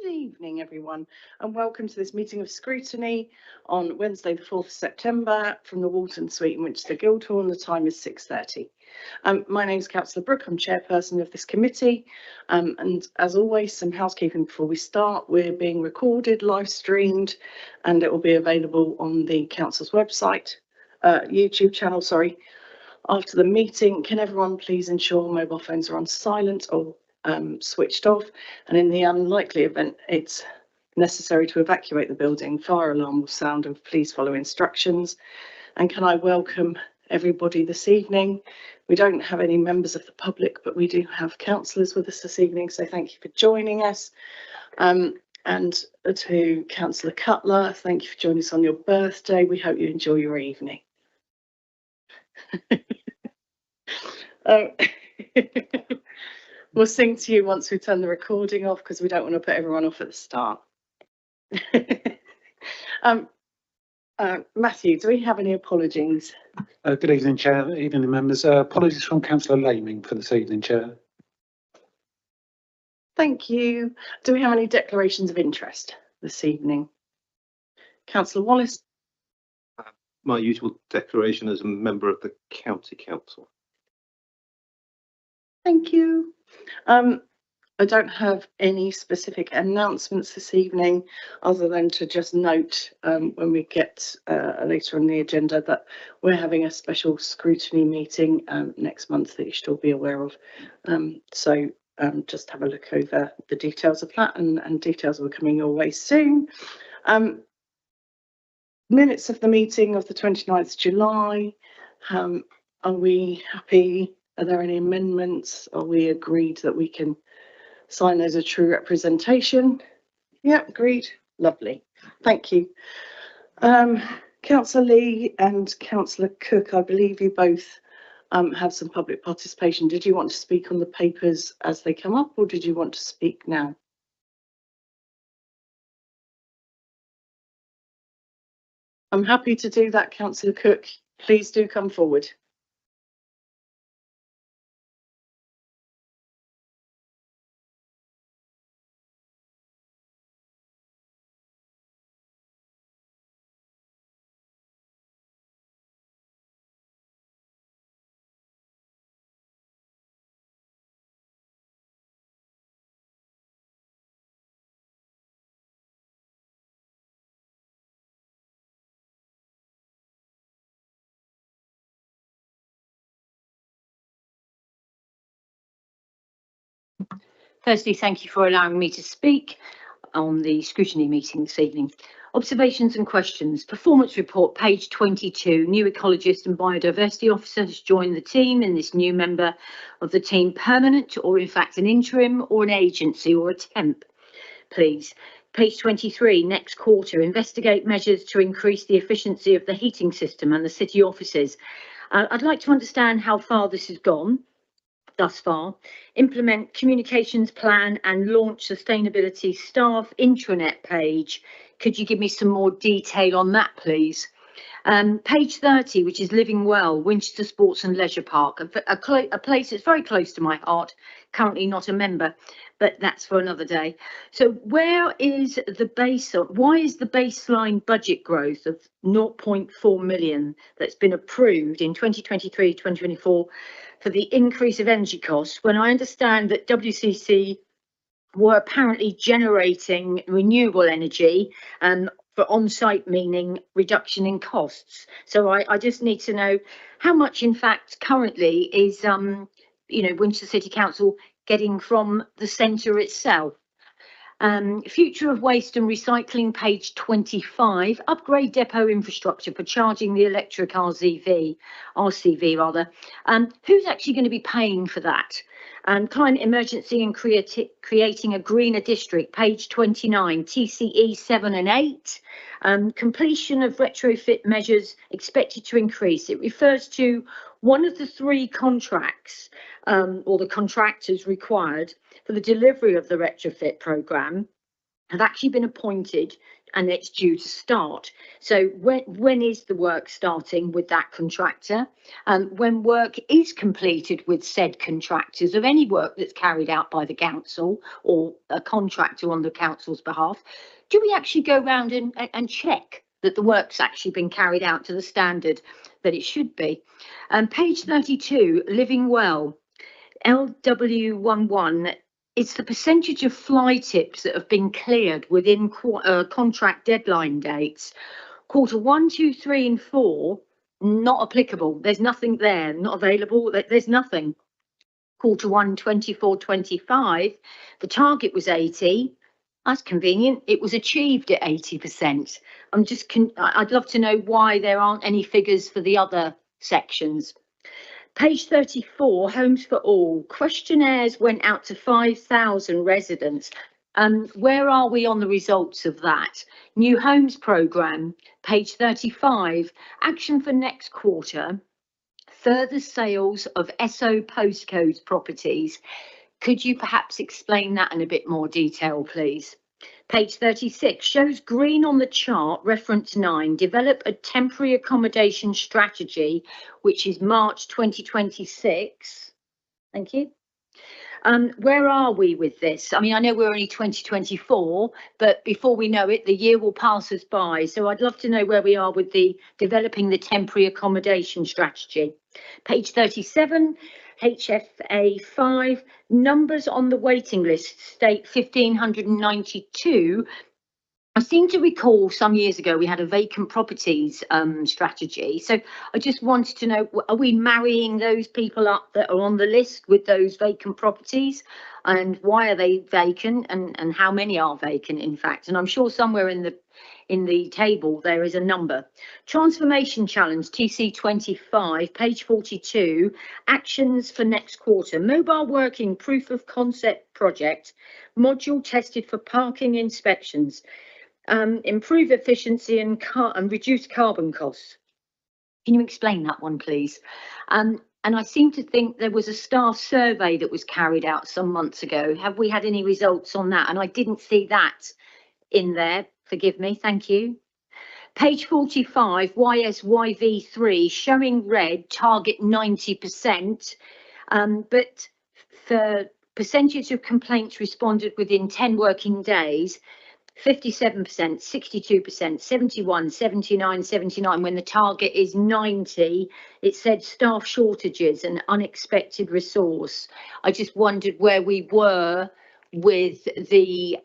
evening, everyone, and welcome to this meeting of Scrutiny on Wednesday, the 4th of September, from the Walton Suite in Winchester Guildhall, and the time is 6:30. My name is Councillor Brooke, I'm chairperson of this committee, and as always, some housekeeping before we start. We're being recorded, live streamed, and it will be available on the council's website, YouTube channel, sorry, after the meeting. Can everyone please ensure mobile phones are on silent or switched off, and in the unlikely event it's necessary to evacuate the building, fire alarm will sound, and please follow instructions. And can I welcome everybody this evening? We don't have any members of the public, but we do have councillors with us this evening, so thank you for joining us. And to Councillor Cutler, thank you for joining us on your birthday. We hope you enjoy your evening. We'll sing to you once we turn the recording off, because we don't want to put everyone off at the start. Matthew, do we have any apologies? Good evening, Chair. Evening, members. Apologies from Councillor Laming for this evening, Chair. Thank you. Do we have any declarations of interest this evening? Councillor Wallace. My usual declaration as a member of the County Council. Thank you. I don't have any specific announcements this evening, other than to just note when we get later on the agenda that we're having a special scrutiny meeting next month that you should all be aware of. So just have a look over the details of that, and details will be coming your way soon. Minutes of the meeting of the 29th July. Are we happy? Are there any amendments? Are we agreed that we can sign as a true representation? Yeah, agreed. Lovely. Thank you. Councillor Lee and Councillor Cook, I believe you both have some public participation. Did you want to speak on the papers as they come up, or did you want to speak now? I'm happy to do that, Councillor Cook. Please do come forward. Firstly, thank you for allowing me to speak on the scrutiny meeting this evening. Observations and questions. Performance report, page 22. New ecologist and biodiversity officer has joined the team. And this new member of the team permanent, or in fact an interim, or an agency, or a temp, please? Page 23, next quarter, investigate measures to increase the efficiency of the heating system and the city offices. I'd like to understand how far this has gone thus far. Implement communications plan and launch sustainability staff intranet page. Could you give me some more detail on that, please? Page 30, which is Living Well, Winchester Sports and Leisure Park, a place that's very close to my heart, currently not a member, but that's for another day. So where is the base, why is the baseline budget growth of 0.4 million that's been approved in 2023-2024 for the increase of energy costs, when I understand that WCC were apparently generating renewable energy for on-site, meaning reduction in costs? So I just need to know how much, in fact, currently is Winchester City Council getting from the centre itself. Future of waste and recycling, page 25. Upgrade depot infrastructure for charging the electric RCV rather. Who's actually going to be paying for that? Climate emergency and creating a greener district, page 29. TCE 7 and 8. Completion of retrofit measures expected to increase. It refers to one of the 3 contracts or the contractors required for the delivery of the retrofit programme have actually been appointed and it's due to start. So when is the work starting with that contractor? When work is completed with said contractors of any work that's carried out by the council or a contractor on the council's behalf, do we actually go round and check that the work's actually been carried out to the standard that it should be? Page 32, living well, LW11, it's the percentage of fly tips that have been cleared within contract deadline dates. Quarter 1, 2, 3 and 4, not applicable. There's nothing there, not available, there's nothing. Quarter 1, 24, 25, the target was 80. That's convenient. It was achieved at 80%. I'd love to know why there aren't any figures for the other sections. Page 34, Homes for All. Questionnaires went out to 5,000 residents. Where are we on the results of that? New Homes Programme, page 35. Action for next quarter. Further sales of SO postcodes properties. Could you perhaps explain that in a bit more detail, please? Page 36 shows green on the chart, reference 9, develop a temporary accommodation strategy, which is March 2026. Thank you. Where are we with this? I mean, I know we're only 2024, but before we know it, the year will pass us by. So I'd love to know where we are with the developing the temporary accommodation strategy. Page 37, HFA 5, numbers on the waiting list state 1,592. I seem to recall some years ago we had a vacant properties strategy. So I just wanted to know, are we marrying those people up that are on the list with those vacant properties? And why are they vacant, and how many are vacant, in fact? And I'm sure somewhere in the table there is a number. Transformation Challenge, TC25, page 42, actions for next quarter. Mobile working proof of concept project, module tested for parking inspections. Improve efficiency and reduce carbon costs. Can you explain that one, please? And I seem to think there was a staff survey that was carried out some months ago. Have we had any results on that? And I didn't see that in there. Forgive me. Thank you. Page 45, YSYV3, showing red, target 90%. But for percentage of complaints responded within 10 working days, 57%, 62%, 71, 79, 79, when the target is 90, it said staff shortages and unexpected resource. I just wondered where we were with the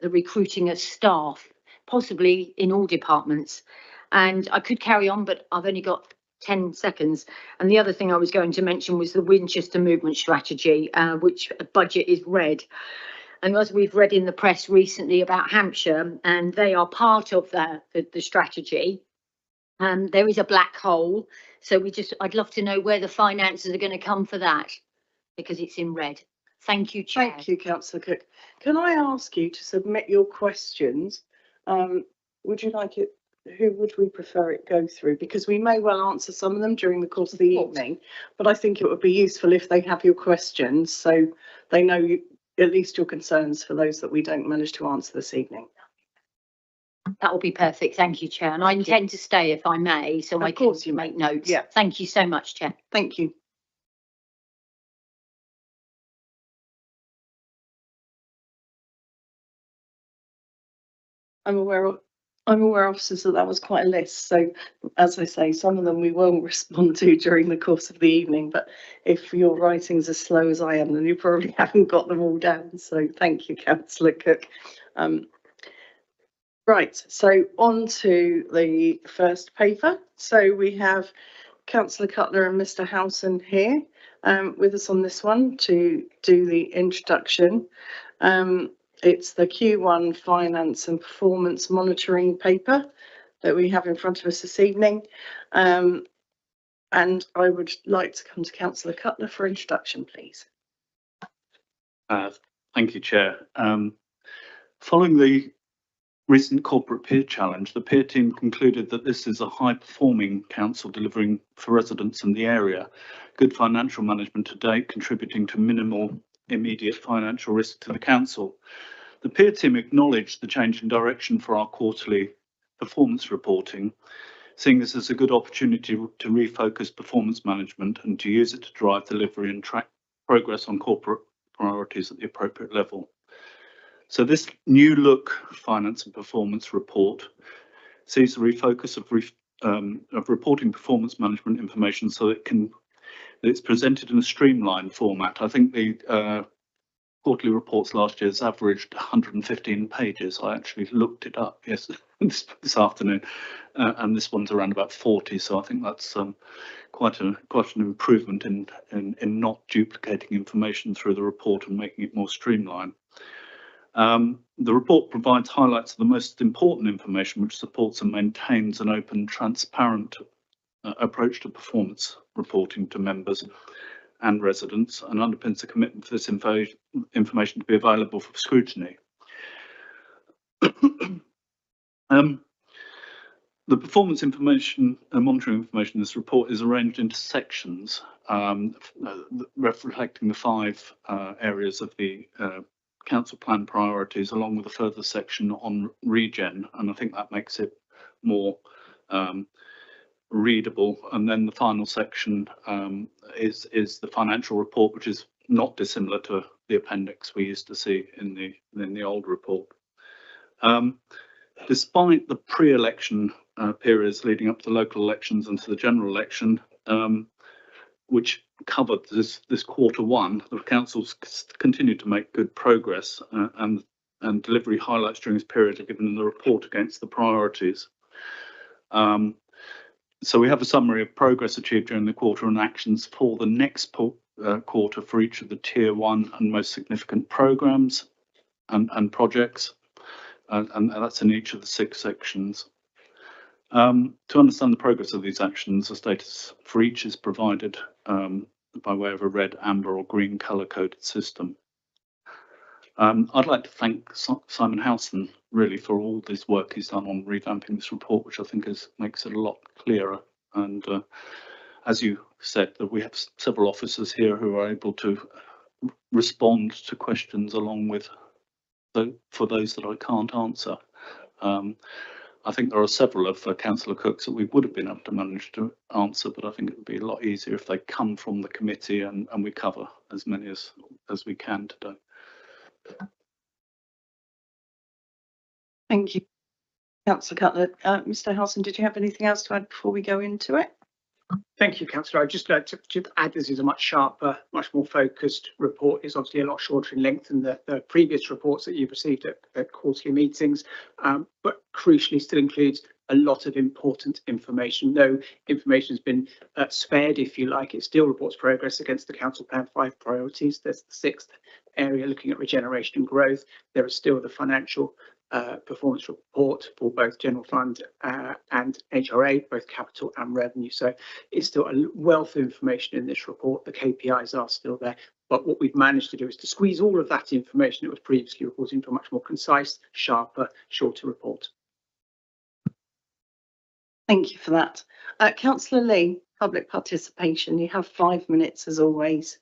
recruiting of staff, possibly in all departments. And I could carry on, but I've only got 10 seconds. And the other thing I was going to mention was the Winchester movement strategy, which budget is red. And as we've read in the press recently about Hampshire, and they are part of the strategy, there is a black hole. So I'd love to know where the finances are going to come for that, because it's in red. Thank you, Chair. Thank you, Councillor Cook. Can I ask you to submit your questions? Would you like it? Who would we prefer it go through? Because we may well answer some of them during the course of the evening, but I think it would be useful if they have your questions so they know at least your concerns for those that we don't manage to answer this evening. That will be perfect. Thank you, Chair. And I intend to stay if I may, so I can make notes. Yeah. Thank you so much, Chair. Thank you. I'm aware, officers, that was quite a list. So, as I say, some of them we will respond to during the course of the evening. But if your writing's as slow as I am, then you probably haven't got them all down. So, thank you, Councillor Cook. Right. So, on to the first paper. So, we have Councillor Cutler and Mr. Howson here with us on this one to do the introduction. It's the Q1 Finance and Performance Monitoring paper that we have in front of us this evening. And I would like to come to Councillor Cutler for introduction, please. Thank you, Chair. Following the recent Corporate Peer Challenge, the peer team concluded that this is a high-performing council delivering for residents in the area, good financial management to date, contributing to minimal immediate financial risk to the council. The peer team acknowledged the change in direction for our quarterly performance reporting, seeing this as a good opportunity to refocus performance management and to use it to drive delivery and track progress on corporate priorities at the appropriate level. So this new look finance and performance report sees the refocus of reporting performance management information so it's presented in a streamlined format. I think the quarterly reports last year's averaged 115 pages. I actually looked it up this afternoon, and this one's around about 40. So I think that's quite an improvement in not duplicating information through the report and making it more streamlined. The report provides highlights of the most important information which supports and maintains an open, transparent approach to performance reporting to members and residents, and underpins the commitment for this information to be available for scrutiny. The performance information and monitoring information in this report is arranged into sections reflecting the 5 areas of the council plan priorities, along with a further section on regen, and I think that makes it more readable. And then the final section is the financial report, which is not dissimilar to the appendix we used to see in the old report. Despite the pre-election periods leading up to local elections and to the general election, which covered this Q1, the council's continued to make good progress, and delivery highlights during this period are given in the report against the priorities. So we have a summary of progress achieved during the quarter and actions for the next quarter for each of the Tier 1 and most significant programmes and projects, and that's in each of the 6 sections. To understand the progress of these actions, a status for each is provided by way of a red, amber or green colour-coded system. I'd like to thank Simon Howson really for all this work he's done on revamping this report, which I think makes it a lot clearer. And as you said, that we have several officers here who are able to respond to questions along with for those that I can't answer. I think there are several of Councillor Cook's that we would have been able to manage to answer, but I think it would be a lot easier if they come from the committee and we cover as many as we can today. Thank you, Councillor Cutler. Mr. Howson, did you have anything else to add before we go into it? Thank you, Councillor. I'd just like to add this is a much sharper, much more focused report. It's obviously a lot shorter in length than the previous reports that you've received at quarterly meetings, but crucially still includes a lot of important information. No information has been spared, if you like. It still reports progress against the Council Plan 5 priorities. There's the 6th area looking at regeneration and growth. There is still the financial performance report for both general fund and HRA, both capital and revenue. So it's still a wealth of information in this report. The KPIs are still there, but what we've managed to do is to squeeze all of that information that was previously reported into a much more concise, sharper, shorter report. Thank you for that. Councillor Lee, public participation. You have 5 minutes as always.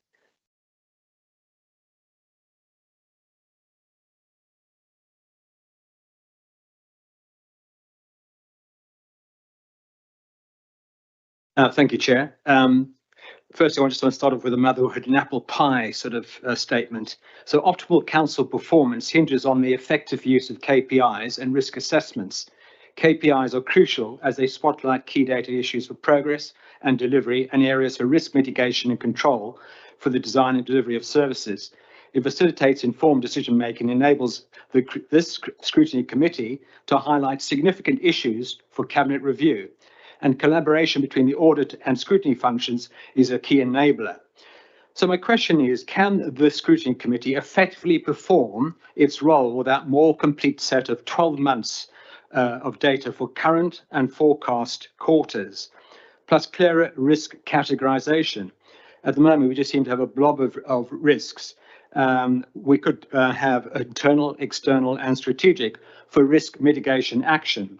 Thank you, Chair. Firstly, I just want to start off with a motherhood and apple pie sort of statement. So optimal council performance hinges on the effective use of KPIs and risk assessments. KPIs are crucial as they spotlight key data issues for progress and delivery and areas for risk mitigation and control for the design and delivery of services. It facilitates informed decision making and enables this Scrutiny Committee to highlight significant issues for Cabinet review. And collaboration between the audit and scrutiny functions is a key enabler. So my question is, can the Scrutiny Committee effectively perform its role without a more complete set of 12 months of data for current and forecast quarters, plus clearer risk categorization? At the moment, we just seem to have a blob of risks. We could have internal, external and strategic for risk mitigation action.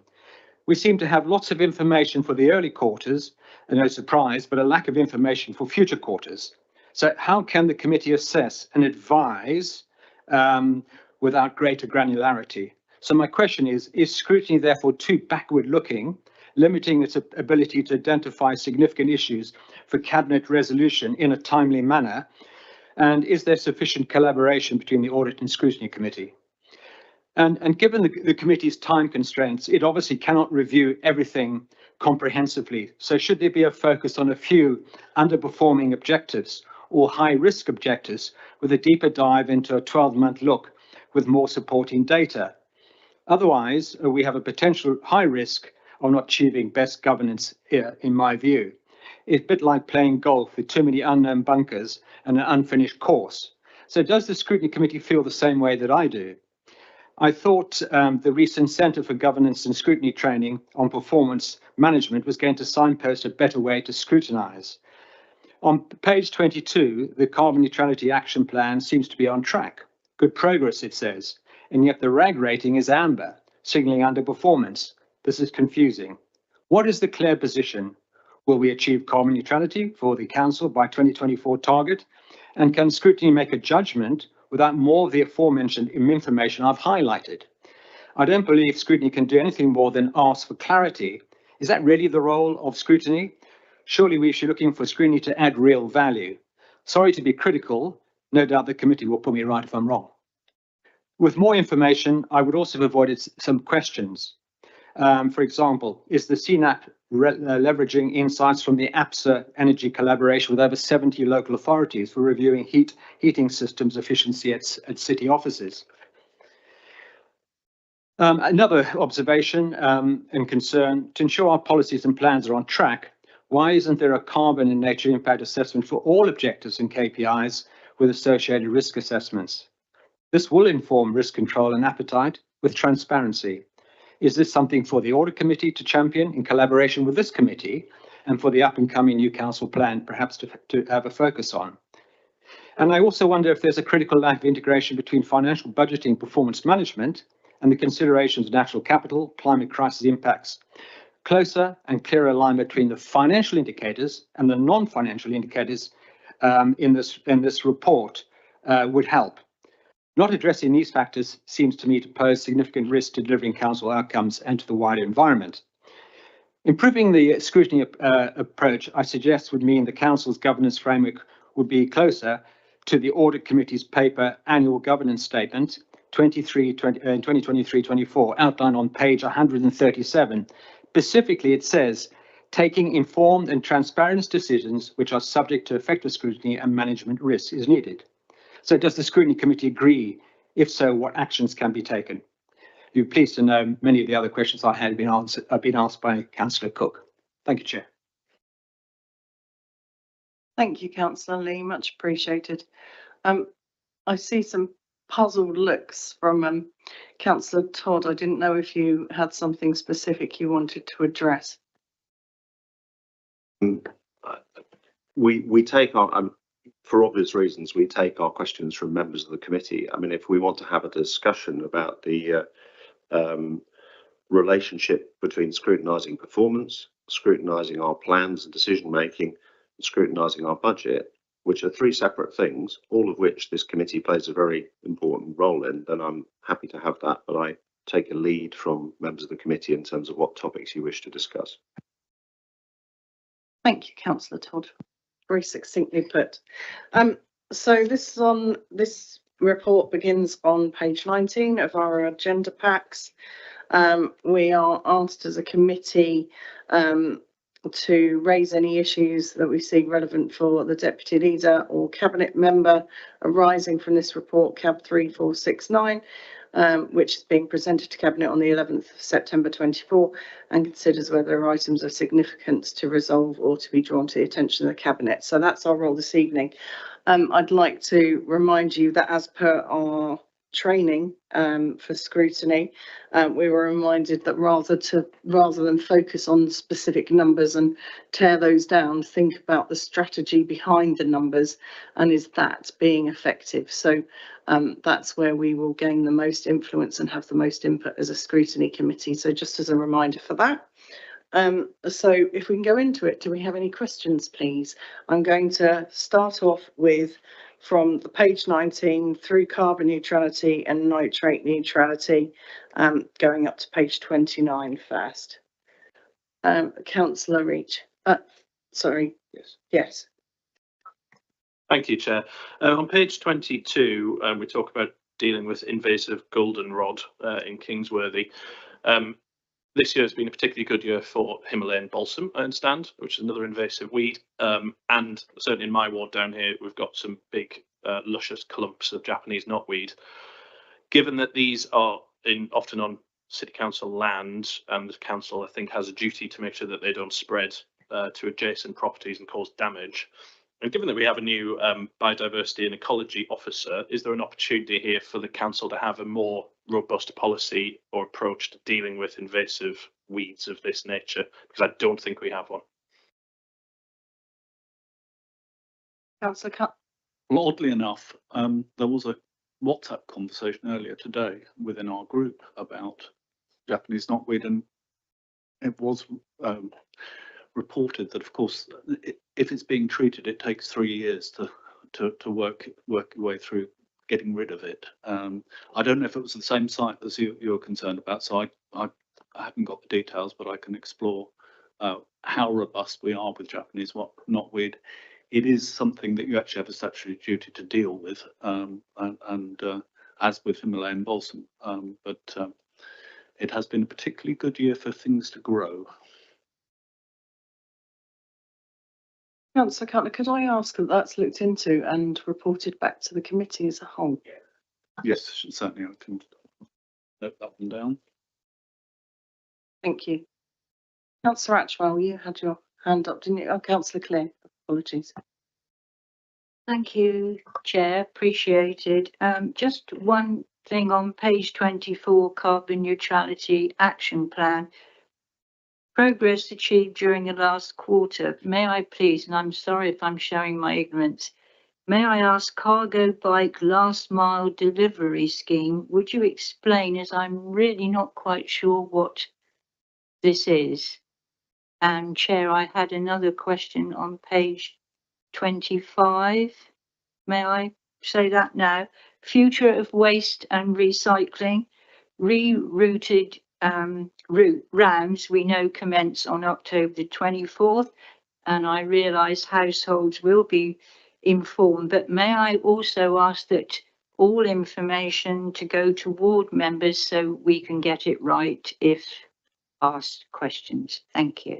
We seem to have lots of information for the early quarters, and no surprise, but a lack of information for future quarters. So how can the committee assess and advise without greater granularity. So my question is scrutiny therefore too backward-looking, limiting its ability to identify significant issues for cabinet resolution in a timely manner? And is there sufficient collaboration between the Audit and Scrutiny Committee? And given the committee's time constraints, it obviously cannot review everything comprehensively. So should there be a focus on a few underperforming objectives or high-risk objectives with a deeper dive into a 12-month look with more supporting data? Otherwise, we have a potential high risk of not achieving best governance here, in my view. It's a bit like playing golf with too many unknown bunkers and an unfinished course. So does the Scrutiny Committee feel the same way that I do? I thought the recent Centre for Governance and Scrutiny training on performance management was going to signpost a better way to scrutinise. On page 22, the Carbon Neutrality Action Plan seems to be on track. Good progress, it says, and yet the RAG rating is amber, signalling underperformance. This is confusing. What is the clear position? Will we achieve carbon neutrality for the Council by 2024 target? And can scrutiny make a judgment without more of the aforementioned information I've highlighted? I don't believe scrutiny can do anything more than ask for clarity. Is that really the role of scrutiny? Surely we should be looking for scrutiny to add real value. Sorry to be critical. No doubt the committee will put me right if I'm wrong. With more information, I would also have avoided some questions. For example, is the CNAP leveraging insights from the APSA energy collaboration with over 70 local authorities for reviewing heating systems efficiency at city offices? Another observation and concern, to ensure our policies and plans are on track, why isn't there a carbon and nature impact assessment for all objectives and KPIs with associated risk assessments? This will inform risk control and appetite with transparency. Is this something for the Audit Committee to champion in collaboration with this committee and for the up and coming new council plan perhaps to have a focus on? And I also wonder if there's a critical lack of integration between financial budgeting, performance management and the considerations of natural capital, climate crisis impacts. Closer and clearer alignment between the financial indicators and the non-financial indicators in this report would help. Not addressing these factors seems to me to pose significant risk to delivering council outcomes and to the wider environment. Improving the scrutiny approach, I suggest, would mean the council's governance framework would be closer to the Audit Committee's paper Annual Governance Statement 2023-24, outlined on page 137. Specifically, it says, taking informed and transparent decisions which are subject to effective scrutiny and management risk is needed. So does the Scrutiny Committee agree? If so, what actions can be taken? You're pleased to know many of the other questions I had been asked by Councillor Cook. Thank you, Chair. Thank you, Councillor Lee, much appreciated. I see some puzzled looks from Councillor Todd. I didn't know if you had something specific you wanted to address. We take our, for obvious reasons, we take our questions from members of the committee. I mean, if we want to have a discussion about the relationship between scrutinising performance, scrutinising our plans and decision making, and scrutinising our budget, which are three separate things, all of which this committee plays a very important role in, then I'm happy to have that, but I take a lead from members of the committee in terms of what topics you wish to discuss. Thank you, Councillor Todd. Very succinctly put. So this report begins on page 19 of our agenda packs. We are asked as a committee to raise any issues that we see relevant for the Deputy Leader or Cabinet Member arising from this report, CAB 3469, which is being presented to Cabinet on the 11th of September 24, and considers whether there are items of significance to resolve or to be drawn to the attention of the Cabinet. So that's our role this evening. I'd like to remind you that as per our training for scrutiny, we were reminded that rather than focus on specific numbers and tear those down, think about the strategy behind the numbers and is that being effective. So that's where we will gain the most influence and have the most input as a scrutiny committee. So just as a reminder for that. So if we can go into it, do we have any questions, please? I'm going to start off with from the page 19 through carbon neutrality and nitrate neutrality, going up to page 29 first. Councillor Reach, sorry. Yes. Thank you, Chair. On page 22, we talk about dealing with invasive goldenrod in Kingsworthy. This year has been a particularly good year for Himalayan balsam, I understand, which is another invasive weed. And certainly in my ward down here, we've got some big, luscious clumps of Japanese knotweed. Given that these are often on city council land, and the council, I think, has a duty to make sure that they don't spread to adjacent properties and cause damage. And given that we have a new biodiversity and ecology officer, is there an opportunity here for the council to have a more robust policy or approach to dealing with invasive weeds of this nature? Because I don't think we have one. Councillor Cut. Well, oddly enough, there was a WhatsApp conversation earlier today within our group about Japanese knotweed, and it was reported that, of course, if it's being treated, it takes 3 years to work your way through getting rid of it. I don't know if it was the same site as you're concerned about, so I haven't got the details, but I can explore how robust we are with Japanese knotweed. It is something that you actually have a statutory duty to deal with, and as with Himalayan balsam, but it has been a particularly good year for things to grow. Councillor Cutler, could I ask that that's looked into and reported back to the committee as a whole? Yes, certainly I can note that one down. Thank you. Councillor Atchwell, you had your hand up, didn't you? Oh, Councillor Clear, apologies. Thank you, Chair, appreciated. Just one thing on page 24, carbon neutrality action plan. Progress achieved during the last quarter. May I please, and I'm sorry if I'm showing my ignorance, may I ask cargo bike last mile delivery scheme, would you explain, as I'm really not quite sure what this is? And Chair, I had another question on page 25. May I say that now? Future of waste and recycling, rerouted route rounds we know commence on October the 24th, and I realise households will be informed, but may I also ask that all information to go to ward members so we can get it right if asked questions? Thank you.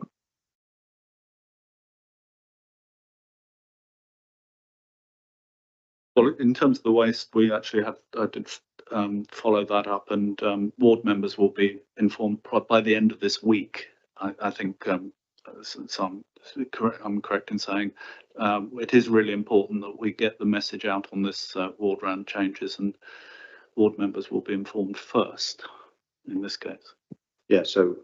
Well, in terms of the waste, we actually did follow that up, and ward members will be informed by the end of this week. I think so I'm correct in saying it is really important that we get the message out on this ward round changes, and ward members will be informed first in this case. Yeah, so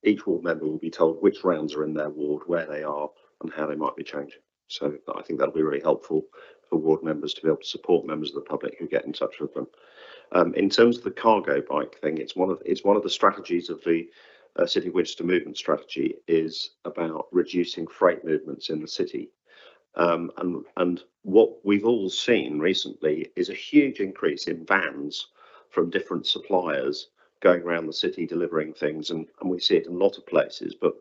each ward member will be told which rounds are in their ward, where they are, and how they might be changing. So I think that'll be really helpful for ward members to be able to support members of the public who get in touch with them. In terms of the cargo bike thing, it's one of the strategies of the City of Winchester movement strategy, is about reducing freight movements in the city. And what we've all seen recently is a huge increase in vans from different suppliers going around the city delivering things, and we see it in a lot of places. But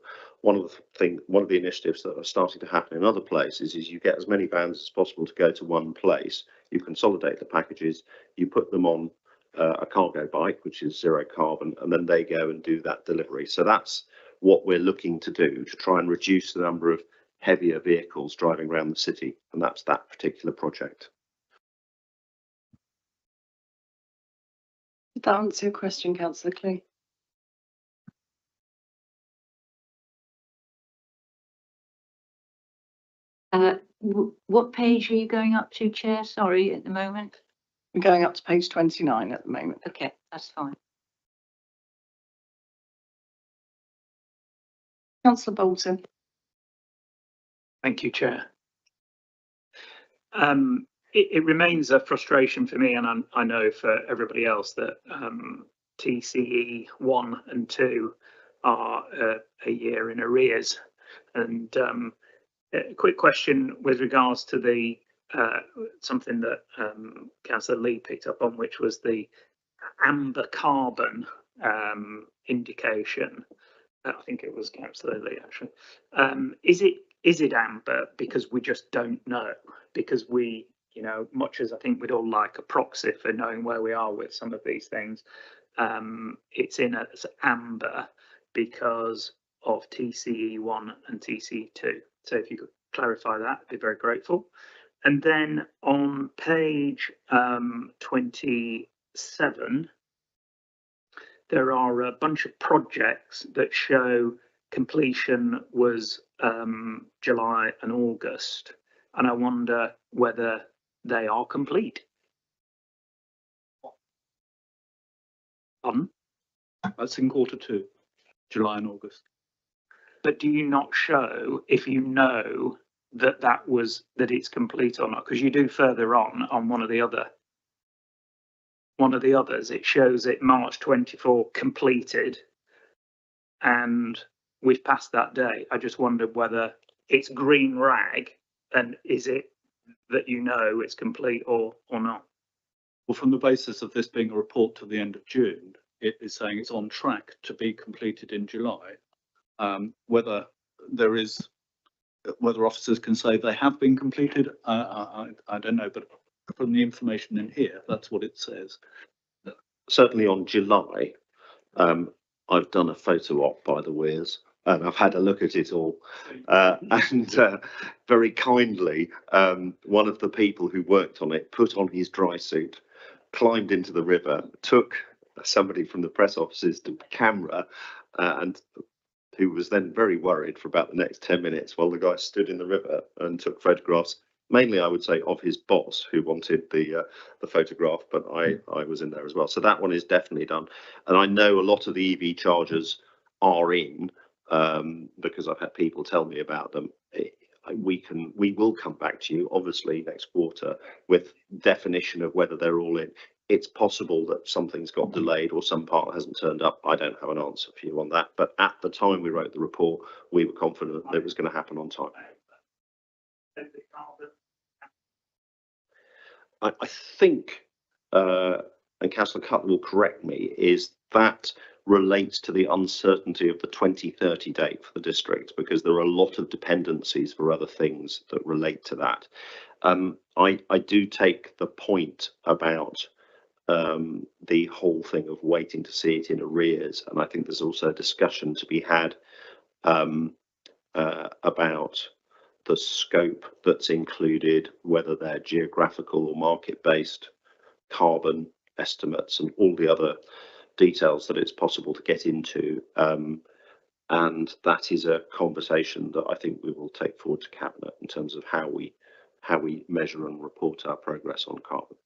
one of the initiatives that are starting to happen in other places is you get as many vans as possible to go to one place. You consolidate the packages, you put them on a cargo bike, which is zero carbon, and then they go and do that delivery. So that's what we're looking to do, to try and reduce the number of heavier vehicles driving around the city, and that's that particular project. Did that answer your question, Councillor Clee? What page are you going up to, Chair? Sorry, at the moment. We're going up to page 29 at the moment. Okay, that's fine. Councillor Bolton. Thank you, Chair. It remains a frustration for me, and I know for everybody else, that TCE 1 and 2 are a year in arrears, and A quick question with regards to the something that Councillor Lee picked up on, which was the amber carbon indication. I think it was Councillor Lee actually. Is it amber because we just don't know? Because we, you know, much as I think we'd all like a proxy for knowing where we are with some of these things, it's in as amber because of TCE1 and TCE2. So if you could clarify that, I'd be very grateful. And then on page 27, there are a bunch of projects that show completion was July and August, and I wonder whether they are complete. Pardon? That's in Q2, July and August. But do you not show if you know that that it's complete or not? Because you do further on one of the others, it shows it March 24 completed, and we've passed that day. I just wondered whether it's green rag, and is it that you know it's complete or not? Well, from the basis of this being a report to the end of June, it is saying it's on track to be completed in July. Whether officers can say they have been completed, I don't know, but from the information in here, that's what it says. Certainly on July, I've done a photo op by the Weirs and I've had a look at it all. And very kindly, one of the people who worked on it put on his dry suit, climbed into the river, took somebody from the press offices to camera, and who was then very worried for about the next 10 minutes while the guy stood in the river and took photographs. Mainly, I would say, of his boss who wanted the photograph, but I was in there as well. So that one is definitely done. And I know a lot of the EV chargers are in, because I've had people tell me about them. We will come back to you, obviously, next quarter with definition of whether they're all in. It's possible that something's got delayed or some part hasn't turned up. I don't have an answer for you on that. But at the time we wrote the report, we were confident that it was going to happen on time. I think, and Councillor Cutler will correct me, is that relates to the uncertainty of the 2030 date for the district, because there are a lot of dependencies for other things that relate to that. I do take the point about the whole thing of waiting to see it in arrears, and I think there's also a discussion to be had about the scope that's included, whether they're geographical or market-based, carbon estimates, and all the other details that it's possible to get into. And that is a conversation that I think we will take forward to Cabinet in terms of how we measure and report our progress on carbon.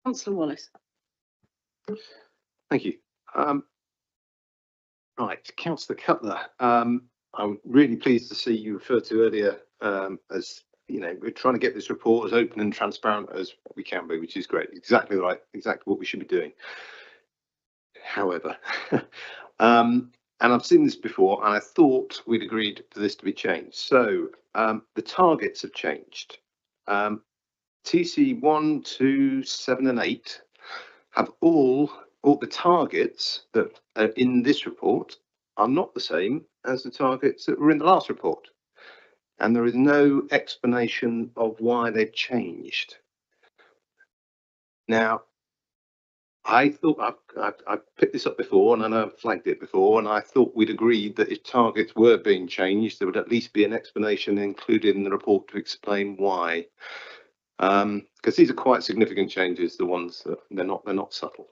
Councillor Wallace. Thank you. Right, Councillor Cutler, I'm really pleased to see you referred to earlier as, you know, we're trying to get this report as open and transparent as we can be, which is great. Exactly right, exactly what we should be doing. However, and I've seen this before, and I thought we'd agreed for this to be changed. So the targets have changed. TC 1, 2, 7 and 8 have all the targets that are in this report are not the same as the targets that were in the last report. And there is no explanation of why they've changed. Now, I thought I've picked this up before, and I know I've flagged it before, and I thought we'd agreed that if targets were being changed, there would at least be an explanation included in the report to explain why. Because these are quite significant changes, the ones that they're not subtle.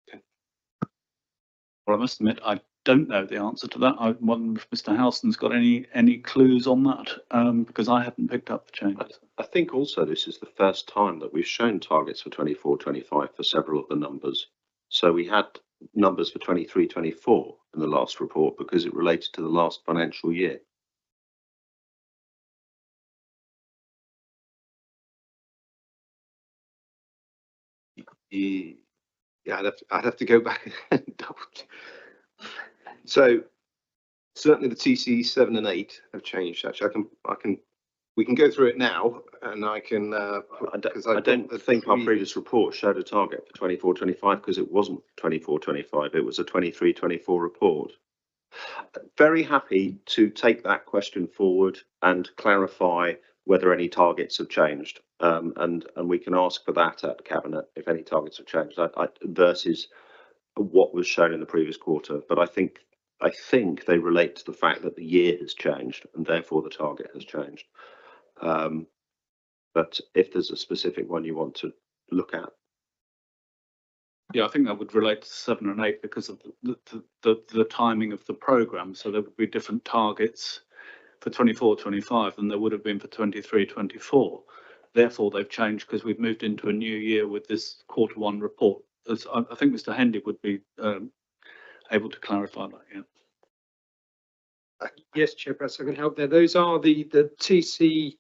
Okay. Well, I must admit, I don't know the answer to that. I wonder if Mr. Howson's got any clues on that, because I haven't picked up the changes. I think also this is the first time that we've shown targets for 24-25 for several of the numbers. So we had numbers for 23-24 in the last report because it related to the last financial year. Yeah, I'd have to go back and double check. So certainly the TC 7 and 8 have changed. Actually, we can go through it now, and I can. Because I don't think our previous report showed a target for 24-25 because it wasn't 24-25. It was a 23-24 report. Very happy to take that question forward and clarify whether any targets have changed, and we can ask for that at cabinet if any targets have changed versus what was shown in the previous quarter. But I think they relate to the fact that the year has changed and therefore the target has changed. But if there's a specific one you want to look at. Yeah, I think that would relate to 7 and 8 because of the timing of the programme. So there would be different targets for 24-25 than there would have been for 23-24. Therefore, they've changed because we've moved into a new year with this Q1 report. As I think Mr. Hendy would be able to clarify that. Yeah. Yes, Chairperson, I can help there. Those are the TCE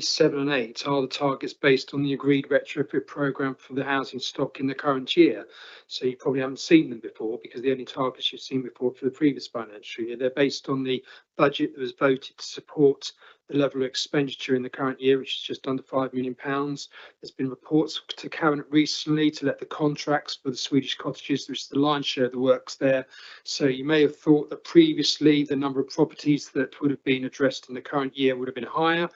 7 and 8 are the targets based on the agreed retrofit programme for the housing stock in the current year. So you probably haven't seen them before because the only targets you've seen before for the previous financial year. They're based on the budget that was voted to support the level of expenditure in the current year, which is just under £5 million. There's been reports to Cabinet recently to let the contracts for the Swedish cottages, which is the lion's share of the works there. So you may have thought that previously the number of properties that would have been addressed in the current year would have been higher.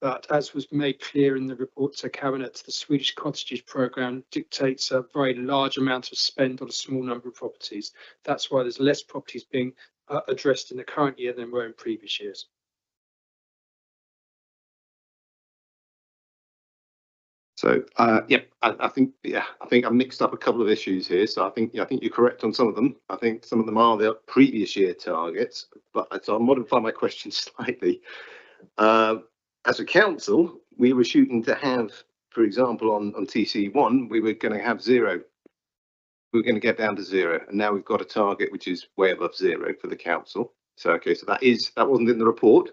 But as was made clear in the report to Cabinet, the Swedish cottages programme dictates a very large amount of spend on a small number of properties. That's why there's less properties being addressed in the current year than were in previous years. So I think I've mixed up a couple of issues here. So I think you're correct on some of them. I think some of them are the previous year targets, but so I'll modify my question slightly. As a council, we were shooting to have, for example, on TC1, we were going to have 0. We were going to get down to 0, and now we've got a target which is way above 0 for the council. So okay, so that wasn't in the report,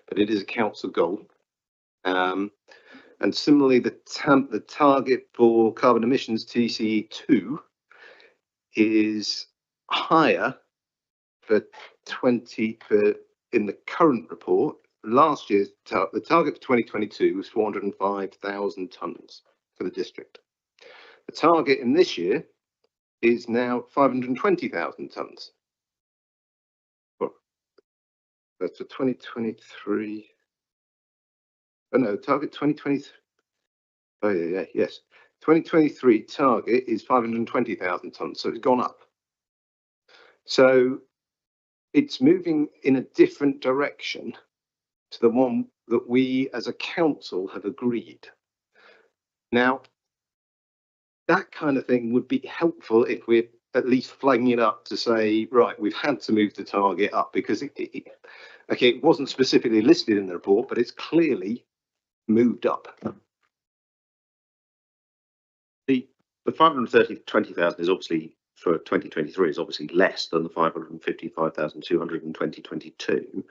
but it is a council goal. And similarly, the target for carbon emissions TCE2 is higher for in the current report. Last year's the target for 2022 was 405,000 tonnes for the district. The target in this year is now 520,000 tonnes. Well, that's for 2023. Oh no, target 2023. Oh yeah, yes. 2023 target is 520,000 tonnes, so it's gone up. So it's moving in a different direction to the one that we as a council have agreed. Now, that kind of thing would be helpful if we're at least flagging it up to say, right, we've had to move the target up because it wasn't specifically listed in the report, but it's clearly moved up. The 520,000 is obviously for 2023 is obviously less than the 555,200 in 2022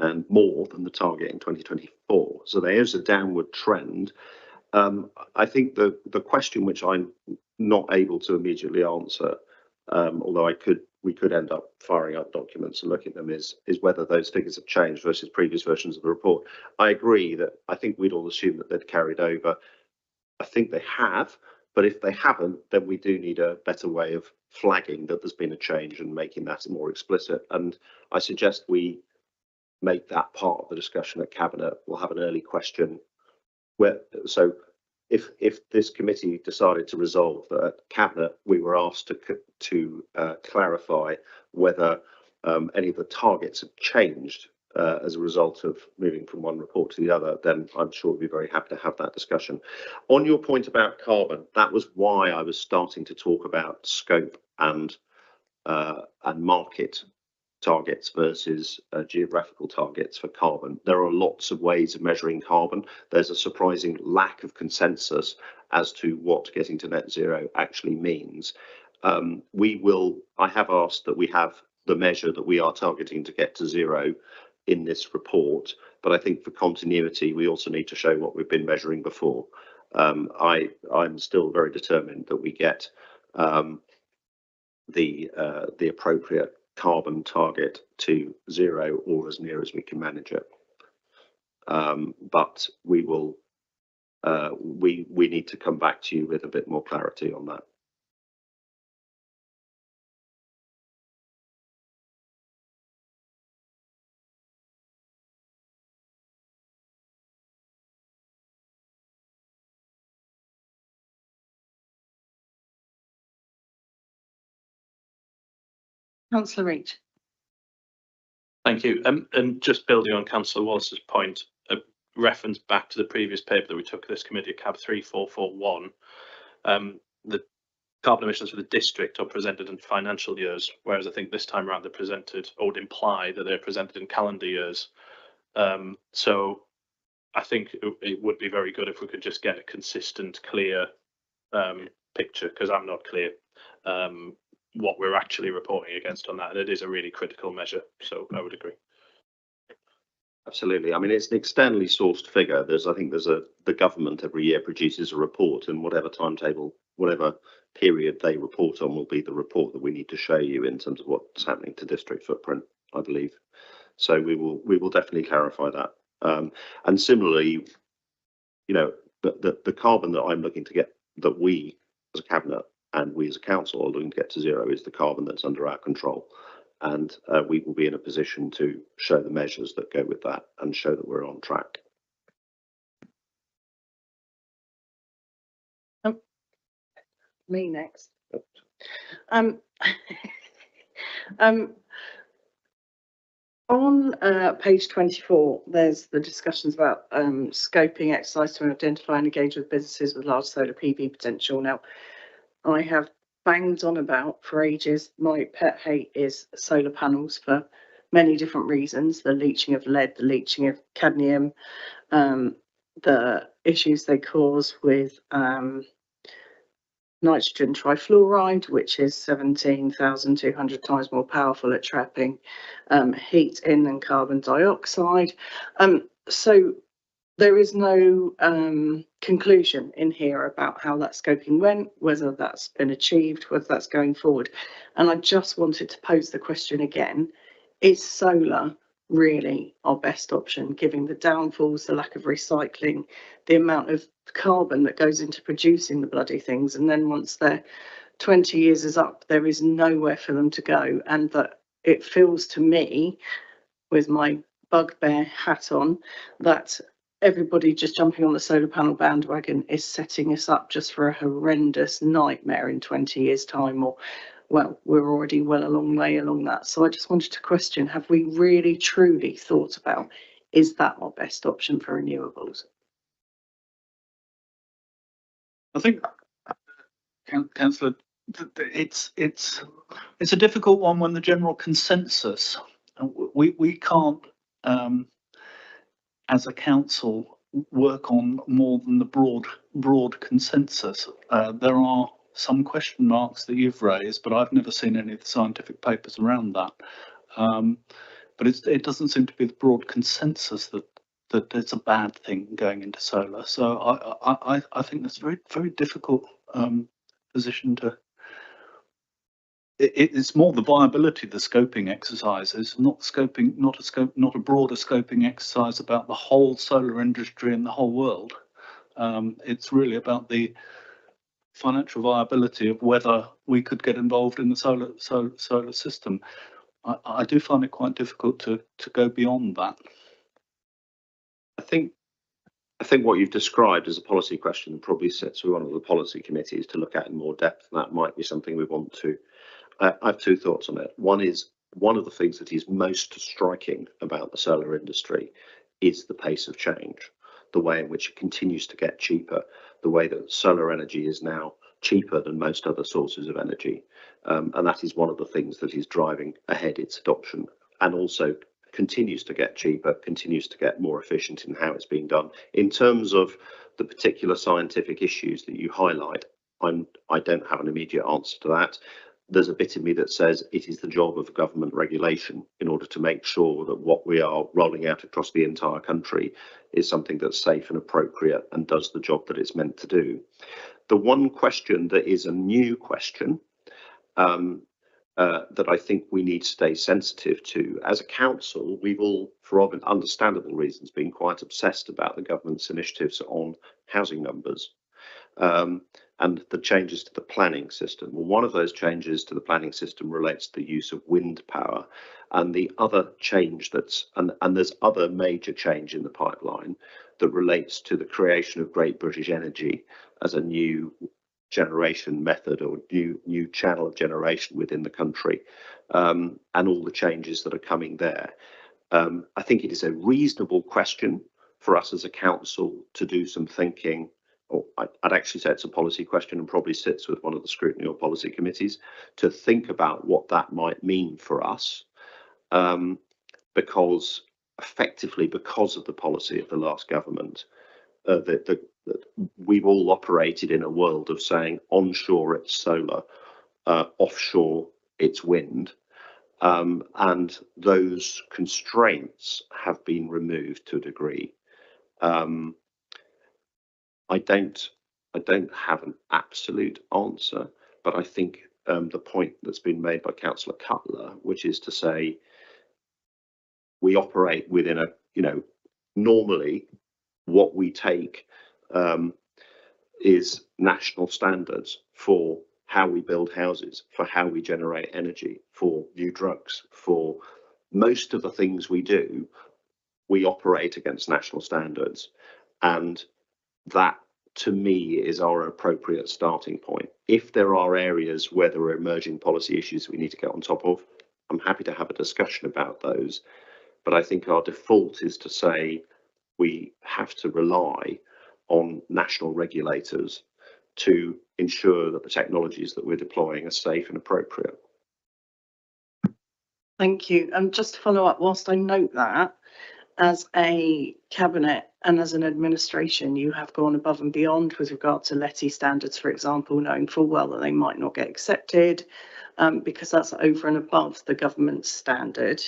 and more than the target in 2024. So there is a downward trend. I think the question which I'm not able to immediately answer, although we could end up firing up documents and looking at them, is whether those figures have changed versus previous versions of the report. I agree that I think we'd all assume that they'd carried over. I think they have, but if they haven't, then we do need a better way of flagging that there's been a change and making that more explicit. And I suggest we make that part of the discussion at Cabinet. We'll have an early question so if this committee decided to resolve that at Cabinet, we were asked to clarify whether any of the targets have changed as a result of moving from one report to the other, then I'm sure we'd be very happy to have that discussion. On your point about carbon, that was why I was starting to talk about scope and market targets versus geographical targets for carbon. There are lots of ways of measuring carbon. There's a surprising lack of consensus as to what getting to net zero actually means. I have asked that we have the measure that we are targeting to get to zero in this report, but I think for continuity, we also need to show what we've been measuring before. I'm still very determined that we get the appropriate carbon target to 0 or as near as we can manage it. But we will, we need to come back to you with a bit more clarity on that. Councillor Reid. Thank you. And just building on Councillor Wallace's point, a reference back to the previous paper that we took to this committee, CAB 3441. The carbon emissions for the district are presented in financial years, whereas I think this time around they're presented, or would imply that they're presented in calendar years. So I think it would be very good if we could just get a consistent, clear picture, because I'm not clear what we're actually reporting against on that. And it is a really critical measure, so I would agree. Absolutely. I mean, it's an externally sourced figure. The government every year produces a report, and whatever timetable, whatever period they report on will be the report that we need to show you in terms of what's happening to district footprint, I believe. So we will definitely clarify that. And similarly, you know, the carbon that I'm looking to get, that we as a cabinet and we as a council are looking to get to 0, is the carbon that's under our control. And we will be in a position to show the measures that go with that and show that we're on track. Me next. On page 24, there's the discussions about scoping exercise to identify and engage with businesses with large solar PV potential. Now, I have banged on about for ages, my pet hate is solar panels for many different reasons: the leaching of lead, the leaching of cadmium, the issues they cause with nitrogen trifluoride, which is 17,200 times more powerful at trapping heat in than carbon dioxide. So there is no conclusion in here about how that scoping went, whether that's been achieved, whether that's going forward. And I just wanted to pose the question again: is solar really our best option, given the downfalls, the lack of recycling, the amount of carbon that goes into producing the bloody things, and then once their 20 years is up, there is nowhere for them to go? And that it feels to me, with my bugbear hat on, that everybody just jumping on the solar panel bandwagon is setting us up just for a horrendous nightmare in 20 years' time, or, well, we're already well a long way along that. So I just wanted to question, have we really truly thought about, is that our best option for renewables? I think, Councillor, it's a difficult one when the general consensus, we can't as a council work on more than the broad consensus. There are some question marks that you've raised, but I've never seen any of the scientific papers around that. But it doesn't seem to be the broad consensus that it's a bad thing going into solar. So I think that's a very difficult position to. It's more the viability of the scoping exercises, not a broader scoping exercise about the whole solar industry in the whole world. It's really about the financial viability of whether we could get involved in the solar system. I do find it quite difficult to go beyond that. I think what you've described as a policy question probably sits with one of the policy committees to look at in more depth, and that might be something we want to. I have two thoughts on it. One is, one of the things that is most striking about the solar industry is the pace of change, the way in which it continues to get cheaper, the way that solar energy is now cheaper than most other sources of energy. And that is one of the things that is driving ahead its adoption, and also continues to get cheaper, continues to get more efficient in how it's being done. In terms of the particular scientific issues that you highlight, I don't have an immediate answer to that. There's a bit in me that says it is the job of government regulation in order to make sure that what we are rolling out across the entire country is something that's safe and appropriate and does the job that it's meant to do. The one question that is a new question that I think we need to stay sensitive to. As a council, we've all, for understandable reasons, been quite obsessed about the government's initiatives on housing numbers and the changes to the planning system. Well, one of those changes to the planning system relates to the use of wind power, and the other change and there's other major change in the pipeline that relates to the creation of Great British Energy as a new generation method or new channel of generation within the country, and all the changes that are coming there. I think it is a reasonable question for us as a council to do some thinking, or I'd actually say it's a policy question and probably sits with one of the scrutiny or policy committees to think about what that might mean for us, because effectively because of the policy of the last government, that we've all operated in a world of saying onshore it's solar, offshore it's wind, and those constraints have been removed to a degree. I don't have an absolute answer, but I think the point that's been made by Councillor Cutler, which is to say we operate within a, normally what we take is national standards for how we build houses, for how we generate energy, for new drugs, for most of the things we do, we operate against national standards. And that, to me, is our appropriate starting point. If there are areas where there are emerging policy issues we need to get on top of, I'm happy to have a discussion about those. But I think our default is to say we have to rely on national regulators to ensure that the technologies that we're deploying are safe and appropriate. Thank you. And just to follow up, whilst I note that, as a cabinet and as an administration, you have gone above and beyond with regard to LETI standards, for example, knowing full well that they might not get accepted because that's over and above the government standard.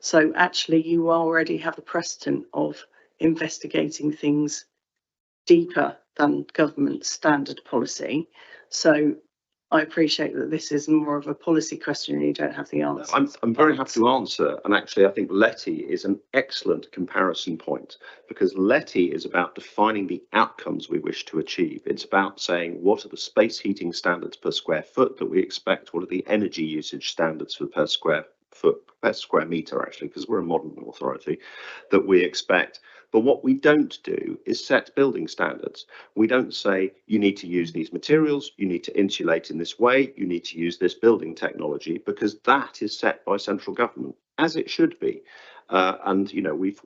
So actually, you already have a precedent of investigating things deeper than government standard policy. So I appreciate that this is more of a policy question and you don't have the answer. I'm very happy to answer. And actually, I think LETI is an excellent comparison point because LETI is about defining the outcomes we wish to achieve. It's about saying what are the space heating standards per square foot that we expect? What are the energy usage standards for per square meter, actually, because we're a modern authority, that we expect. But what we don't do is set building standards. We don't say you need to use these materials, you need to insulate in this way, you need to use this building technology, because that is set by central government, as it should be. And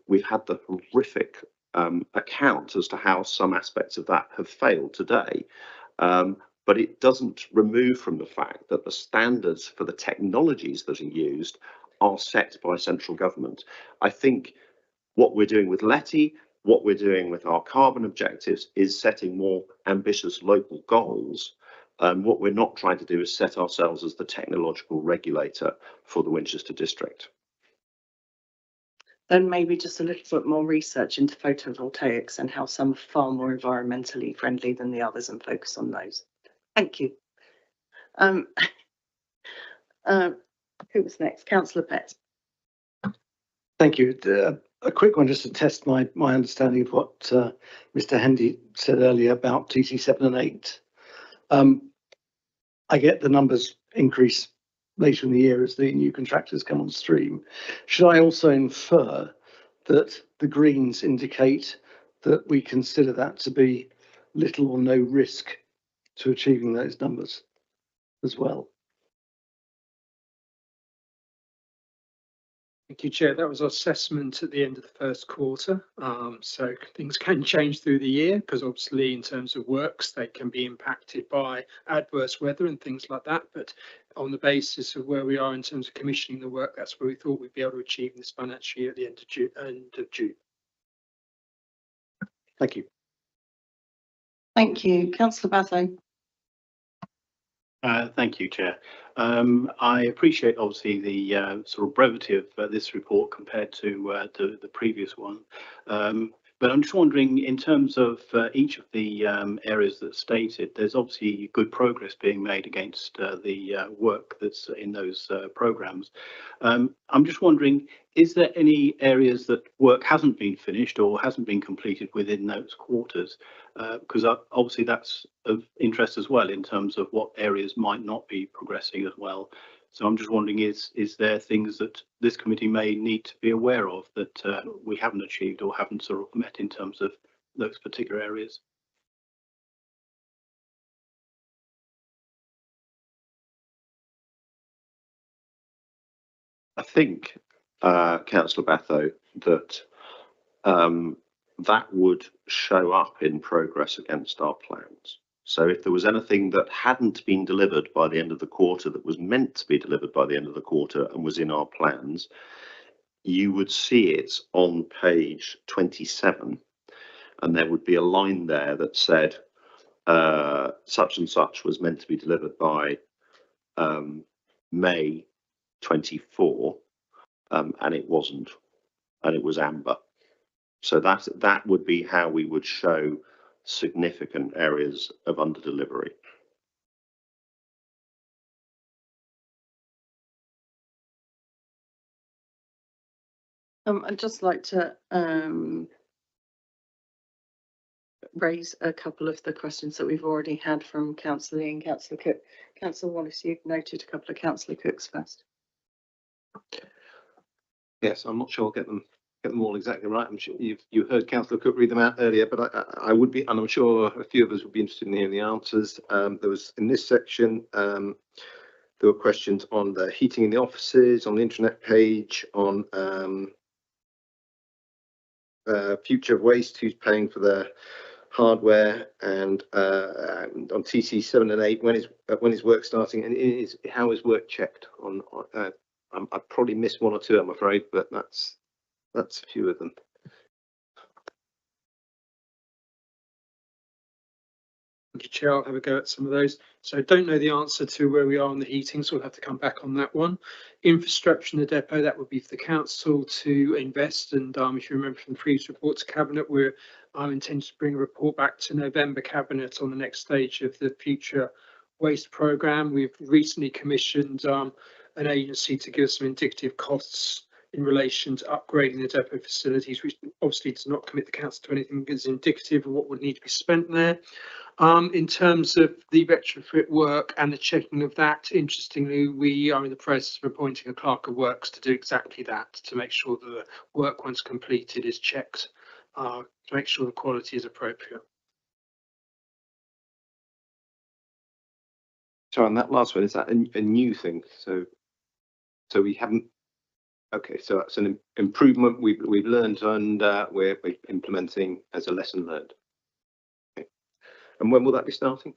we've had the horrific account as to how some aspects of that have failed today. But it doesn't remove from the fact that the standards for the technologies that are used are set by central government. I think what we're doing with LETI, what we're doing with our carbon objectives is setting more ambitious local goals. What we're not trying to do is set ourselves as the technological regulator for the Winchester district. Then maybe just a little bit more research into photovoltaics and how some are far more environmentally friendly than the others and focus on those. Thank you. Who was next? Councillor Pett. Thank you. A quick one just to test my understanding of what Mr. Hendy said earlier about TC 7 and 8. I get the numbers increase later in the year as the new contractors come on stream. Should I also infer that the greens indicate that we consider that to be little or no risk to achieving those numbers as well? Thank you, Chair. That was our assessment at the end of the first quarter. So things can change through the year because obviously in terms of works, they can be impacted by adverse weather and things like that. But on the basis of where we are in terms of commissioning the work, that's where we thought we'd be able to achieve this financial year at the end of June. Thank you. Thank you. Councillor Batho. Thank you, Chair. I appreciate obviously the sort of brevity of this report compared to the previous one. But I'm just wondering, in terms of each of the areas that's stated, there's obviously good progress being made against the work that's in those programmes. I'm just wondering, is there any areas that work hasn't been finished or hasn't been completed within those quarters? Because obviously that's of interest as well in terms of what areas might not be progressing as well. So I'm just wondering, is there things that this committee may need to be aware of that we haven't achieved or haven't sort of met in terms of those particular areas? I think, Councillor Batho, that that would show up in progress against our plans. So if there was anything that hadn't been delivered by the end of the quarter that was meant to be delivered by the end of the quarter and was in our plans, you would see it on page 27, and there would be a line there that said such and such was meant to be delivered by May 24, and it wasn't, and it was amber. So that would be how we would show significant areas of under delivery. I'd just like to raise a couple of the questions that we've already had from Councillor Lee and Councillor Cook. Councillor Wallace, you've noted a couple of Councillor Cooks first. Yes, I'm not sure I'll get them all exactly right. I'm sure you heard Councillor Cook read them out earlier, but I would be, and I'm sure a few of us would be interested in hearing the answers. There was in this section, there were questions on the heating in the offices, on the intranet page, on future of waste, who's paying for the hardware, and on TC 7 and 8, when is work starting, and how is work checked on I probably missed one or two, I'm afraid, but that's a few of them. Thank you, Chair. I'll have a go at some of those. So I don't know the answer to where we are on the heating, so we'll have to come back on that one. Infrastructure in the depot, that would be for the council to invest. And if you remember from the previous report to Cabinet, we're intending to bring a report back to November Cabinet on the next stage of the future waste programme. We've recently commissioned an agency to give us some indicative costs in relation to upgrading the depot facilities, which obviously does not commit the council to anything, is indicative of what would need to be spent there. In terms of the retrofit work and the checking of that, interestingly, we are in the process of appointing a clerk of works to do exactly that, to make sure that the work, once completed, is checked, to make sure the quality is appropriate. So on that last one, is that a new thing? So we haven't. Okay, so that's an improvement we've learned, and we're implementing as a lesson learned. Okay. And when will that be starting?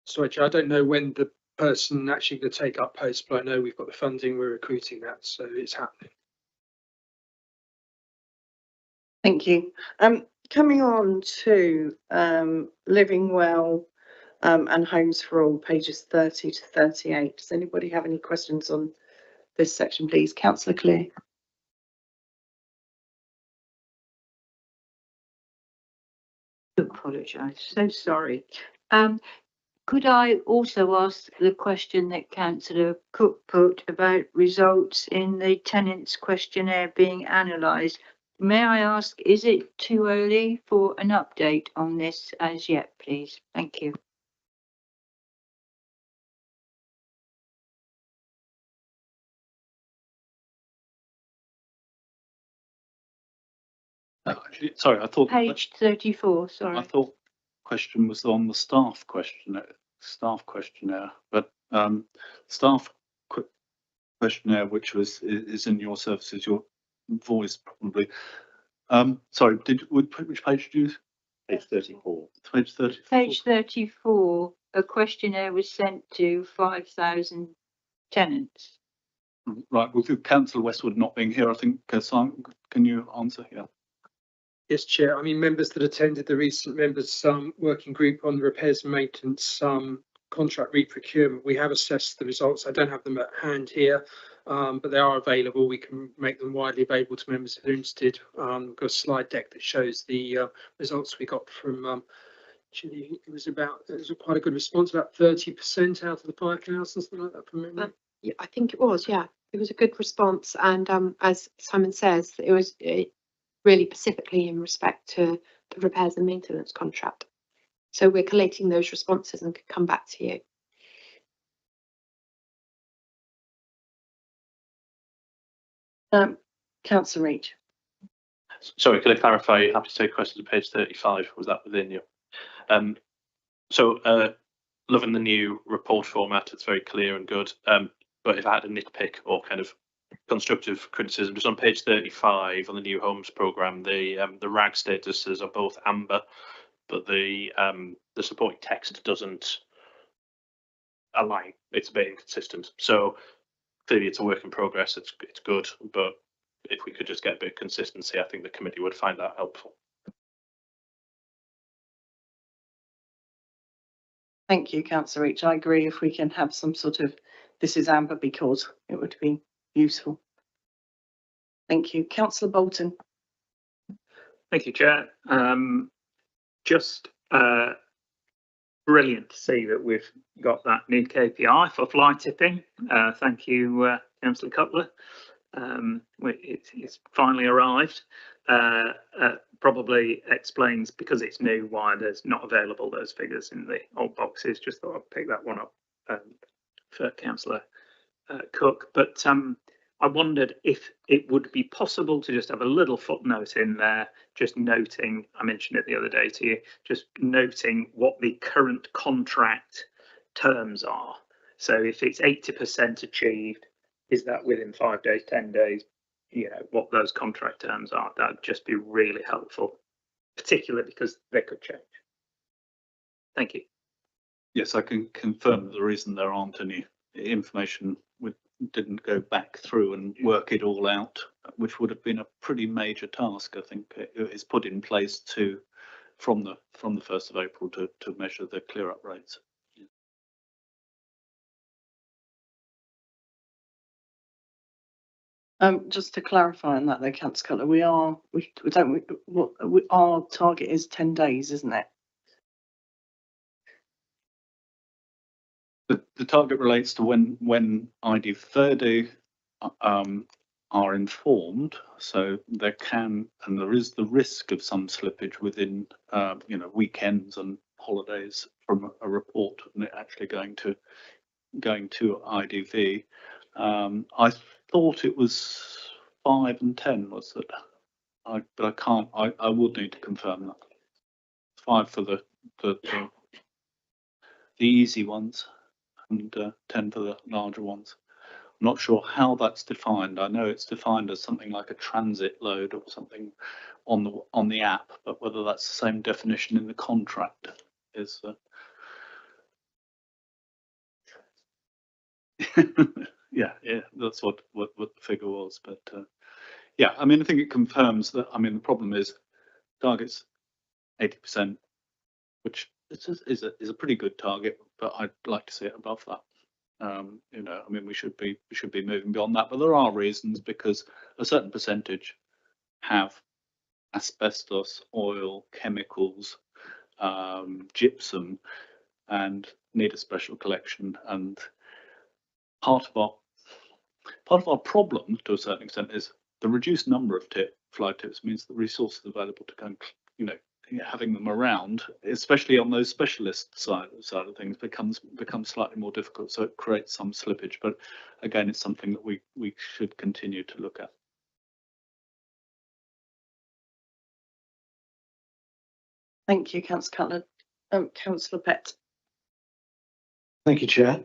Sorry, Chair, I don't know when the person actually going to take up post, but I know we've got the funding, we're recruiting that, so it's happening. Thank you. Coming on to Living Well and Homes for All, pages 30 to 38. Does anybody have any questions on this section, please? Councillor Clear. Apologise, so sorry. Could I also ask the question that Councillor Cook put about results in the tenants questionnaire being analysed? May I ask, is it too early for an update on this as yet, please? Thank you. Actually, sorry, I thought Page 34, sorry. I thought question was on the staff questionnaire, but staff questionnaire, which is in your services, your voice probably. Sorry, which page did you use? Page 34. Page 34. Page 34, a questionnaire was sent to 5,000 tenants. Right, with Councillor Westwood not being here, I think, Simon, can you answer here? Yes, Chair. I mean, members that attended the recent members working group on repairs and maintenance contract re-procurement, we have assessed the results. I don't have them at hand here. but they are available. We can make them widely available to members if they're interested. We've got a slide deck that shows the results we got from. Actually, it was quite a good response, about 30% out of the 5,000, something like that from memory. Yeah, I think it was. Yeah, it was a good response, and as Simon says, it was really specifically in respect to the repairs and maintenance contract. So we're collating those responses and can come back to you. Councillor Reach. Sorry, could I clarify? Happy to take questions at page 35. Was that within you? Loving the new report format. It's very clear and good. But if I had a nitpick or kind of constructive criticism, just on page 35 on the new homes programme, the RAG statuses are both amber, but the supporting text doesn't align. It's a bit inconsistent. So clearly it's a work in progress. It's good, but if we could just get a bit of consistency, I think the committee would find that helpful. Thank you, Councillor Reach. I agree. If we can have some sort of this is amber because it would be useful. Thank you, Councillor Bolton. Thank you, Chair. Just brilliant to see that we've got that new KPI for fly tipping. Thank you, Councillor Cutler. It's finally arrived. Probably explains, because it's new, why there's not available those figures in the old boxes. Just thought I'd pick that one up for Councillor Cook. But I wondered if it would be possible to just have a little footnote in there, just noting, I mentioned it the other day to you, just noting what the current contract terms are. So if it's 80% achieved, is that within 5 days, 10 days? You know, what those contract terms are. That'd just be really helpful, particularly because they could change. Thank you. Yes, I can confirm that the reason there aren't any information, we didn't go back through and work it all out, which would have been a pretty major task. I think it is put in place from the 1st of April to measure the clear up rates. Just to clarify on that, though, Councillor Cutler, our target is 10 days, isn't it? The target relates to when ID30 are informed, so there is the risk of some slippage within weekends and holidays from a report and it actually going to IDV. I thought it was 5 and 10 was it? But I can't. I would need to confirm that. 5 for the easy ones and 10 for the larger ones. I'm not sure how that's defined. I know it's defined as something like a transit load or something on the app, but whether that's the same definition in the contract is. Yeah, that's what the figure was, but yeah, I mean, I think it confirms that. I mean, the problem is targets 80%, which is a pretty good target, but I'd like to see it above that. I mean, we should be moving beyond that, but there are reasons, because a certain percentage have asbestos, oil, chemicals, gypsum, and need a special collection. And part of our problem, to a certain extent, is the reduced number of fly tips means the resources available to go and, having them around, especially on those specialist side of things, becomes slightly more difficult. So it creates some slippage. But again, it's something that we should continue to look at. Thank you, Councillor Cutler. Councillor Pett. Thank you, Chair.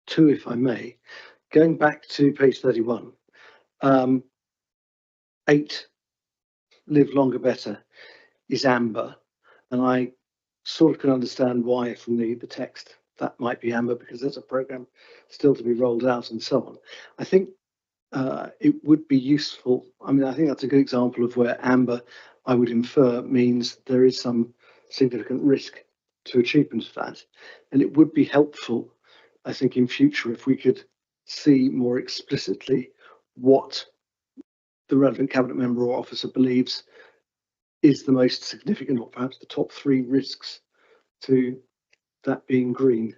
2, if I may. Going back to page 31, 8, live longer better, is amber, and I sort of can understand why from the text that might be amber, because there's a programme still to be rolled out and so on. I think it would be useful. I mean, I think that's a good example of where amber, I would infer, means there is some significant risk to achievement of that, and it would be helpful, I think, in future if we could see more explicitly what the relevant cabinet member or officer believes is the most significant, or perhaps the top 3 risks to that being green.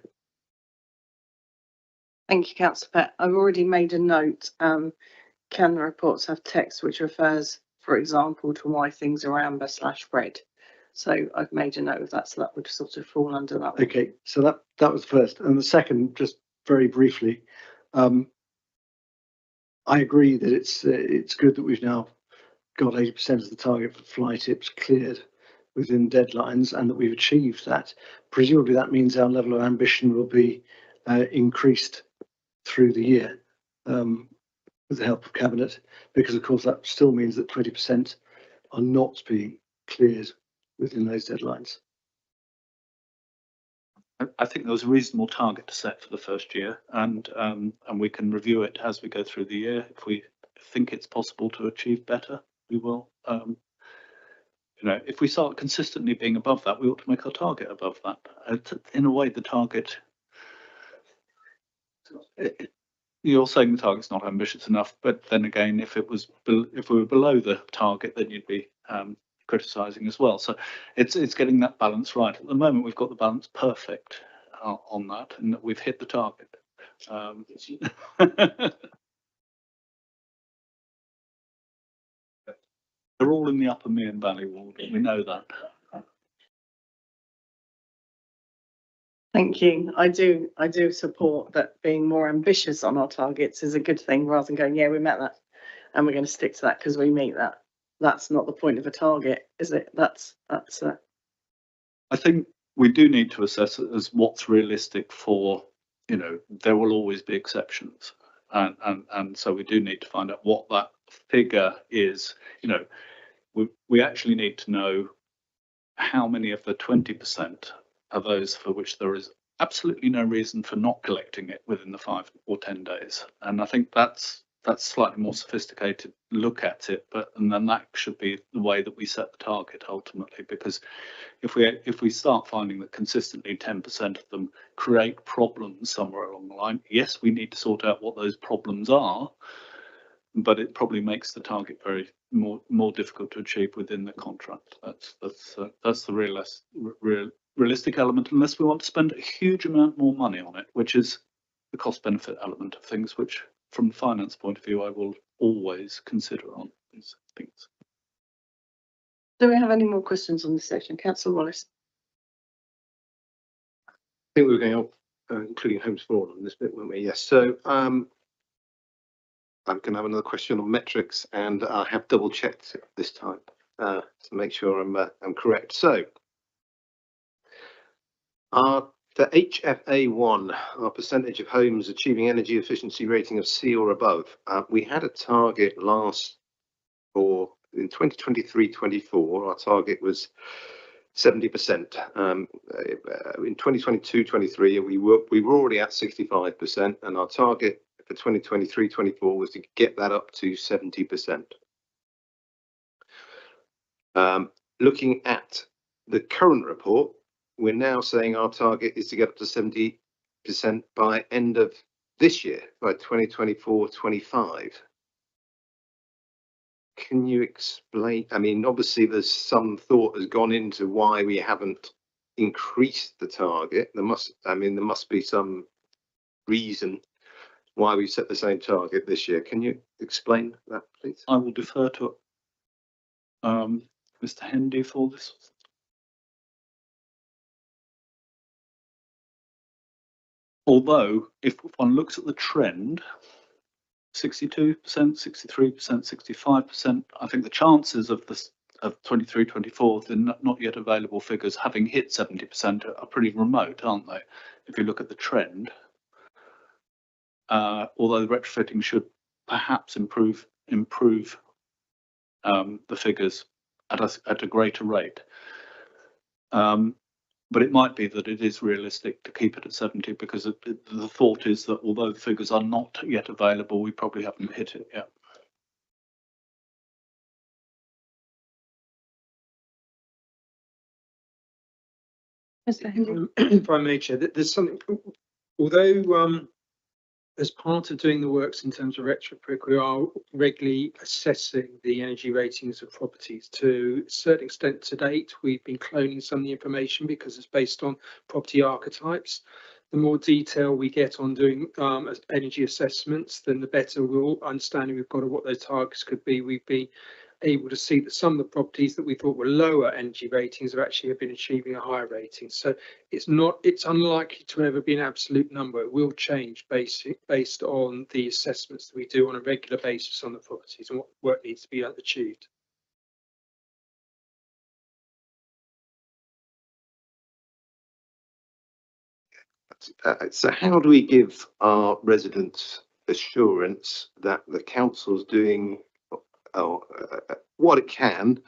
Thank you, Councillor Pett. I've already made a note. Can the reports have text which refers, for example, to why things are amber/red? So I've made a note of that, so that would sort of fall under that one. Okay, so that was the first. And the second, just very briefly, I agree that it's good that we've now got 80% of the target for fly tips cleared within deadlines, and that we've achieved that. Presumably that means our level of ambition will be increased through the year with the help of Cabinet, because of course that still means that 20% are not being cleared within those deadlines. I think there was a reasonable target to set for the first year, and we can review it as we go through the year. If we think it's possible to achieve better, we will. If we start consistently being above that, we ought to make our target above that. In a way, the target. You're saying the target's not ambitious enough, but then again, if we were below the target, then you'd be criticising as well. So it's getting that balance right. At the moment, we've got the balance perfect on that, and that we've hit the target. They're all in the upper Mearn Valley ward. We know that. Thank you. I do support that being more ambitious on our targets is a good thing, rather than going, yeah, we met that and we're going to stick to that because we meet that. That's not the point of a target, is it? That's I think we do need to assess it as what's realistic for, there will always be exceptions. And so we do need to find out what that figure is. We actually need to know how many of the 20% are those for which there is absolutely no reason for not collecting it within the 5 or 10 days. And I think that's slightly more sophisticated look at it, and then that should be the way that we set the target ultimately, because if we start finding that consistently 10% of them create problems somewhere along the line, yes, we need to sort out what those problems are, but it probably makes the target very more difficult to achieve within the contract. That's the realistic element, unless we want to spend a huge amount more money on it, which is the cost benefit element of things, which from a finance point of view I will always consider on these things. Do we have any more questions on this section? Councillor Wallace. I think we were going up, including Homes for All on this bit, weren't we? Yes. So I'm going to have another question on metrics, and I have double checked it this time to make sure I'm correct. So for HFA1, our percentage of homes achieving energy efficiency rating of C or above, we had a target in 2023-24, our target was 70%. In 2022-23, we were already at 65%, and our target for 2023-24 was to get that up to 70%. Looking at the current report, we're now saying our target is to get up to 70% by end of this year, by 2024-25. Can you explain? I mean, obviously there's some thought has gone into why we haven't increased the target. There must be some reason why we set the same target this year. Can you explain that, please? I will defer to Mr. Hendy for this. Although, if one looks at the trend, 62%, 63%, 65%, I think the chances of 23-24, the not yet available figures having hit 70% are pretty remote, aren't they? If you look at the trend, although the retrofitting should perhaps improve the figures at a greater rate. But it might be that it is realistic to keep it at 70, because the thought is that although the figures are not yet available, we probably haven't hit it yet. Mr. Hendy. If I may, Chair, there's something, although as part of doing the works in terms of retrofit, we are regularly assessing the energy ratings of properties. To a certain extent to date, we've been cloning some of the information because it's based on property archetypes. The more detail we get on doing energy assessments, then the better we'll understanding we've got of what those targets could be. We've been able to see that some of the properties that we thought were lower energy ratings have actually been achieving a higher rating. So it's unlikely to ever be an absolute number. It will change based on the assessments that we do on a regular basis on the properties and what work needs to be achieved. So how do we give our residents assurance that the council's doing what it can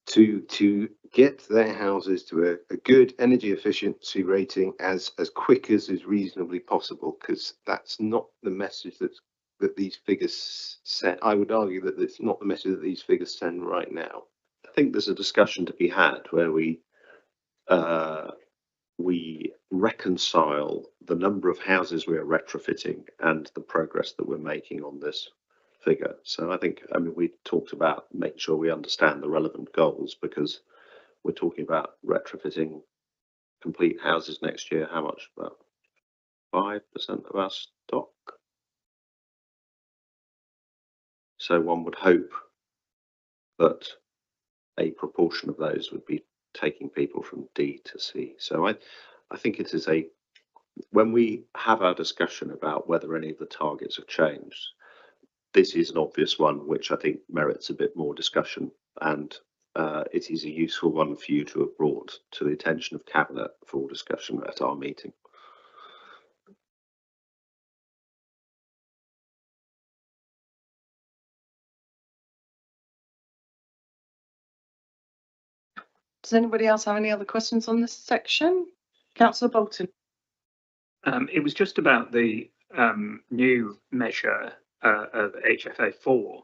to get their houses to a good energy efficiency rating as quick as is reasonably possible? Because that's not the message that these figures send. I would argue that it's not the message that these figures send right now. I think there's a discussion to be had where we reconcile the number of houses we are retrofitting and the progress that we're making on this figure. So I mean, we talked about making sure we understand the relevant goals, because we're talking about retrofitting complete houses next year. How much? About 5% of our stock. So one would hope that a proportion of those would be taking people from D to C. So I think it is when we have our discussion about whether any of the targets have changed, this is an obvious one which I think merits a bit more discussion, and it is a useful one for you to have brought to the attention of Cabinet for discussion at our meeting. Does anybody else have any other questions on this section? Councillor Bolton. It was just about the new measure of HFA4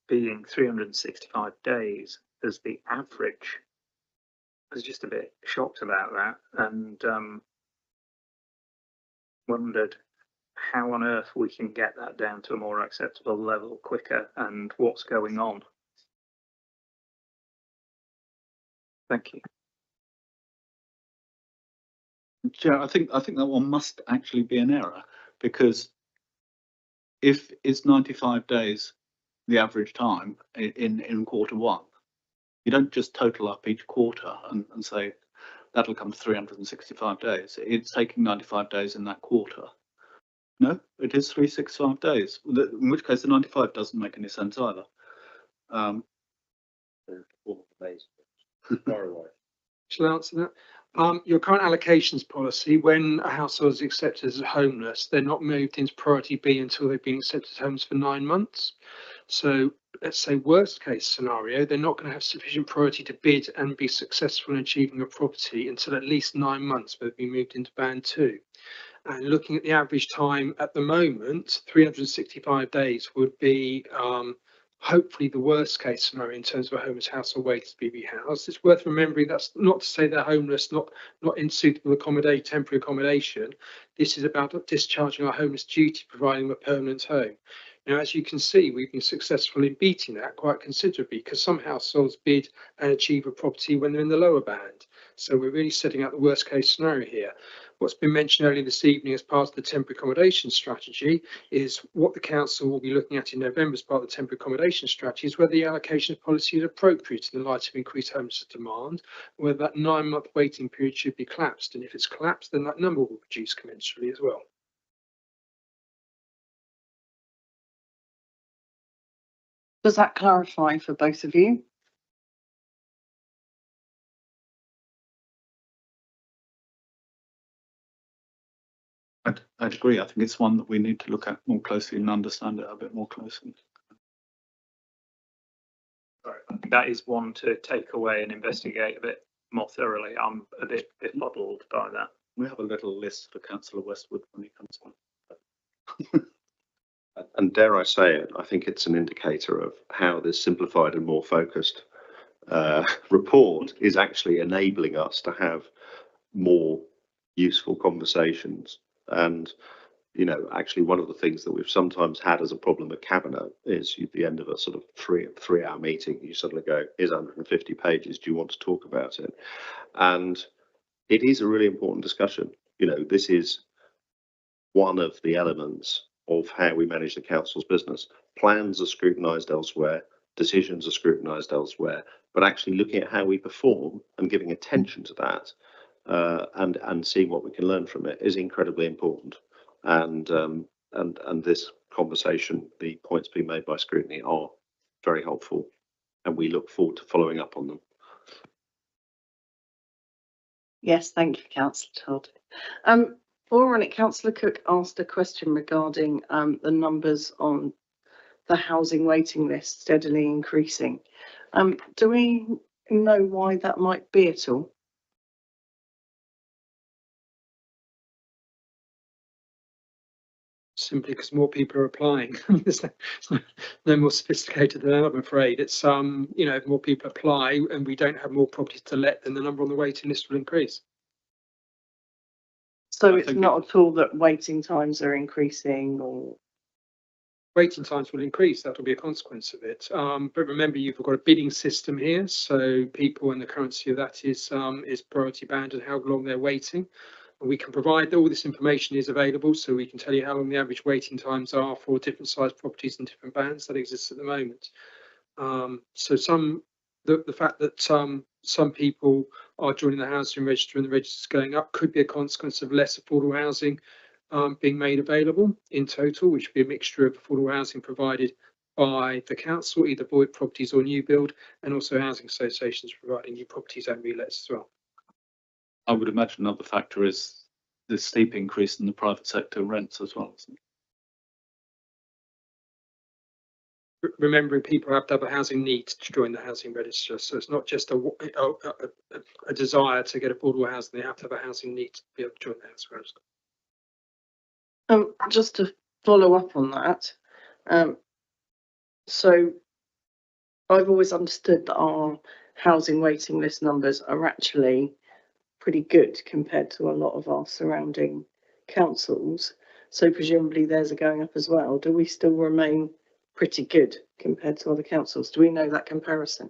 being 365 days as the average. I was just a bit shocked about that, and wondered how on earth we can get that down to a more acceptable level quicker, and what's going on. Thank you. Chair, I think that one must actually be an error, because if it's 95 days the average time in quarter one, you don't just total up each quarter and say that'll come to 365 days. It's taking 95 days in that quarter. No, it is 365 days, in which case the 95 doesn't make any sense either. Shall I answer that? Your current allocations policy, when a household is accepted as homeless, they're not moved into priority B until they've been accepted as homeless for 9 months. So let's say worst case scenario, they're not going to have sufficient priority to bid and be successful in achieving a property until at least 9 months where they've been moved into band 2. And looking at the average time at the moment, 365 days would be hopefully the worst case scenario in terms of a homeless household waiting to be rehoused. It's worth remembering that's not to say they're homeless, not in suitable temporary accommodation. This is about discharging our homeless duty, providing them a permanent home. Now, as you can see, we've been successful in beating that quite considerably, because some households bid and achieve a property when they're in the lower band. So we're really setting out the worst case scenario here. What's been mentioned earlier this evening as part of the temporary accommodation strategy is what the council will be looking at in November as part of the temporary accommodation strategy is whether the allocation policy is appropriate in the light of increased homeless demand, whether that 9-month waiting period should be collapsed. And if it's collapsed, then that number will reduce commensurately as well. Does that clarify for both of you? I'd agree. I think it's one that we need to look at more closely and understand it a bit more closely. That is one to take away and investigate a bit more thoroughly. I'm a bit befuddled by that. We have a little list for Councillor Westwood when he comes on. And dare I say it, I think it's an indicator of how this simplified and more focused report is actually enabling us to have more useful conversations And, you know, actually one of the things that we've sometimes had as a problem at Cabinet is at the end of a sort of three-hour meeting, you suddenly go, here's 150 pages, do you want to talk about it? And it is a really important discussion. You know, this is one of the elements of how we manage the council's business. Plans are scrutinised elsewhere, decisions are scrutinised elsewhere, but actually looking at how we perform and giving attention to that and seeing what we can learn from it is incredibly important. And this conversation, the points being made by Scrutiny are very helpful, and we look forward to following up on them. Yes, thank you, Councillor Todd. While on it, Councillor Cook asked a question regarding the numbers on the housing waiting list steadily increasing. Do we know why that might be at all? Simply because more people are applying. It's no more sophisticated than that, I'm afraid. It's you know, if more people apply and we don't have more properties to let, then the number on the waiting list will increase. So it's not at all that waiting times are increasing, or Waiting times will increase. That'll be a consequence of it. But remember, you've got a bidding system here, so people and the currency of that is priority bound and how long they're waiting. And we can provide all this information is available, so we can tell you how long the average waiting times are for different size properties and different bands that exist at the moment. So the fact that some people are joining the housing register and the register is going up could be a consequence of less affordable housing being made available in total, which would be a mixture of affordable housing provided by the council, either void properties or new build, and also housing associations providing new properties and relets as well. I would imagine another factor is the steep increase in the private sector rents as well. Remembering people have to have a housing need to join the housing register, so it's not just a desire to get affordable housing, they have to have a housing need to be able to join the housing register. Just to follow up on that, so I've always understood that our housing waiting list numbers are actually pretty good compared to a lot of our surrounding councils. So presumably theirs are going up as well. Do we still remain pretty good compared to other councils? Do we know that comparison?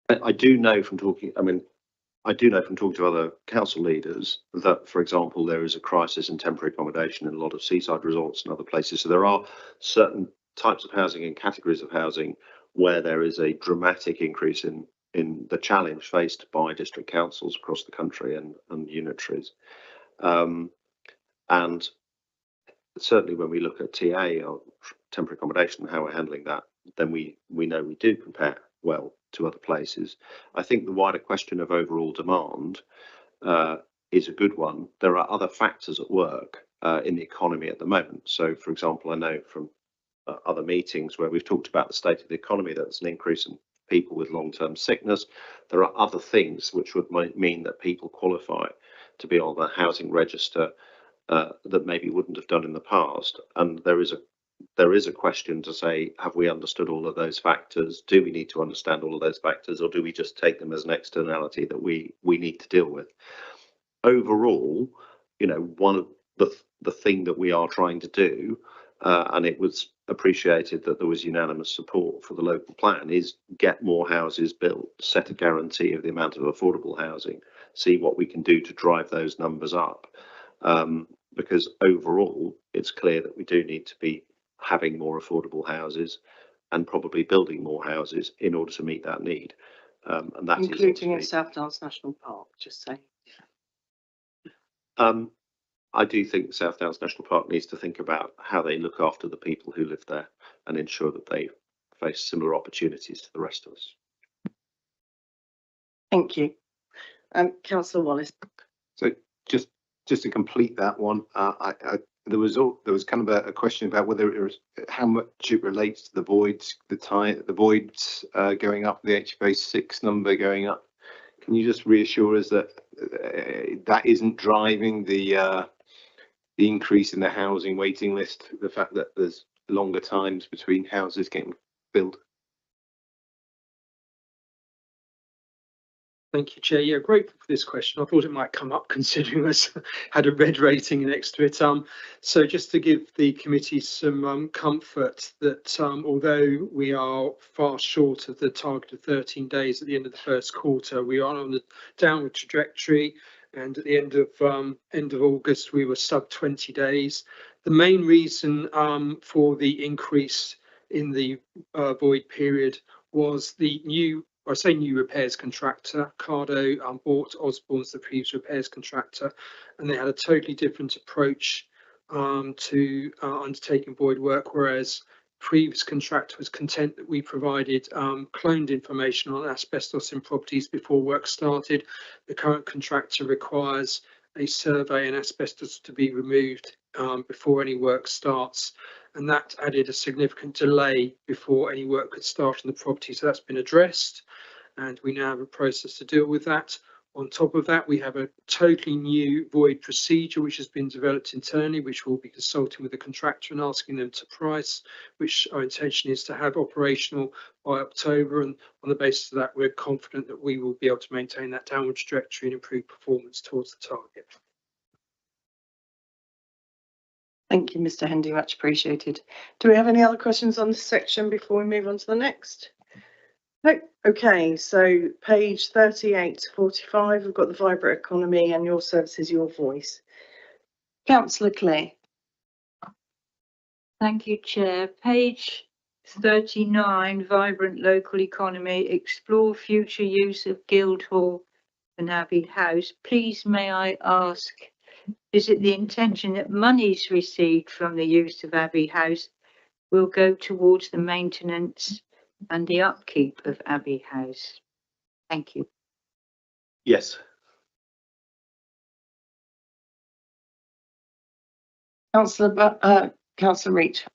I do know from talking, to other council leaders that, for example, there is a crisis in temporary accommodation in a lot of seaside resorts and other places. So there are certain types of housing and categories of housing where there is a dramatic increase in the challenge faced by district councils across the country and unitaries. And certainly when we look at TA or temporary accommodation and how we're handling that, then we know we do compare well to other places. I think the wider question of overall demand is a good one. There are other factors at work in the economy at the moment. So, for example, I know from other meetings where we've talked about the state of the economy, that's an increase in people with long-term sickness. There are other things which would mean that people qualify to be on the housing register that maybe wouldn't have done in the past. And there is a question to say, have we understood all of those factors? Do we need to understand all of those factors, or do we just take them as an externality that we need to deal with? Overall, you know, one of the thing that we are trying to do, and it was appreciated that there was unanimous support for the local plan, is get more houses built, set a guarantee of the amount of affordable housing, see what we can do to drive those numbers up. Because overall, it's clear that we do need to be having more affordable houses and probably building more houses in order to meet that need. And that including in South Downs National Park, just saying. I do think South Downs National Park needs to think about how they look after the people who live there and ensure that they face similar opportunities to the rest of us. Thank you. Councillor Wallace. So just to complete that one, there was kind of a question about whether it was how much it relates to the voids, the voids going up, the HFA 6 number going up. Can you just reassure us that that isn't driving the increase in the housing waiting list, the fact that there's longer times between houses getting built? Thank you, Chair. Yeah, grateful for this question. I thought it might come up considering us had a red rating next to it. So just to give the committee some comfort that although we are far short of the target of 13 days at the end of the first quarter, we are on the downward trajectory. And at the end of August, we were sub 20 days. The main reason for the increase in the void period was the new, I say new repairs contractor. Cardo bought Osborne's, the previous repairs contractor, and they had a totally different approach to undertaking void work, whereas previous contractor was content that we provided cloned information on asbestos in properties before work started. The current contractor requires a survey and asbestos to be removed before any work starts, and that added a significant delay before any work could start on the property. So that's been addressed, and we now have a process to deal with that. On top of that, we have a totally new void procedure which has been developed internally, which we'll be consulting with the contractor and asking them to price, which our intention is to have operational by October. And on the basis of that, we're confident that we will be able to maintain that downward trajectory and improve performance towards the target. Thank you, Mr. Hendy, much appreciated. Do we have any other questions on this section before we move on to the next? No. Okay, so page 38 to 45, we've got the vibrant economy and your services, your voice. Councillor Clare. Thank you, Chair. Page 39, vibrant local economy, explore future use of Guildhall and Abbey House. Please may I ask, is it the intention that monies received from the use of Abbey House will go towards the maintenance and the upkeep of Abbey House? Thank you. Yes. Councillor Reach.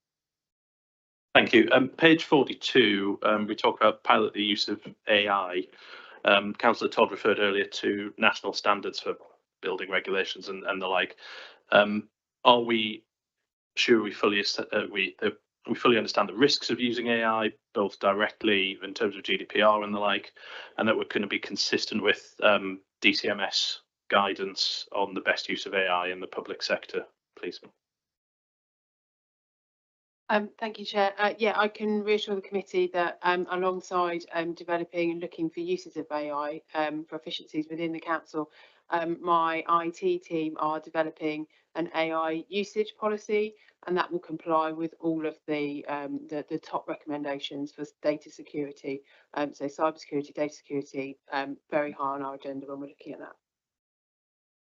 Thank you. Page 42, we talk about pilot the use of AI. Councillor Todd referred earlier to national standards for building regulations and the like. Are we sure we fully understand the risks of using AI, both directly in terms of GDPR and the like, and that we're going to be consistent with DCMS guidance on the best use of AI in the public sector, please? Thank you, Chair. Yeah, I can reassure the committee that alongside developing and looking for uses of AI for efficiencies within the council, my IT team are developing an AI usage policy, and that will comply with all of the top recommendations for data security. So cybersecurity, data security, very high on our agenda when we're looking at that.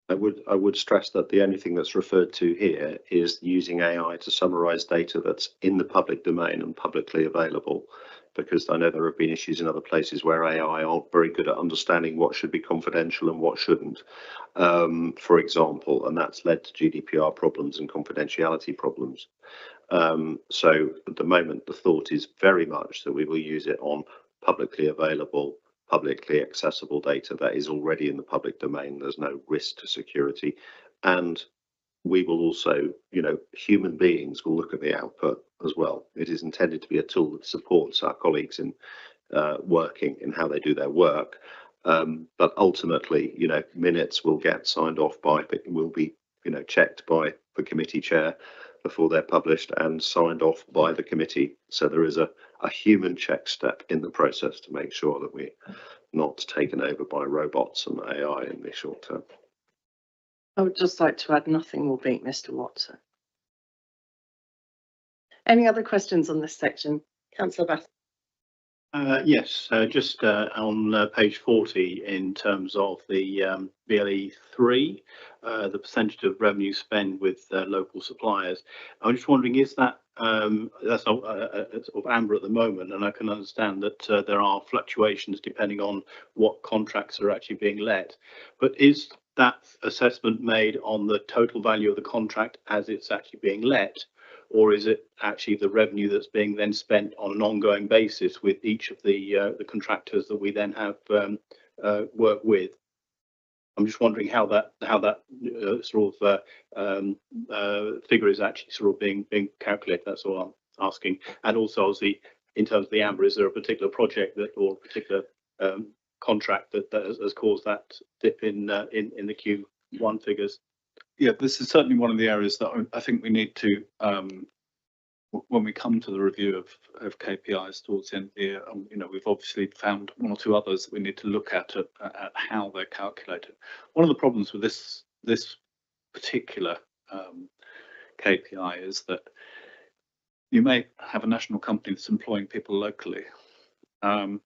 I would stress that the only thing that's referred to here is using AI to summarise data that's in the public domain and publicly available, because I know there have been issues in other places where AI aren't very good at understanding what should be confidential and what shouldn't, for example, and that's led to GDPR problems and confidentiality problems. So at the moment, the thought is very much that we will use it on publicly available, publicly accessible data that is already in the public domain. There's no risk to security, and we will also, human beings will look at the output as well. It is intended to be a tool that supports our colleagues in working in how they do their work, but ultimately, minutes will get signed off by, will be, checked by the committee chair before they're published and signed off by the committee. So there is a human check step in the process to make sure that we're not taken over by robots and AI in the short term. I would just like to add, nothing will beat Mr. Watson. Any other questions on this section? Councillor Bath. Yes, just on page 40, in terms of the BLE3, the percentage of revenue spent with local suppliers. I'm just wondering, is that that's sort of amber at the moment, and I can understand that there are fluctuations depending on what contracts are actually being let, but is that assessment made on the total value of the contract as it's actually being let, or is it actually the revenue that's being then spent on an ongoing basis with each of the contractors that we then have work with? I'm just wondering how that sort of figure is actually sort of being calculated. That's all I'm asking. And also, obviously, in terms of the amber, is there a particular project that or a particular contract that has caused that dip in the Q1 figures. Yeah, this is certainly one of the areas that I think we need to, when we come to the review of KPIs towards the end of the year, we've obviously found one or two others that we need to look at how they're calculated. One of the problems with this particular KPI is that you may have a national company that's employing people locally, and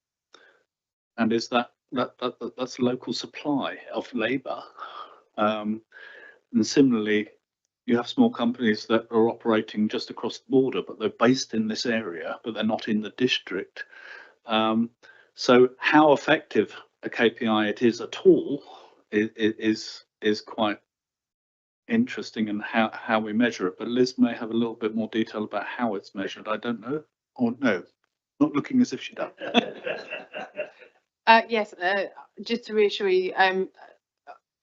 is that's local supply of labour, and similarly, you have small companies that are operating just across the border, but they're based in this area, but they're not in the district. So how effective a KPI it is at all is quite interesting, and how we measure it. But Liz may have a little bit more detail about how it's measured. I don't know, or no, not looking as if she does. Yes, just to reassure you,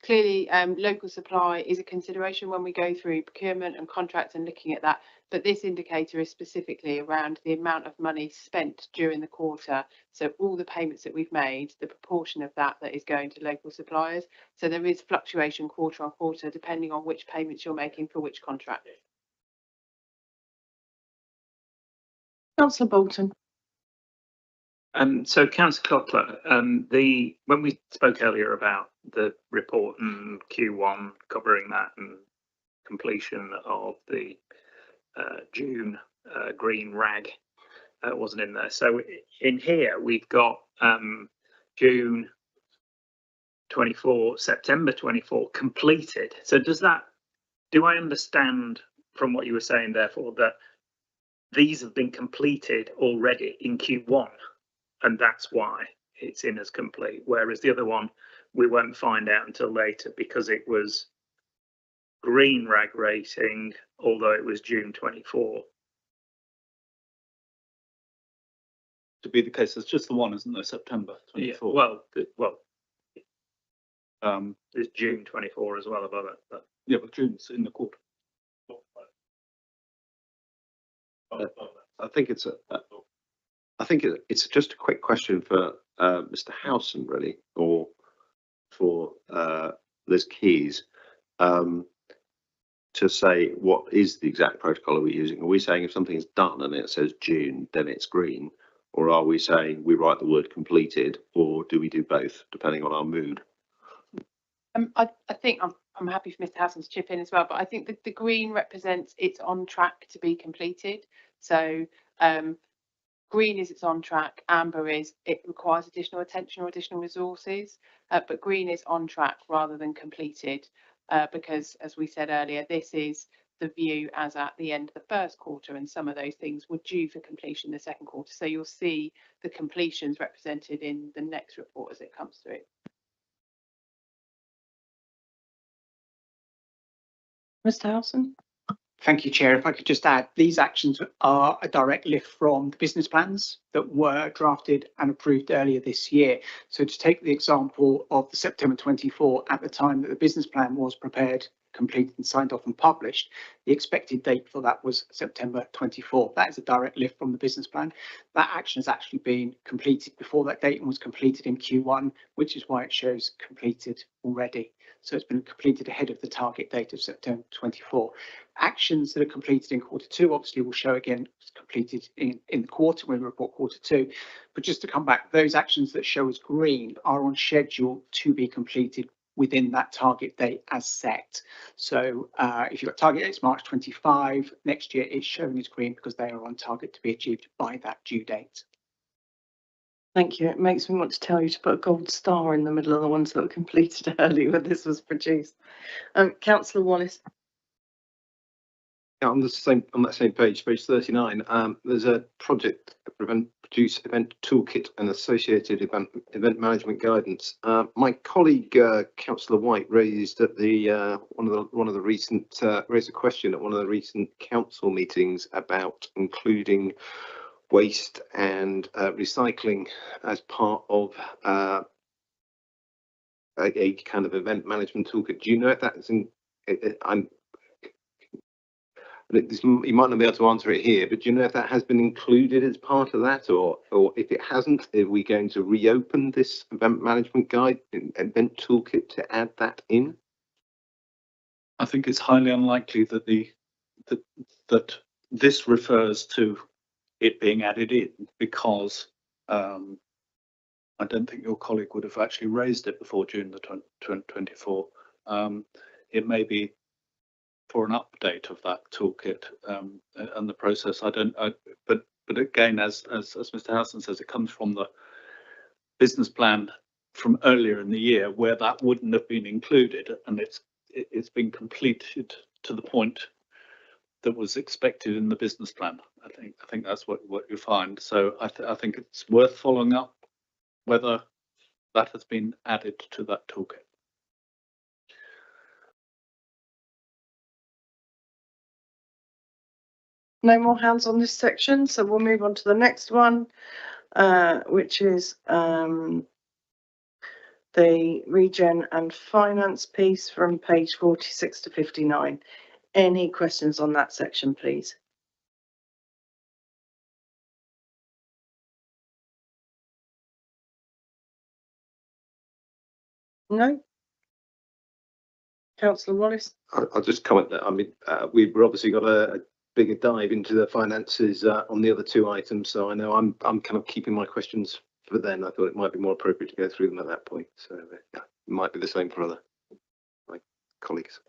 clearly local supply is a consideration when we go through procurement and contracts and looking at that, but this indicator is specifically around the amount of money spent during the quarter. So all the payments that we've made, the proportion of that is going to local suppliers. So there is fluctuation quarter on quarter depending on which payments you're making for which contract. Councillor Bolton. So Councillor Clockler, when we spoke earlier about the report and Q1 covering that and completion of the June green rag wasn't in there. So in here we've got June 24, September 24 completed. So do I understand from what you were saying therefore that these have been completed already in Q1? And that's why it's in as complete, whereas the other one we won't find out until later because it was green rag rating, although it was June 24. To be the case, there's just the one, isn't there? September 24. Yeah, well, there's June 24 as well above it. But. Yeah, but June's in the quarter. I think it's just a quick question for Mr. Howson, really, or for Liz Keys, to say what is the exact protocol are we using? Are we saying if something is done and it says June, then it's green, or are we saying we write the word completed, or do we do both, depending on our mood? I think I'm happy for Mr. Howson to chip in as well, but I think that the green represents it's on track to be completed. So green is it's on track, amber is it requires additional attention or additional resources, but green is on track rather than completed, because as we said earlier, this is the view as at the end of the first quarter, and some of those things were due for completion in the second quarter. So you'll see the completions represented in the next report as it comes through. Mr. Howson. Thank you, Chair. If I could just add, these actions are a direct lift from the business plans that were drafted and approved earlier this year. So to take the example of the September 24, at the time that the business plan was prepared, completed and signed off and published, the expected date for that was September 24. That is a direct lift from the business plan. That action has actually been completed before that date and was completed in Q1, which is why it shows completed already. So it's been completed ahead of the target date of September 24. Actions that are completed in quarter two obviously will show again completed in the quarter when we report quarter two. But just to come back, those actions that show as green are on schedule to be completed within that target date as set. So if you've got target dates March 25, next year it's shown as green because they are on target to be achieved by that due date. Thank you. It makes me want to tell you to put a gold star in the middle of the ones that were completed early when this was produced. Councillor Wallace. Yeah, on that same page 39, there's a project produce event toolkit and associated event management guidance. My colleague Councillor White raised at the one of the recent raised a question at one of the recent council meetings about including waste and recycling as part of a kind of event management toolkit. Do you know if that's in? You might not be able to answer it here, but do you know if that has been included as part of that, or if it hasn't, are we going to reopen this event management guide, event toolkit to add that in? I think it's highly unlikely that that this refers to it being added in, because I don't think your colleague would have actually raised it before June the 2024. It may be for an update of that toolkit and the process. But again, as Mr. Howson says, it comes from the business plan from earlier in the year where that wouldn't have been included, and it's been completed to the point that was expected in the business plan. I think that's what you find. So I think it's worth following up whether that has been added to that toolkit. No more hands on this section, so we'll move on to the next one, which is the regen and finance piece from page 46 to 59. Any questions on that section, please? No? Councillor Wallace? I'll just comment that, I mean, we've obviously got a bigger dive into the finances on the other two items, so I know I'm kind of keeping my questions for then. I thought it might be more appropriate to go through them at that point, so yeah, it might be the same for other my colleagues.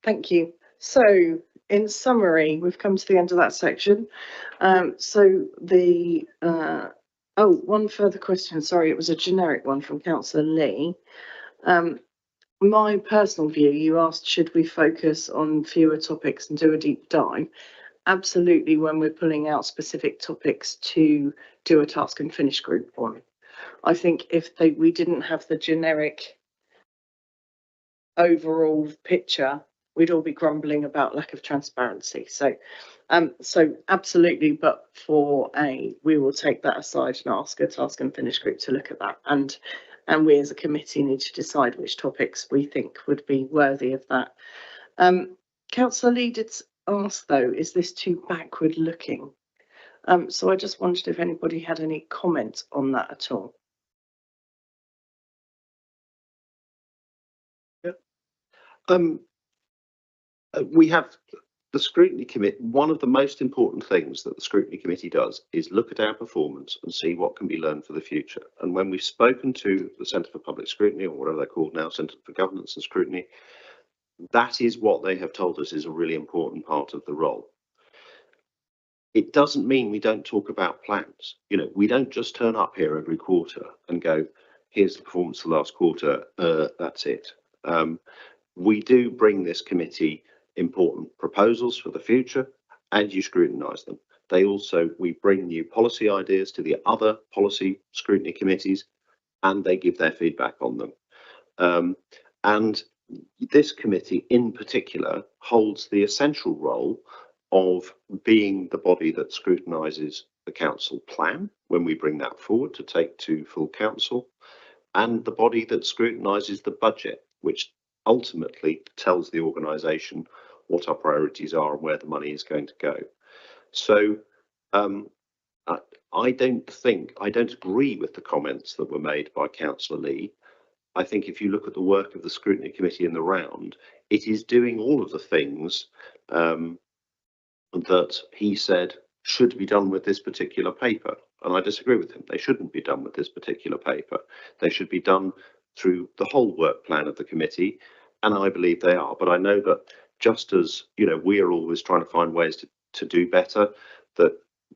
Thank you. So in summary, we've come to the end of that section. So the one further question. Sorry, it was a generic one from Councillor Lee. My personal view, you asked, should we focus on fewer topics and do a deep dive? Absolutely, when we're pulling out specific topics to do a task and finish group on. I think if we didn't have the generic overall picture, we'd all be grumbling about lack of transparency. So absolutely, but we will take that aside and ask a task and finish group to look at that, and we as a committee need to decide which topics we think would be worthy of that. Councillor Lee did ask though, is this too backward looking? So I just wondered if anybody had any comments on that at all. We have the Scrutiny Committee. One of the most important things that the Scrutiny Committee does is look at our performance and see what can be learned for the future. And when we've spoken to the Centre for Public Scrutiny, or whatever they're called now, Centre for Governance and Scrutiny, that is what they have told us is a really important part of the role. It doesn't mean we don't talk about plans. You know, we don't just turn up here every quarter and go, here's the performance of the last quarter, that's it. We do bring this committee important proposals for the future, and you scrutinise them. We bring new policy ideas to the other policy scrutiny committees, and they give their feedback on them. And this committee in particular holds the essential role of being the body that scrutinises the council plan when we bring that forward to take to full council, and the body that scrutinises the budget, which ultimately tells the organisation what our priorities are and where the money is going to go. So I don't agree with the comments that were made by Councillor Lee. I think if you look at the work of the Scrutiny Committee in the round, it is doing all of the things that he said should be done with this particular paper. And I disagree with him. They shouldn't be done with this particular paper. They should be done through the whole work plan of the committee, and I believe they are. But I know that just as, you know, we are always trying to find ways to do better, that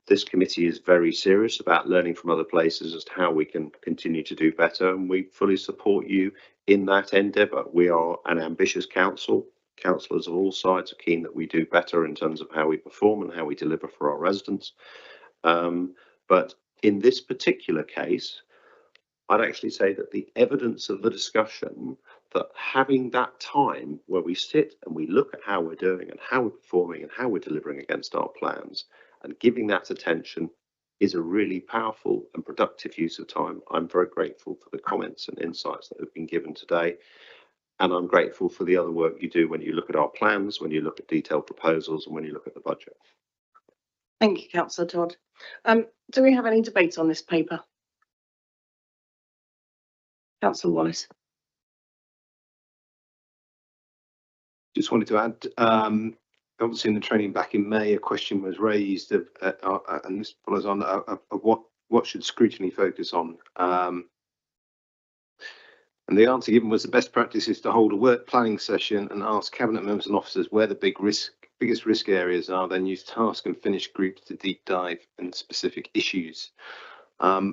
this committee is very serious about learning from other places as to how we can continue to do better, and we fully support you in that endeavour. We are an ambitious council. Councillors of all sides are keen that we do better in terms of how we perform and how we deliver for our residents. But in this particular case, I'd actually say that the evidence of the discussion that having that time where we sit and we look at how we're doing and how we're performing and how we're delivering against our plans and giving that attention is a really powerful and productive use of time. I'm very grateful for the comments and insights that have been given today. And I'm grateful for the other work you do when you look at our plans, when you look at detailed proposals, and when you look at the budget. Thank you, Councillor Todd. Do we have any debate on this paper? Councillor Wallace. Just wanted to add, obviously in the training back in May, a question was raised of, and this follows on, of what should scrutiny focus on? And the answer given was the best practice is to hold a work planning session and ask cabinet members and officers where the biggest risk areas are, then use task and finish groups to deep dive in specific issues.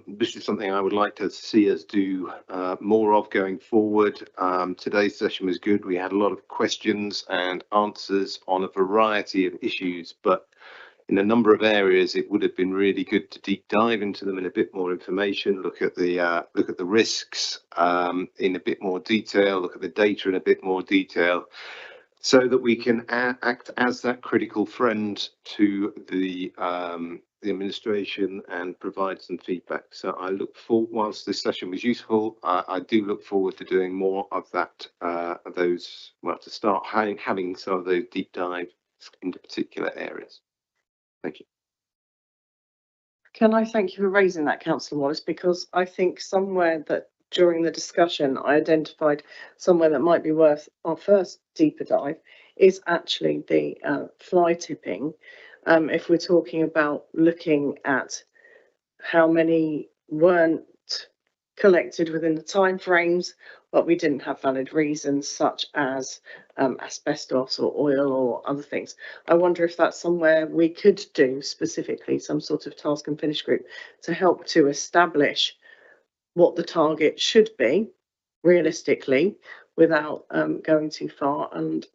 This is something I would like to see us do more of going forward. Today's session was good. We had a lot of questions and answers on a variety of issues, but in a number of areas, it would have been really good to deep dive into them in a bit more information, look at the risks in a bit more detail, look at the data in a bit more detail, so that we can act as that critical friend to the administration and provide some feedback. So I look forward, whilst this session was useful, I do look forward to doing more of that, to start having some of those deep dives into particular areas. Thank you. Can I thank you for raising that, Councillor Wallace, because I think somewhere that during the discussion I identified somewhere that might be worth our first deeper dive is actually the fly tipping. If we're talking about looking at how many weren't collected within the timeframes, but we didn't have valid reasons such as asbestos or oil or other things. I wonder if that's somewhere we could do specifically some sort of task and finish group to help to establish what the target should be realistically without going too far, and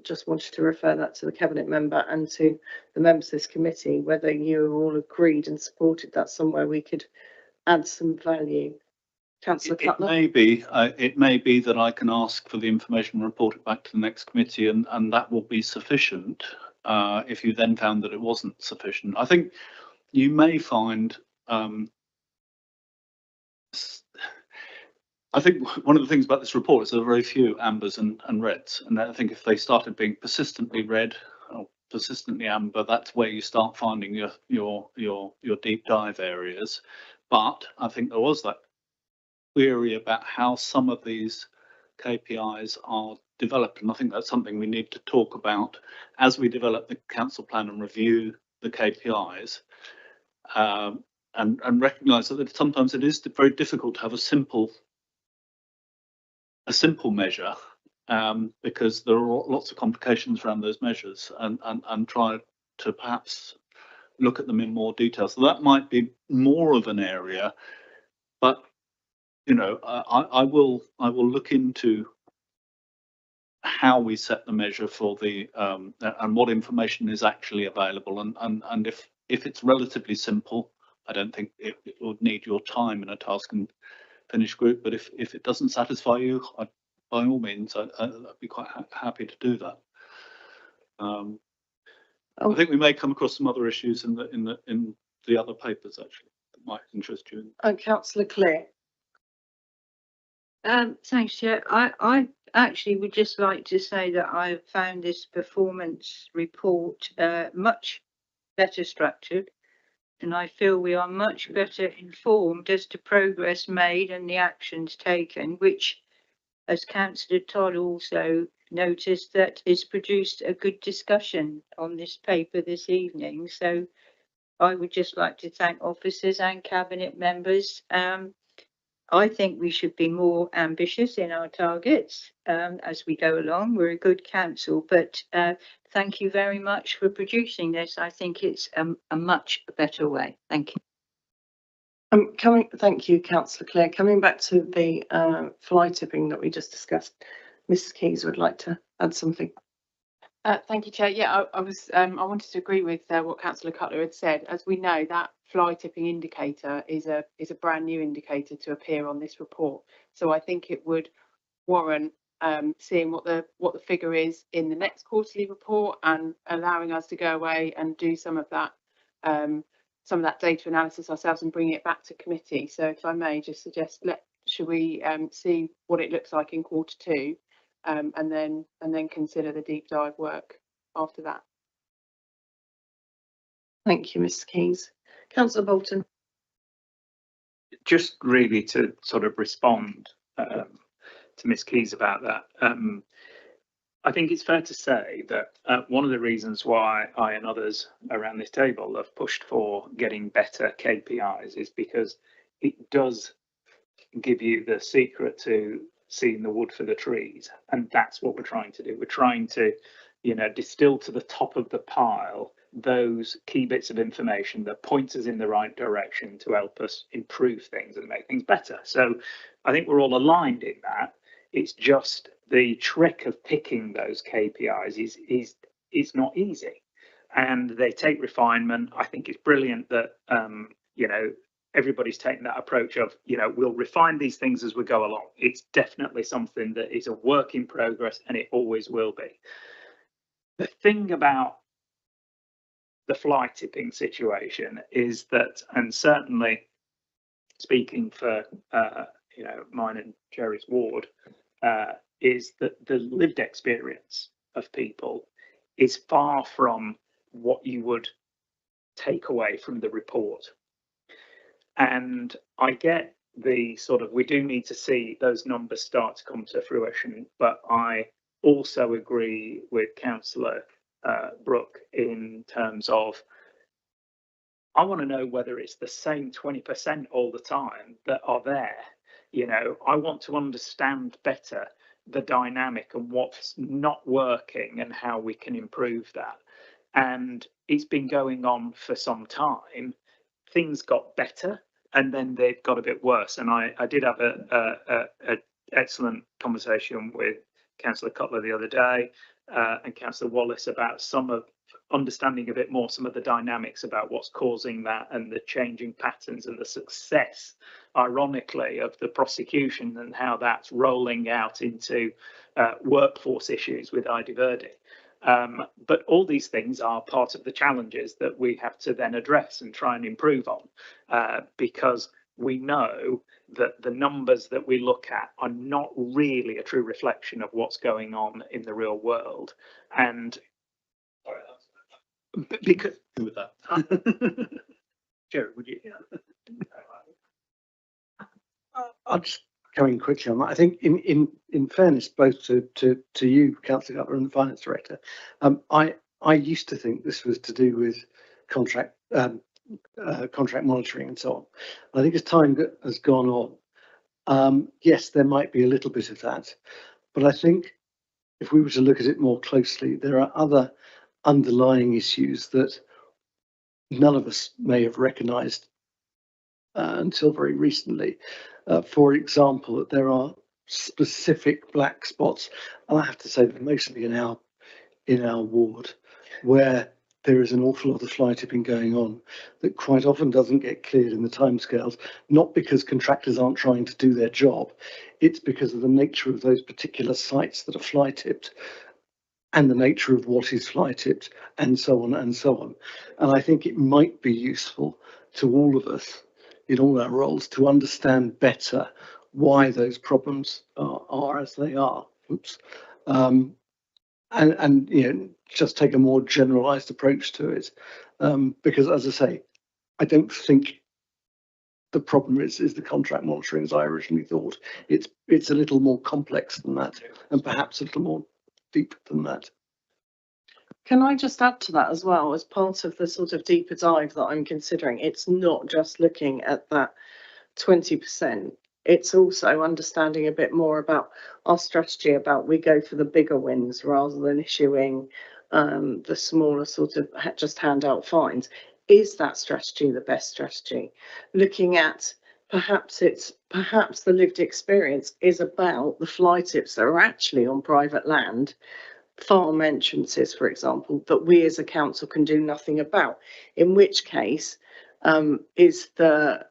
just wanted to refer that to the cabinet member and to the members of this committee, whether you all agreed and supported that somewhere we could add some value. Councillor Cutler. It may be that I can ask for the information and report it back to the next committee, and that will be sufficient. If you then found that it wasn't sufficient, I think you may find. I think one of the things about this report is there are very few ambers and reds, and I think if they started being persistently red or persistently amber, that's where you start finding your deep dive areas. But I think there was that query about how some of these KPIs are developed, and I think that's something we need to talk about as we develop the council plan and review the KPIs, and recognise that sometimes it is very difficult to have a simple measure, because there are lots of complications around those measures, and try to perhaps look at them in more detail. So that might be more of an area, but you know, I will look into how we set the measure for the and what information is actually available, and if it's relatively simple, I don't think it would need your time in a task and finish group. But if it doesn't satisfy you, by all means, I'd be quite happy to do that. I think we may come across some other issues in the other papers actually that might interest you. Councillor Clare. Thanks, Chair. I actually would just like to say that I found this performance report much better structured, and I feel we are much better informed as to progress made and the actions taken, which, as Councillor Todd also noticed, that has produced a good discussion on this paper this evening. So I would just like to thank officers and cabinet members. I think we should be more ambitious in our targets as we go along. We're a good council, but thank you very much for producing this. I think it's a much better way. Thank you. Thank you, Councillor Clare. Coming back to the fly tipping that we just discussed, Mrs. Keyes would like to add something. Thank you, Chair. Yeah, I wanted to agree with what Councillor Cutler had said. As we know, that fly tipping indicator is a brand new indicator to appear on this report. So I think it would warrant seeing what the figure is in the next quarterly report and allowing us to go away and do some of that data analysis ourselves and bring it back to committee. So if I may just suggest, should we see what it looks like in Q2 and then consider the deep dive work after that. Thank you, Mr. Keyes. Councillor Bolton. Just really to sort of respond to Ms. Keyes about that. I think it's fair to say that one of the reasons why I and others around this table have pushed for getting better KPIs is because it does give you the secret to seeing the wood for the trees, and that's what we're trying to do. We're trying to, distill to the top of the pile those key bits of information that point us in the right direction to help us improve things and make things better. So I think we're all aligned in that. It's just the trick of picking those KPIs is not easy, and they take refinement. I think it's brilliant that everybody's taking that approach of we'll refine these things as we go along. It's definitely something that is a work in progress, and it always will be. The thing about the fly tipping situation is that, and certainly speaking for mine and Jerry's ward, is that the lived experience of people is far from what you would take away from the report. And I get the sort of, we do need to see those numbers start to come to fruition, but I also agree with Councillor Brooke in terms of, I want to know whether it's the same 20% all the time that are there. I want to understand better the dynamic and what's not working and how we can improve that. And it's been going on for some time. Things got better and then they've got a bit worse. And I did have a excellent conversation with Councillor Cutler the other day and Councillor Wallace about understanding a bit more some of the dynamics about what's causing that and the changing patterns and the success, ironically, of the prosecution and how that's rolling out into workforce issues with Ida Verde. But all these things are part of the challenges that we have to then address and try and improve on, because we know that the numbers that we look at are not really a true reflection of what's going on in the real world. And because with that, Jerry, would you? I'll just go in quickly on that. I think in fairness, both to you, Councillor Cutler, and the Finance Director, I used to think this was to do with contract monitoring and so on. I think as time has gone on, yes, there might be a little bit of that, but I think if we were to look at it more closely, there are other underlying issues that none of us may have recognised until very recently. For example, that there are specific black spots, and I have to say that mostly in our ward, where there is an awful lot of fly tipping going on that quite often doesn't get cleared in the timescales, not because contractors aren't trying to do their job, it's because of the nature of those particular sites that are fly tipped and the nature of what is fly tipped and so on and so on. And I think it might be useful to all of us in all our roles to understand better why those problems are as they are. Oops. And just take a more generalized approach to it, because as I say, I don't think the problem is the contract monitoring as I originally thought. It's a little more complex than that, and perhaps a little more deep than that. Can I just add to that as well, as part of the sort of deeper dive that I'm considering? It's not just looking at that 20%. It's also understanding a bit more about our strategy, about we go for the bigger wins rather than issuing the smaller sort of just hand out fines. Is that strategy the best strategy? Looking at perhaps the lived experience is about the fly tips that are actually on private land, farm entrances, for example, that we as a council can do nothing about, in which case is the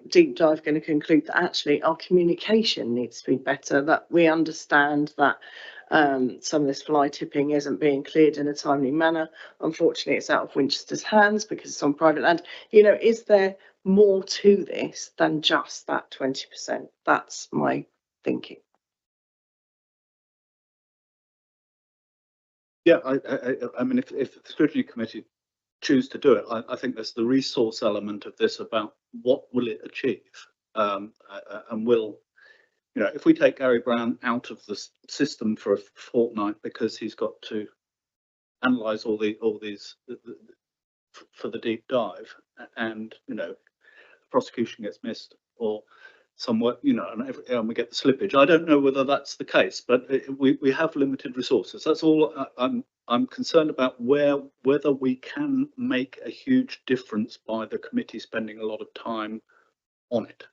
deep dive going to conclude that actually our communication needs to be better, that we understand that some of this fly tipping isn't being cleared in a timely manner. Unfortunately, it's out of Winchester's hands because it's on private land. You know, is there more to this than just that 20%? That's my thinking. Yeah, I mean, if the Scrutiny Committee choose to do it, I think there's the resource element of this about what will it achieve, and will, you know, if we take Gary Brown out of the system for a fortnight because he's got to analyse all these for the deep dive, and you know, prosecution gets missed or somewhat, you know, and we get the slippage. I don't know whether that's the case, but we have limited resources. That's all. I'm concerned about whether we can make a huge difference by the committee spending a lot of time on it.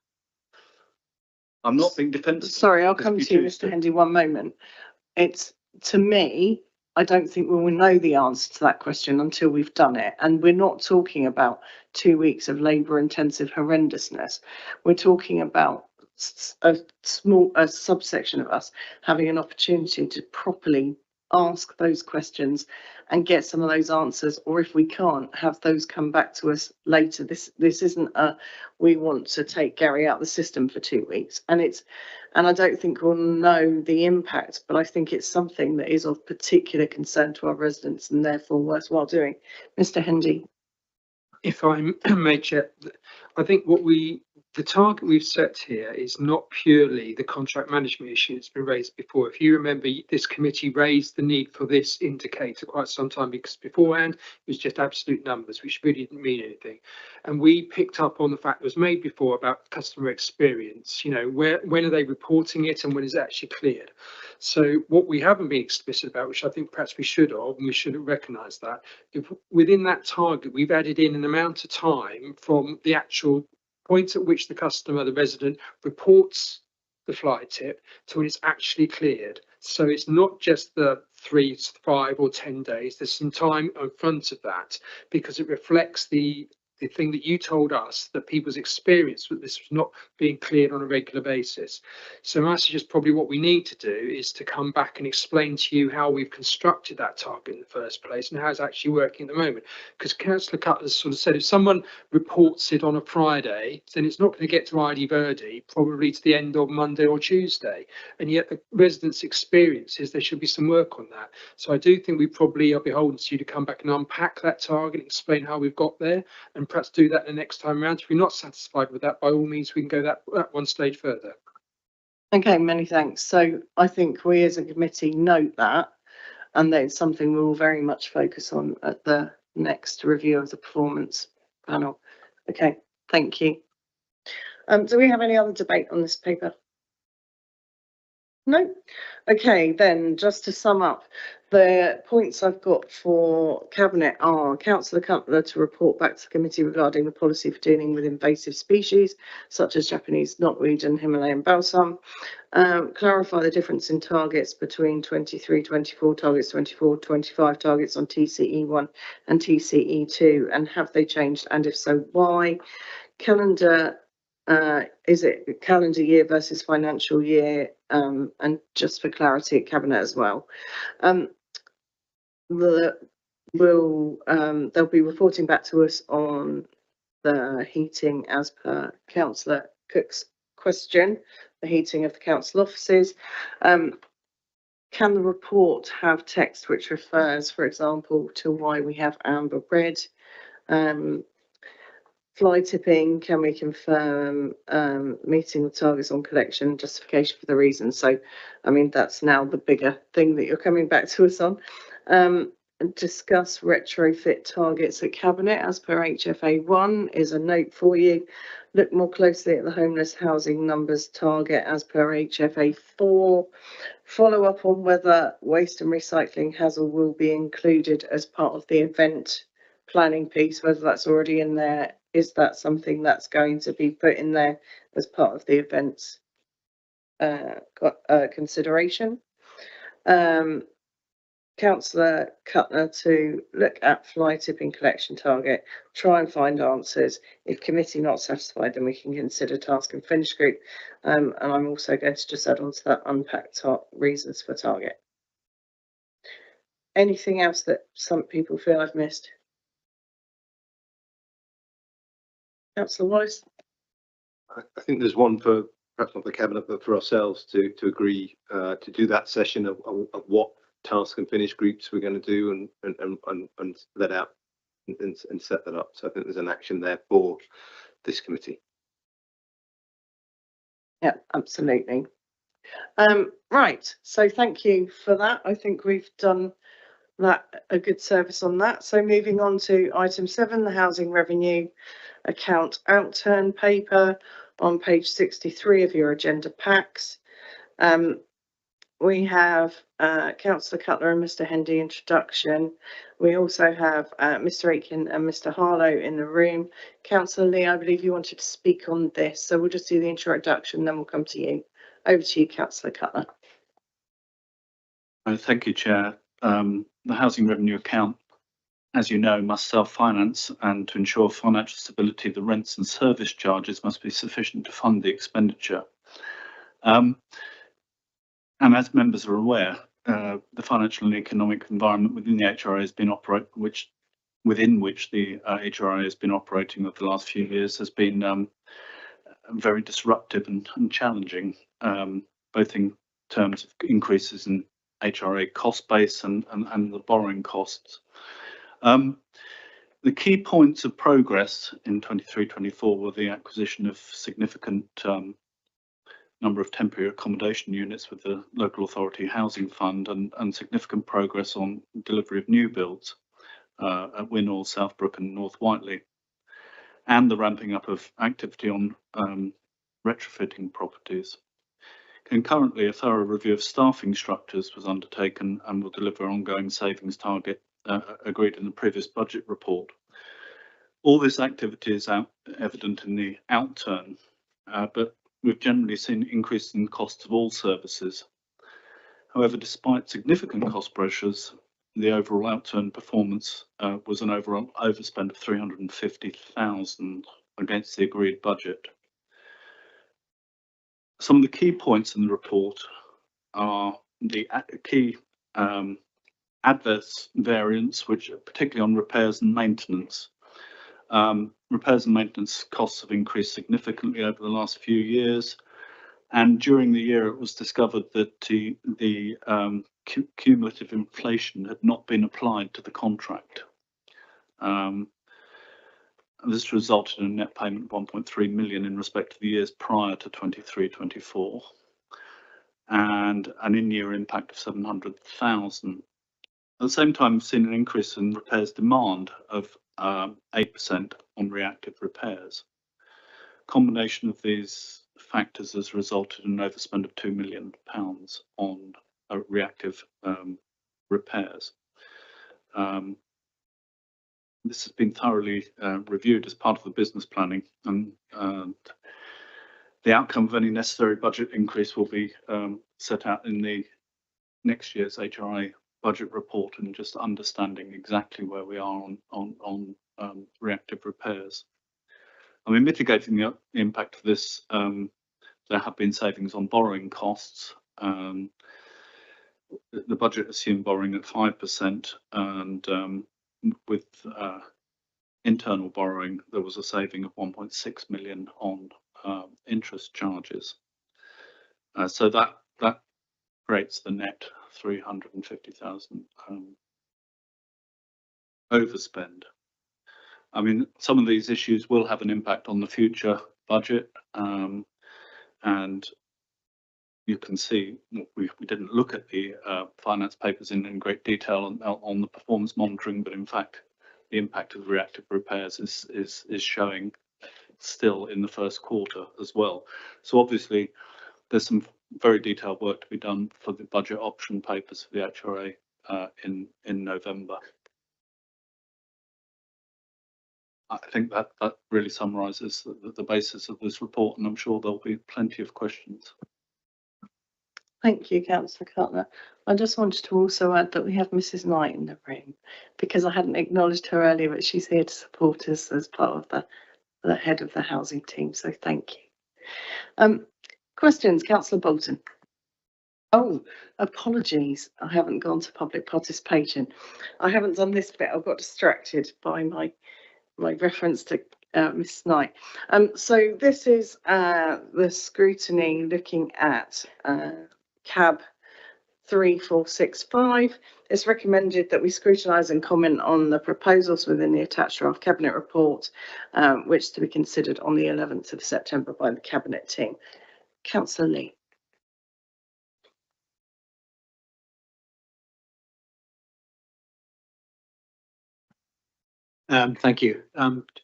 I'm not being defensive. Sorry, I'll come to you, Mr. Hendy, one moment. It's, to me, I don't think we will know the answer to that question until we've done it. And we're not talking about 2 weeks of labour intensive horrendousness. We're talking about a subsection of us having an opportunity to properly ask those questions and get some of those answers, or if we can't, have those come back to us later. This isn't a we want to take Gary out of the system for 2 weeks, and I don't think we'll know the impact, but I think it's something that is of particular concern to our residents and therefore worthwhile doing. Mr. Hendy. If I may, Chair, I think the target we've set here is not purely the contract management issue that's been raised before. If you remember, this committee raised the need for this indicator quite some time, because beforehand it was just absolute numbers, which really didn't mean anything. And we picked up on the fact that was made before about customer experience. You know, when are they reporting it and when is it actually cleared? So what we haven't been explicit about, which I think perhaps we should have, and we should recognise that, if within that target we've added in an amount of time from the actual point at which the customer, the resident, reports the fly tip to when it's actually cleared. So it's not just the 3, 5 or 10 days. There's some time in front of that because it reflects the thing that you told us, that people's experience with this was not being cleared on a regular basis. So my suggestion, probably what we need to do is to come back and explain to you how we've constructed that target in the first place and how it's actually working at the moment. Because Councillor Cutler's sort of said, if someone reports it on a Friday, then it's not going to get to ID Verdi probably to the end of Monday or Tuesday. And yet the residents' experiences, there should be some work on that. So I do think we probably are beholden to you to come back and unpack that target, explain how we've got there, and perhaps do that the next time around. If you're not satisfied with that, by all means, we can go that one stage further. Okay, many thanks. So I think we as a committee note that, and that it's something we will very much focus on at the next review of the performance panel. Okay, thank you. Do we have any other debate on this paper? No? Okay, then just to sum up, the points I've got for Cabinet are Councillor Cutler to report back to the committee regarding the policy for dealing with invasive species such as Japanese knotweed and Himalayan balsam. Clarify the difference in targets between 23-24 targets, 24-25 targets on TCE1 and TCE2, and have they changed, and if so, why? Calendar, is it calendar year versus financial year? And just for clarity at Cabinet as well. They'll be reporting back to us on the heating as per Councillor Cook's question, the heating of the council offices. Can the report have text which refers, for example, to why we have amber red? Fly tipping, can we confirm meeting the targets on collection, justification for the reason? So, I mean, that's now the bigger thing that you're coming back to us on. Discuss retrofit targets at Cabinet as per HFA1 is a note for you. Look more closely at the homeless housing numbers target as per HFA4. Follow up on whether waste and recycling has or will be included as part of the event planning piece, whether that's already in there. Is that something that's going to be put in there as part of the events consideration? Councillor Cutler to look at fly tipping collection target, try and find answers. If committee not satisfied, then we can consider task and finish group. And I'm also going to just add on to that unpacked reasons for target. Anything else that some people feel I've missed? Councillor Wallace? I think there's one for perhaps not the cabinet, but for ourselves to agree to do that session of what task and finish groups we're going to do and let out and set that up. So I think there's an action there for this committee. Yeah, absolutely. Right, so thank you for that. I think we've done that a good service on that. So moving on to item 7, the housing revenue account outturn paper on page 63 of your agenda packs. We have Councillor Cutler and Mr Hendy introduction. We also have Mr Aitken and Mr Harlow in the room. Councillor Lee, I believe you wanted to speak on this, so we'll just do the introduction, then we'll come to you. Over to you, Councillor Cutler. Thank you, Chair. The housing revenue account, as you know, must self-finance, and to ensure financial stability, the rents and service charges must be sufficient to fund the expenditure. And as members are aware, the financial and economic environment within the HRA has been within which the HRA has been operating over the last few years has been very disruptive and challenging, both in terms of increases in HRA cost base and the borrowing costs. The key points of progress in 23-24 were the acquisition of significant number of temporary accommodation units with the local authority housing fund and significant progress on delivery of new builds at Winnall, Southbrook and North Whiteley, and the ramping up of activity on retrofitting properties. Concurrently, a thorough review of staffing structures was undertaken and will deliver ongoing savings target agreed in the previous budget report. All this activity is evident in the outturn, but we've generally seen increase in costs of all services. However, despite significant cost pressures, the overall outturn performance was an overall overspend of 350,000 against the agreed budget. Some of the key points in the report are the key adverse variance, which are particularly on repairs and maintenance. Repairs and maintenance costs have increased significantly over the last few years, and during the year it was discovered that the cumulative inflation had not been applied to the contract. This resulted in a net payment of 1.3 million in respect to the years prior to 23-24, and an in-year impact of 700,000. At the same time, we've seen an increase in repairs demand of 8% on reactive repairs. Combination of these factors has resulted in an overspend of £2 million on reactive repairs. This has been thoroughly reviewed as part of the business planning, and the outcome of any necessary budget increase will be set out in the next year's HRA budget report, and just understanding exactly where we are on reactive repairs. I mean, mitigating the impact of this, there have been savings on borrowing costs. The budget assumed borrowing at 5%, and with internal borrowing, there was a saving of 1.6 million on interest charges. So that creates the net 350,000 overspend. I mean, some of these issues will have an impact on the future budget, and you can see we didn't look at the finance papers in great detail on the performance monitoring, but in fact, the impact of reactive repairs is showing still in the first quarter as well. So obviously, there's some very detailed work to be done for the budget option papers for the HRA in November. I think that really summarises the basis of this report, and I'm sure there'll be plenty of questions. Thank you, Councillor Cutler. I just wanted to also add that we have Mrs. Knight in the room because I hadn't acknowledged her earlier, but she's here to support us as part of the head of the housing team. So thank you. Questions, Councillor Bolton? Oh, apologies. I haven't gone to public participation. I haven't done this bit. I got distracted by my reference to Miss Knight. So this is the scrutiny looking at CAB 3465. It's recommended that we scrutinise and comment on the proposals within the attached draft cabinet report, which to be considered on the 11th of September by the cabinet team. Councillor Lee. Thank you.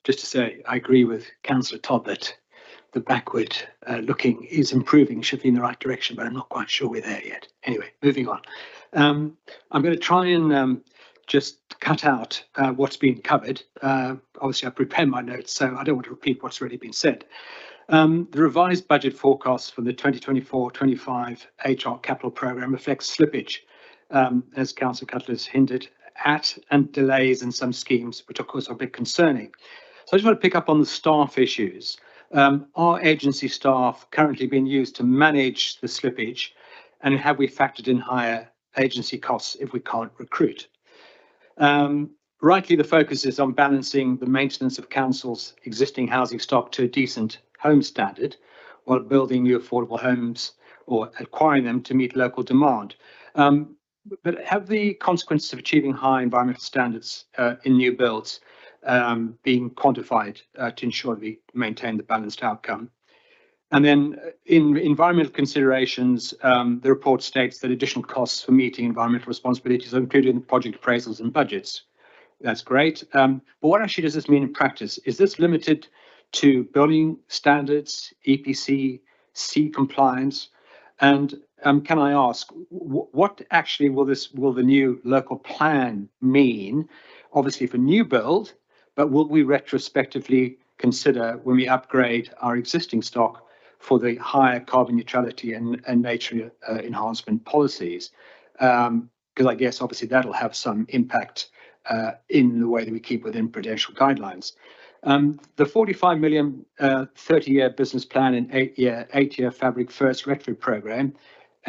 Just to say, I agree with Councillor Todd that the backward looking is improving, should be in the right direction, but I'm not quite sure we're there yet. Anyway, moving on. I'm going to try and just cut out what's been covered. Obviously, I prepared my notes, so I don't want to repeat what's already been said. The revised budget forecast for the 2024-25 HR capital programme reflects slippage, as Councillor Cutler's hinted at, and delays in some schemes, which of course are a bit concerning. So I just want to pick up on the staff issues. Are agency staff currently being used to manage the slippage, and have we factored in higher agency costs if we can't recruit? Rightly, the focus is on balancing the maintenance of council's existing housing stock to a decent home standard while building new affordable homes or acquiring them to meet local demand. But have the consequences of achieving high environmental standards in new builds been quantified to ensure we maintain the balanced outcome? And then in environmental considerations, the report states that additional costs for meeting environmental responsibilities are included in project appraisals and budgets. That's great. But what actually does this mean in practice? Is this limited to building standards, EPC, C compliance? And can I ask, what actually will the new local plan mean? Obviously for new build, but will we retrospectively consider when we upgrade our existing stock for the higher carbon neutrality and nature enhancement policies? Because I guess obviously that'll have some impact in the way that we keep within prudential guidelines. The 45 million 30-year business plan and 8-year Fabric First retrofit program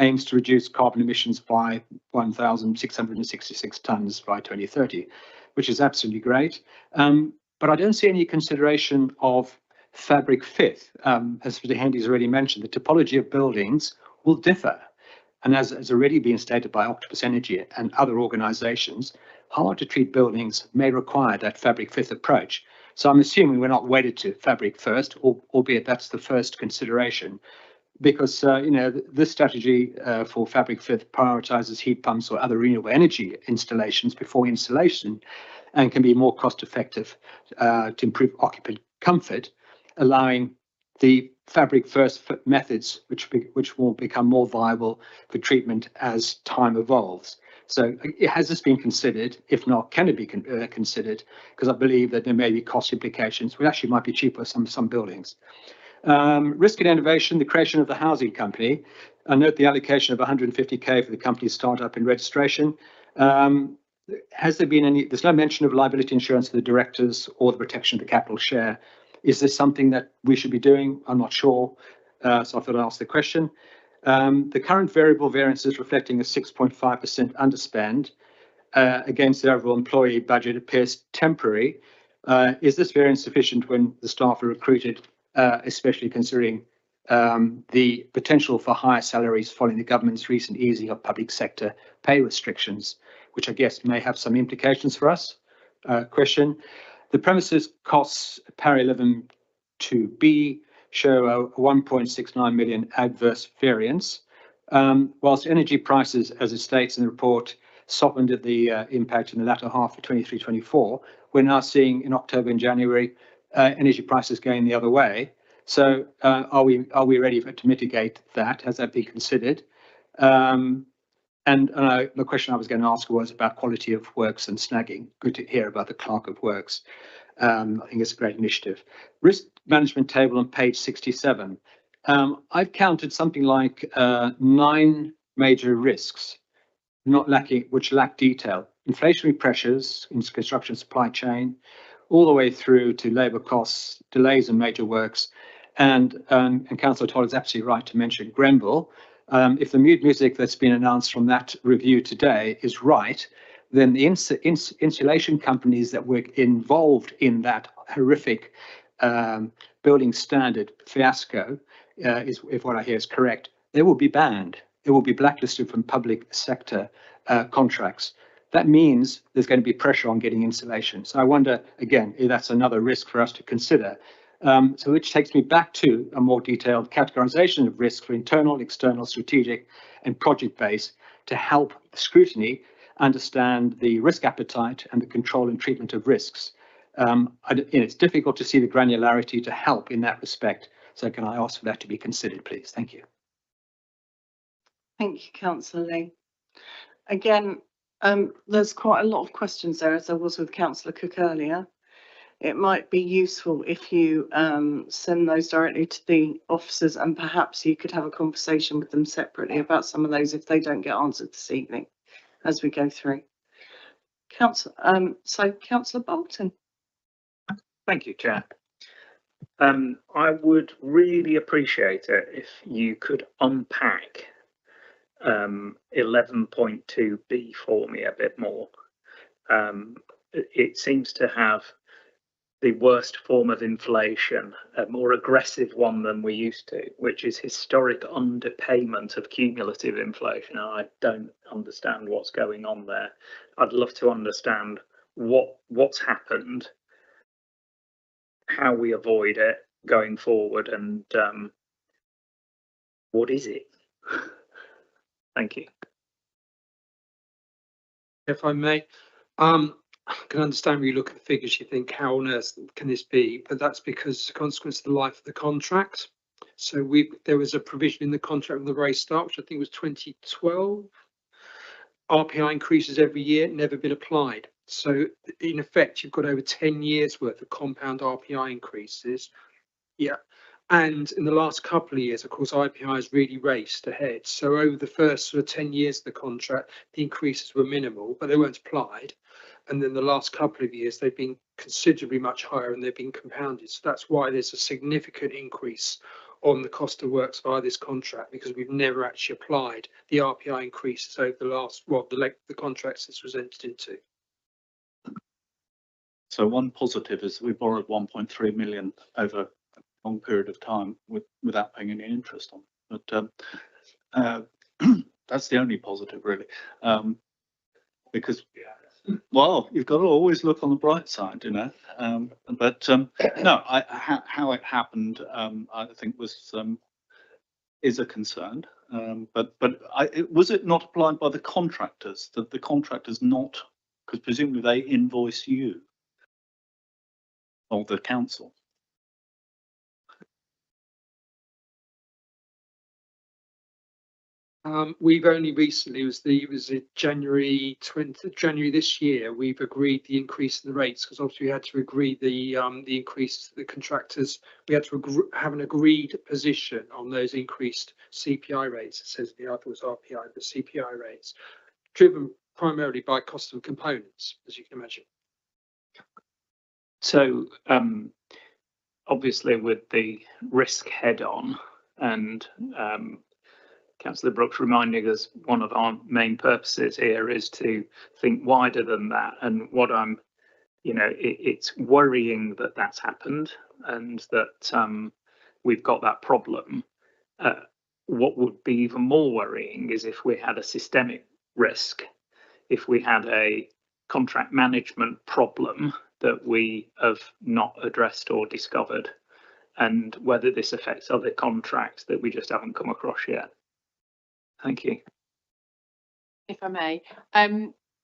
aims to reduce carbon emissions by 1,666 tonnes by 2030, which is absolutely great. But I don't see any consideration of Fabric Fifth. As Mr. Hendy's already mentioned, the topology of buildings will differ. And as has already been stated by Octopus Energy and other organisations, hard to treat buildings may require that Fabric Fifth approach. So I'm assuming we're not wedded to Fabric First, albeit that's the first consideration, because this strategy for Fabric Fifth prioritises heat pumps or other renewable energy installations before installation, and can be more cost effective to improve occupant comfort, allowing the Fabric First methods, which will become more viable for treatment as time evolves. So has this been considered? If not, can it be considered? Because I believe that there may be cost implications, which actually might be cheaper some buildings. Risk and innovation, the creation of the housing company. I note the allocation of 150k for the company's startup and registration. Has there been any, there's no mention of liability insurance for the directors or the protection of the capital share. Is this something that we should be doing? I'm not sure. So I thought I'd ask the question. The current variable variance is reflecting a 6.5% underspend against the overall employee budget appears temporary. Is this variance sufficient when the staff are recruited, especially considering the potential for higher salaries following the government's recent easing of public sector pay restrictions, which I guess may have some implications for us? Question. The premises costs para 11 2B show a 1.69 million adverse variance. Whilst energy prices, as it states in the report, softened at the impact in the latter half of 23-24, we're now seeing in October and January energy prices going the other way. So are we ready to mitigate that? Has that been considered? And the question I was going to ask was about quality of works and snagging. Good to hear about the Clerk of Works. I think it's a great initiative. Risk management table on page 67. I've counted something like 9 major risks, which lack detail. Inflationary pressures in construction supply chain, all the way through to labour costs, delays in major works, and Councillor Todd is absolutely right to mention Grenville. If the mood music that's been announced from that review today is right, then the insulation companies that were involved in that horrific building standard fiasco, if what I hear is correct, they will be banned. It will be blacklisted from public sector contracts. That means there's going to be pressure on getting insulation. So I wonder, again, if that's another risk for us to consider. So which takes me back to a more detailed categorization of risk for internal, external, strategic, and project-based to help scrutiny understand the risk appetite and the control and treatment of risks. It's difficult to see the granularity to help in that respect. So can I ask for that to be considered, please? Thank you. Thank you, Councillor Lee. Again, there's quite a lot of questions there, as there was with Councillor Cook earlier. It might be useful if you send those directly to the officers, and perhaps you could have a conversation with them separately about some of those if they don't get answered this evening as we go through. Councillor Bolton. Thank you, Chair. I would really appreciate it if you could unpack 11.2b for me a bit more. It seems to have the worst form of inflation, a more aggressive one than we used to, which is historic underpayment of cumulative inflation. I don't understand what's going on there. I'd love to understand what's happened, how we avoid it going forward, and what is it? Thank you. If I may, I can understand when you look at the figures, you think, how on earth can this be? But that's because it's a consequence of the life of the contract. So there was a provision in the contract from the very start, which I think was 2012. RPI increases every year, never been applied. So in effect, you've got over 10 years worth of compound RPI increases. Yeah. And in the last couple of years, of course, IPI has really raced ahead. So over the first sort of 10 years of the contract, the increases were minimal, but they weren't applied. And then the last couple of years, they've been considerably much higher and they've been compounded. So that's why there's a significant increase on the cost of works via this contract, because we've never actually applied the RPI increases over the last, well, the length of the contracts this was entered into. So one positive is we borrowed 1.3 million over a long period of time without paying any interest on it. But that's the only positive, really, because, well, you've got to always look on the bright side, you know. No, how it happened, I think is a concern. Was it not applied by the contractors? That the contractors not, because presumably they invoice you or the council. We've only recently, it was January this year, we've agreed the increase in the rates, because obviously we had to agree the increase to the contractors. We had to have an agreed position on those increased CPI rates. It says the other was RPI, but CPI rates, driven primarily by cost of components, as you can imagine. So obviously with the risk head on, and Councillor Brooks reminding us one of our main purposes here is to think wider than that. And what I'm, it's worrying that that's happened and that we've got that problem. What would be even more worrying is if we had a systemic risk, if we had a contract management problem that we have not addressed or discovered, and whether this affects other contracts that we just haven't come across yet. Thank you. If I may,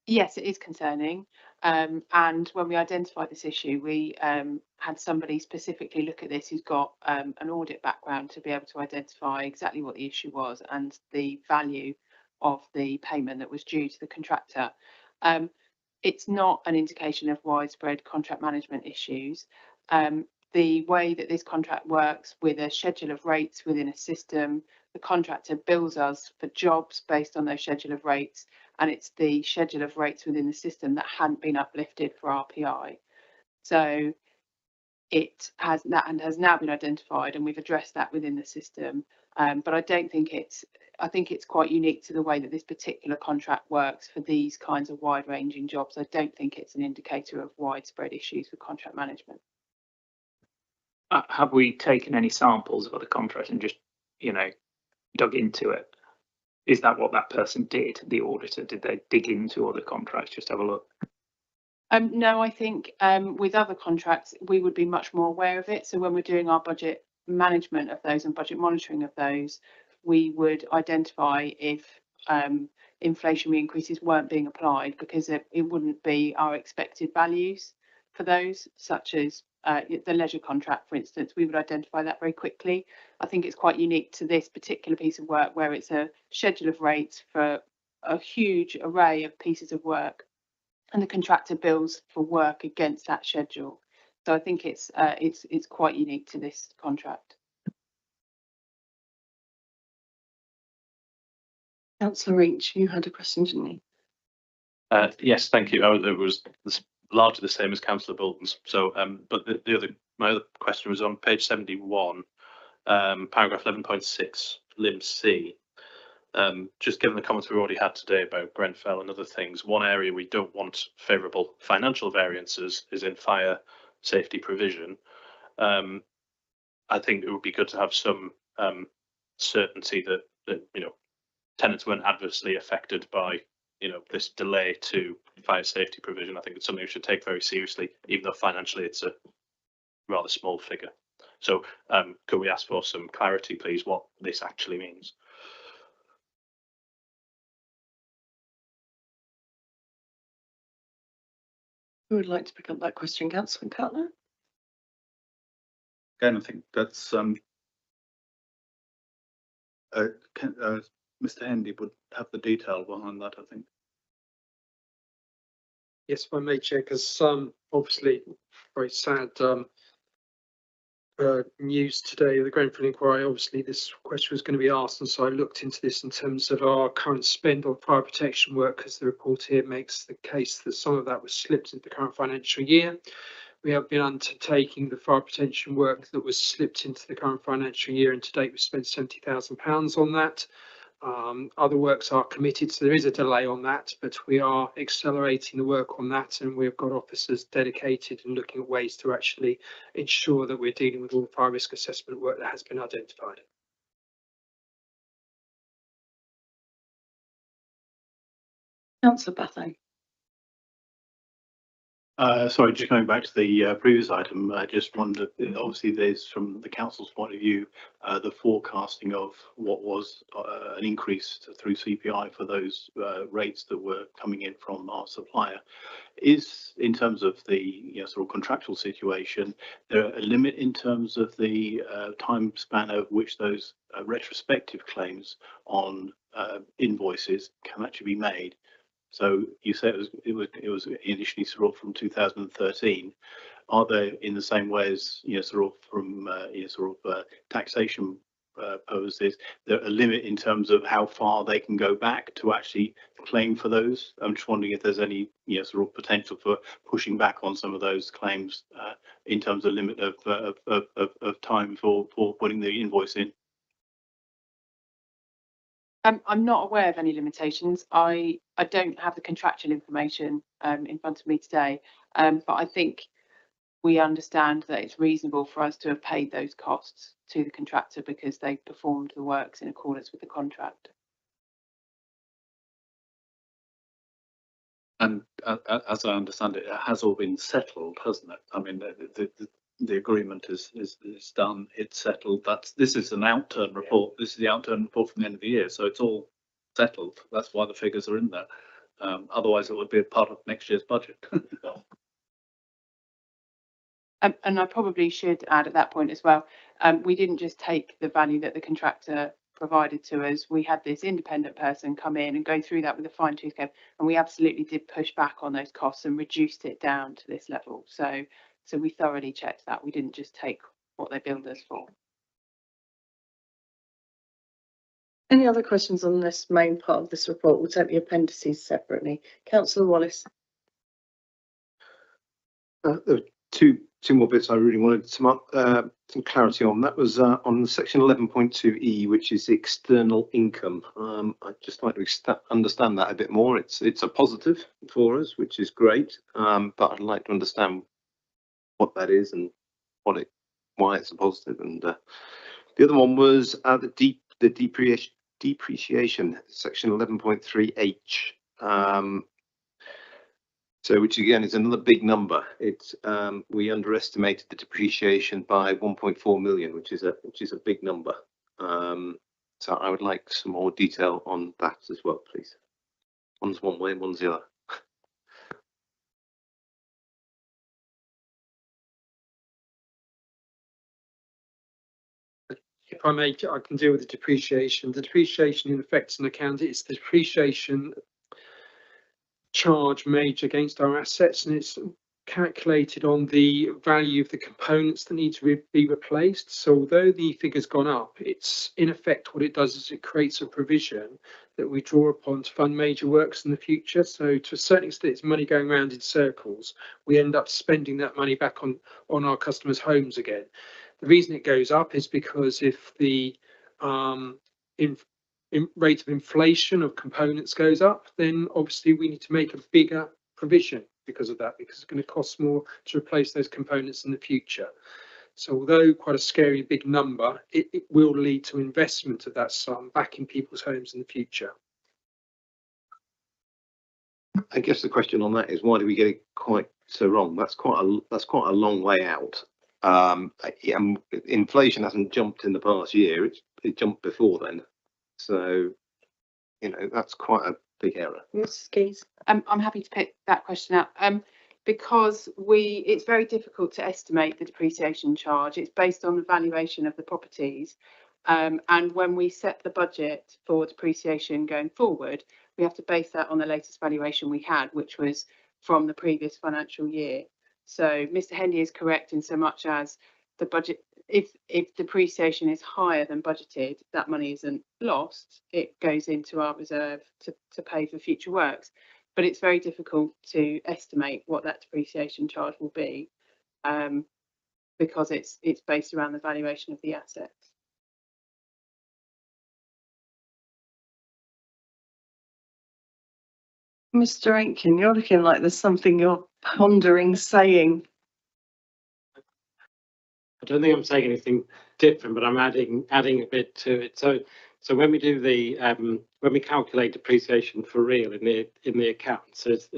yes, it is concerning. And when we identified this issue, we had somebody specifically look at this who's got an audit background to be able to identify exactly what the issue was and the value of the payment that was due to the contractor. It's not an indication of widespread contract management issues. The way that this contract works with a schedule of rates within a system the contractor bills us for jobs based on those schedule of rates, and it's the schedule of rates within the system that hadn't been uplifted for RPI. So it has that and has now been identified, and we've addressed that within the system. But I don't think I think it's quite unique to the way that this particular contract works for these kinds of wide-ranging jobs. I don't think it's an indicator of widespread issues with contract management. Have we taken any samples of other contracts and just, dug into it? Is that what that person did, the auditor? Did they dig into other contracts, just have a look? No, I think with other contracts, we would be much more aware of it. So when we're doing our budget management of those and budget monitoring of those, we would identify if inflationary increases weren't being applied, because it wouldn't be our expected values for those, such as the leisure contract, for instance. We would identify that very quickly. I think it's quite unique to this particular piece of work, where it's a schedule of rates for a huge array of pieces of work, and the contractor bills for work against that schedule. So I think it's quite unique to this contract. Councillor Reach, you had a question, didn't you? Yes, thank you. It was largely the same as Councillor Bolton's. So, but my other question was on page 71, paragraph 11.6, limb C. Just given the comments we've already had today about Grenfell and other things, one area we don't want favourable financial variances is in fire safety provision. I think it would be good to have some certainty that tenants weren't adversely affected by this delay to fire safety provision. I think it's something we should take very seriously, even though financially it's a rather small figure. So could we ask for some clarity, please, what this actually means? Who would like to pick up that question? Councillor Cutler? Again, I think that's Mr. Hendy would have the detail behind that, I think. Yes, if I may, Chair, because obviously very sad news today, the Grenfell inquiry. Obviously this question was going to be asked, and so I looked into this in terms of our current spend on fire protection work, because the report here makes the case that some of that was slipped into the current financial year. We have been undertaking the fire protection work that was slipped into the current financial year, and to date we've spent £70,000 on that. Other works are committed, so there is a delay on that, but we are accelerating the work on that, and we've got officers dedicated and looking at ways to actually ensure that we're dealing with all the fire risk assessment work that has been identified. Councillor Bathang. Sorry, just going back to the previous item, I just wondered, obviously there's, from the council's point of view, the forecasting of what was an increase through CPI for those rates that were coming in from our supplier. Is, in terms of the sort of contractual situation, there a limit in terms of the time span over which those retrospective claims on invoices can actually be made? So you said it was initially sort of from 2013. Are they in the same way as sort of from taxation purposes, there a limit in terms of how far they can go back to actually claim for those? I'm just wondering if there's any sort of potential for pushing back on some of those claims in terms of limit of time for putting the invoice in. I'm not aware of any limitations. I don't have the contractual information in front of me today, but I think we understand that it's reasonable for us to have paid those costs to the contractor because they performed the works in accordance with the contract. And as I understand it, it has all been settled, hasn't it? I mean, the agreement is done, it's settled. This is an outturn report. This is the outturn report from the end of the year, so it's all settled. That's why the figures are in there. Otherwise, it would be a part of next year's budget. And I probably should add at that point as well, we didn't just take the value that the contractor provided to us. We had this independent person come in and go through that with a fine tooth comb, and we absolutely did push back on those costs and reduced it down to this level. So we thoroughly checked that. We didn't just take what they billed us for. Any other questions on this main part of this report? We'll take the appendices separately. Councillor Wallace. There were two more bits I really wanted some clarity on. That was on section 11.2E, which is the external income. I'd just like to understand that a bit more. It's a positive for us, which is great, but I'd like to understand what that is and why it's a positive. And the other one was the depreciation, section 11.3H. So, which again is another big number. It's we underestimated the depreciation by 1.4 million, which is a big number. So I would like some more detail on that as well, please. One's one way, one's the other. If I may, I can deal with the depreciation. The depreciation in effect an account, it's the depreciation charge made against our assets, and it's calculated on the value of the components that need to be replaced. So although the figure's gone up, it's in effect what it does is it creates a provision that we draw upon to fund major works in the future. So to a certain extent, it's money going around in circles. We end up spending that money back on our customers' homes again. The reason it goes up is because if the rate of inflation of components goes up, then obviously we need to make a bigger provision because of that, because it's going to cost more to replace those components in the future. So although quite a scary big number, it will lead to investment of that sum back in people's homes in the future. I guess the question on that is, why do we get it quite so wrong? That's quite a long way out. Inflation hasn't jumped in the past year; it jumped before then. So, that's quite a big error. Ms. Keys. I'm happy to pick that question up. Because it's very difficult to estimate the depreciation charge. It's based on the valuation of the properties. And when we set the budget for depreciation going forward, we have to base that on the latest valuation we had, which was from the previous financial year. So Mr. Hendy is correct in so much as the budget, if depreciation is higher than budgeted, that money isn't lost. It goes into our reserve to pay for future works. But it's very difficult to estimate what that depreciation charge will be, because it's based around the valuation of the assets. Mr. Aitken, you're looking like there's something you're pondering saying. I don't think I'm saying anything different, but I'm adding a bit to it. So when we do when we calculate depreciation for real in the accounts, as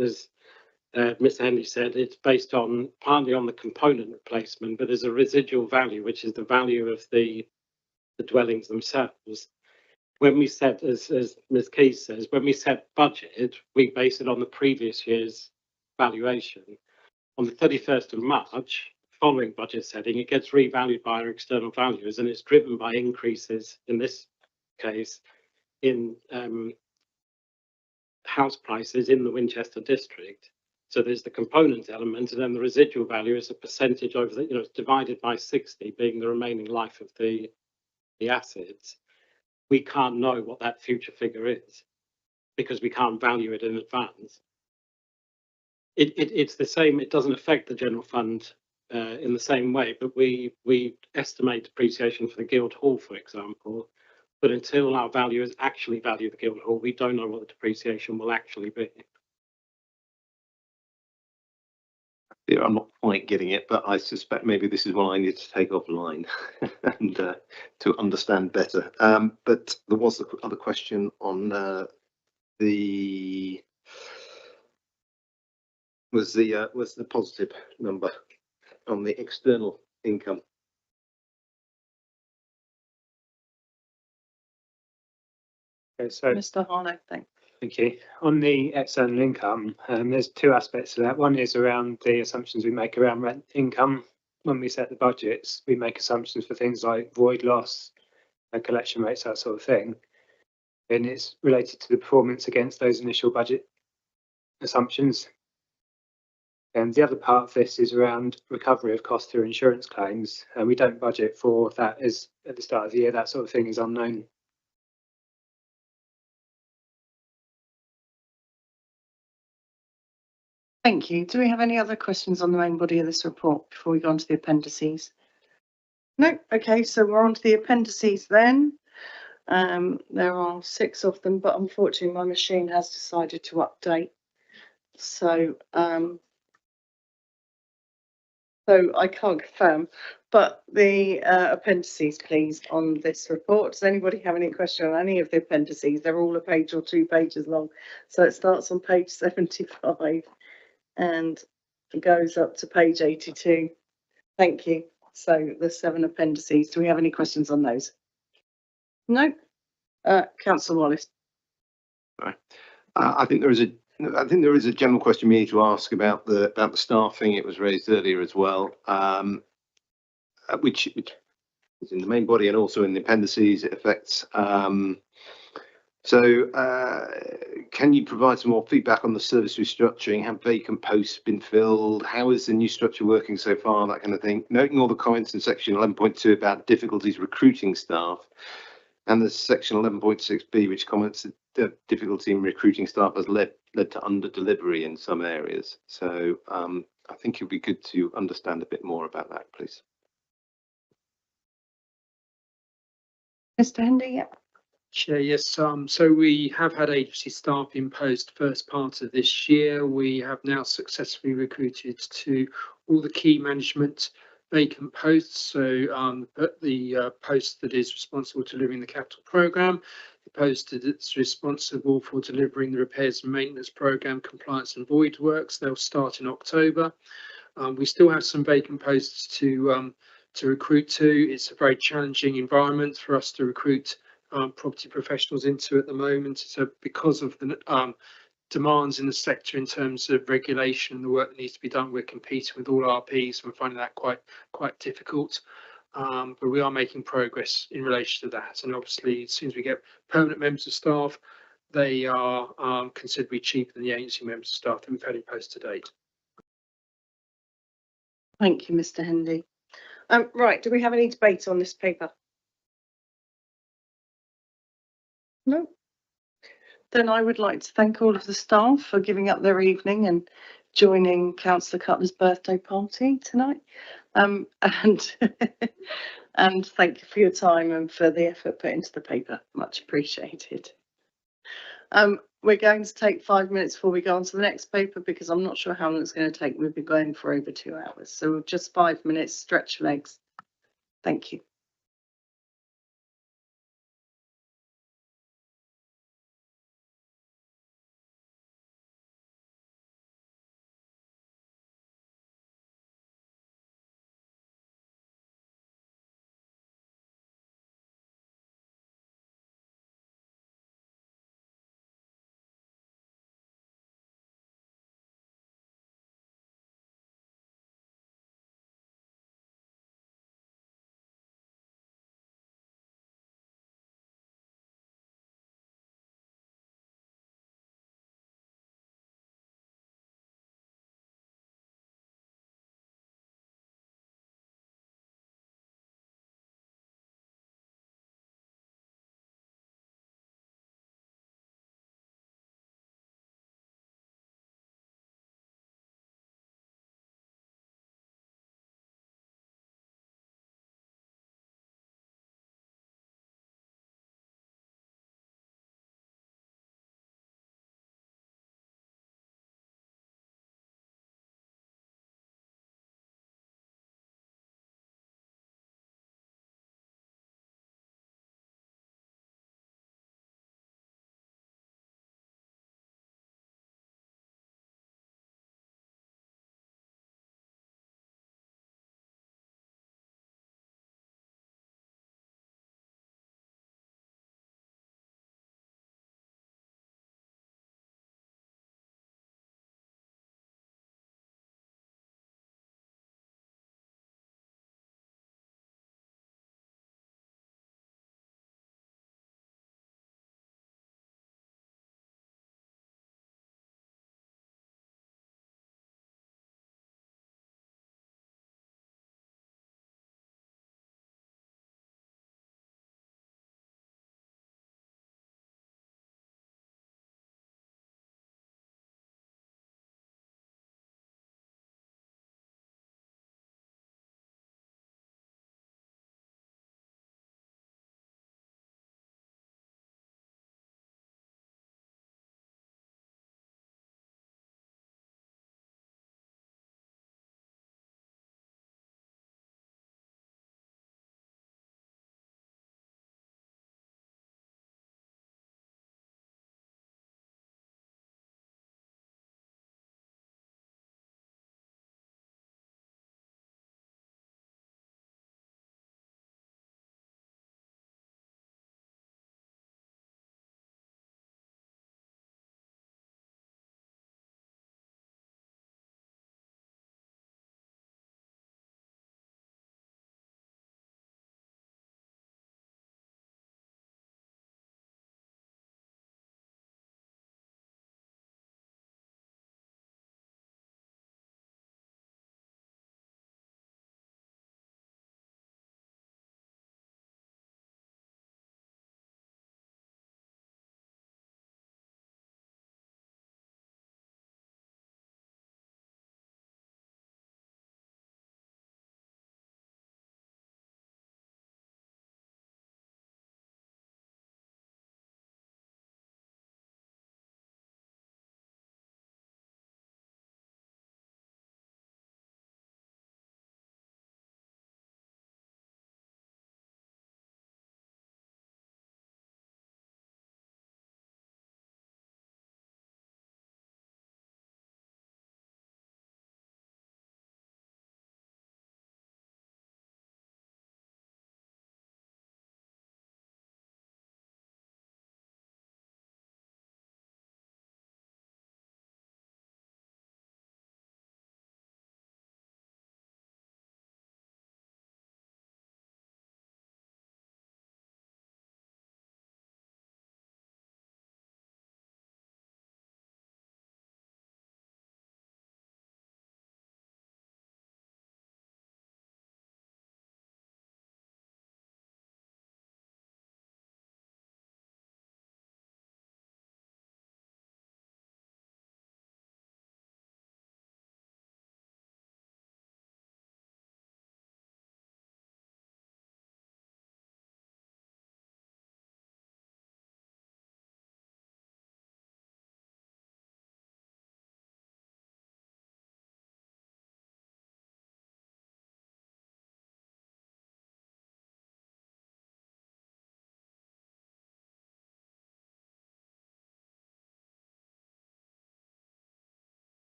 Mr. Hendy said, it's based partly on the component replacement, but there's a residual value, which is the value of the dwellings themselves. When we set, as Ms. Keys says, when we set budget, we base it on the previous year's valuation. On the 31st of March, following budget setting, it gets revalued by our external valuers, and it's driven by increases, in this case, in house prices in the Winchester district. So there's the component element, and then the residual value is a percentage over the, it's divided by 60 being the remaining life of the assets. We can't know what that future figure is because we can't value it in advance. It's the same. It doesn't affect the general fund in the same way, but we estimate depreciation for the Guildhall, for example. But until our valuers actually value the Guildhall, we don't know what the depreciation will actually be. Yeah, I'm not quite getting it, but I suspect maybe this is what I need to take offline and to understand better. But there was the other question on the positive number on the external income. Okay, so Mr. Harlow, thanks. thank you. On the external income, there's two aspects to that. One is around the assumptions we make around rent income. When we set the budgets, we make assumptions for things like void loss, collection rates, that sort of thing. And it's related to the performance against those initial budget assumptions. And the other part of this is around recovery of costs through insurance claims. And we don't budget for that as at the start of the year. That sort of thing is unknown. Thank you. Do we have any other questions on the main body of this report before we go on to the appendices? No. Okay, so we're on to the appendices then. There are 6 of them, but unfortunately my machine has decided to update. So I can't confirm, but the appendices, please, on this report. Does anybody have any question on any of the appendices? They're all a page or 2 pages long. So it starts on page 75 and goes up to page 82. Thank you. So the 7 appendices. Do we have any questions on those? No. Councillor Wallace. Right. I think there is a general question we need to ask about the staffing. It was raised earlier as well, which is in the main body and also in the appendices. It affects. Can you provide some more feedback on the service restructuring? Have vacant posts been filled? How is the new structure working so far? That kind of thing. Noting all the comments in section 11.2 about difficulties recruiting staff, and the section 11.6b, which comments that difficulty in recruiting staff has led to under delivery in some areas. So I think it would be good to understand a bit more about that, please. Mr. Hendy, yeah. Chair, yes, so we have had agency staff in post first part of this year. We have now successfully recruited to all the key management vacant posts. So the post that is responsible for delivering the capital programme, the post that's responsible for delivering the repairs and maintenance programme, compliance and void works, they'll start in October. We still have some vacant posts to recruit to. It's a very challenging environment for us to recruit property professionals into at the moment. So because of the demands in the sector in terms of regulation and the work that needs to be done, we're competing with all RPs and we're finding that quite difficult. But we are making progress in relation to that. And obviously, as soon as we get permanent members of staff, they are considerably cheaper than the agency members of staff that we've had in post to date. Thank you, Mr. Hendy. Right, do we have any debate on this paper? No. Then I would like to thank all of the staff for giving up their evening and joining Councillor Cutler's birthday party tonight. And and thank you for your time and for the effort put into the paper. Much appreciated. We're going to take 5 minutes before we go on to the next paper because I'm not sure how long it's going to take. We've been going for over 2 hours. So just 5 minutes, stretch legs. Thank you.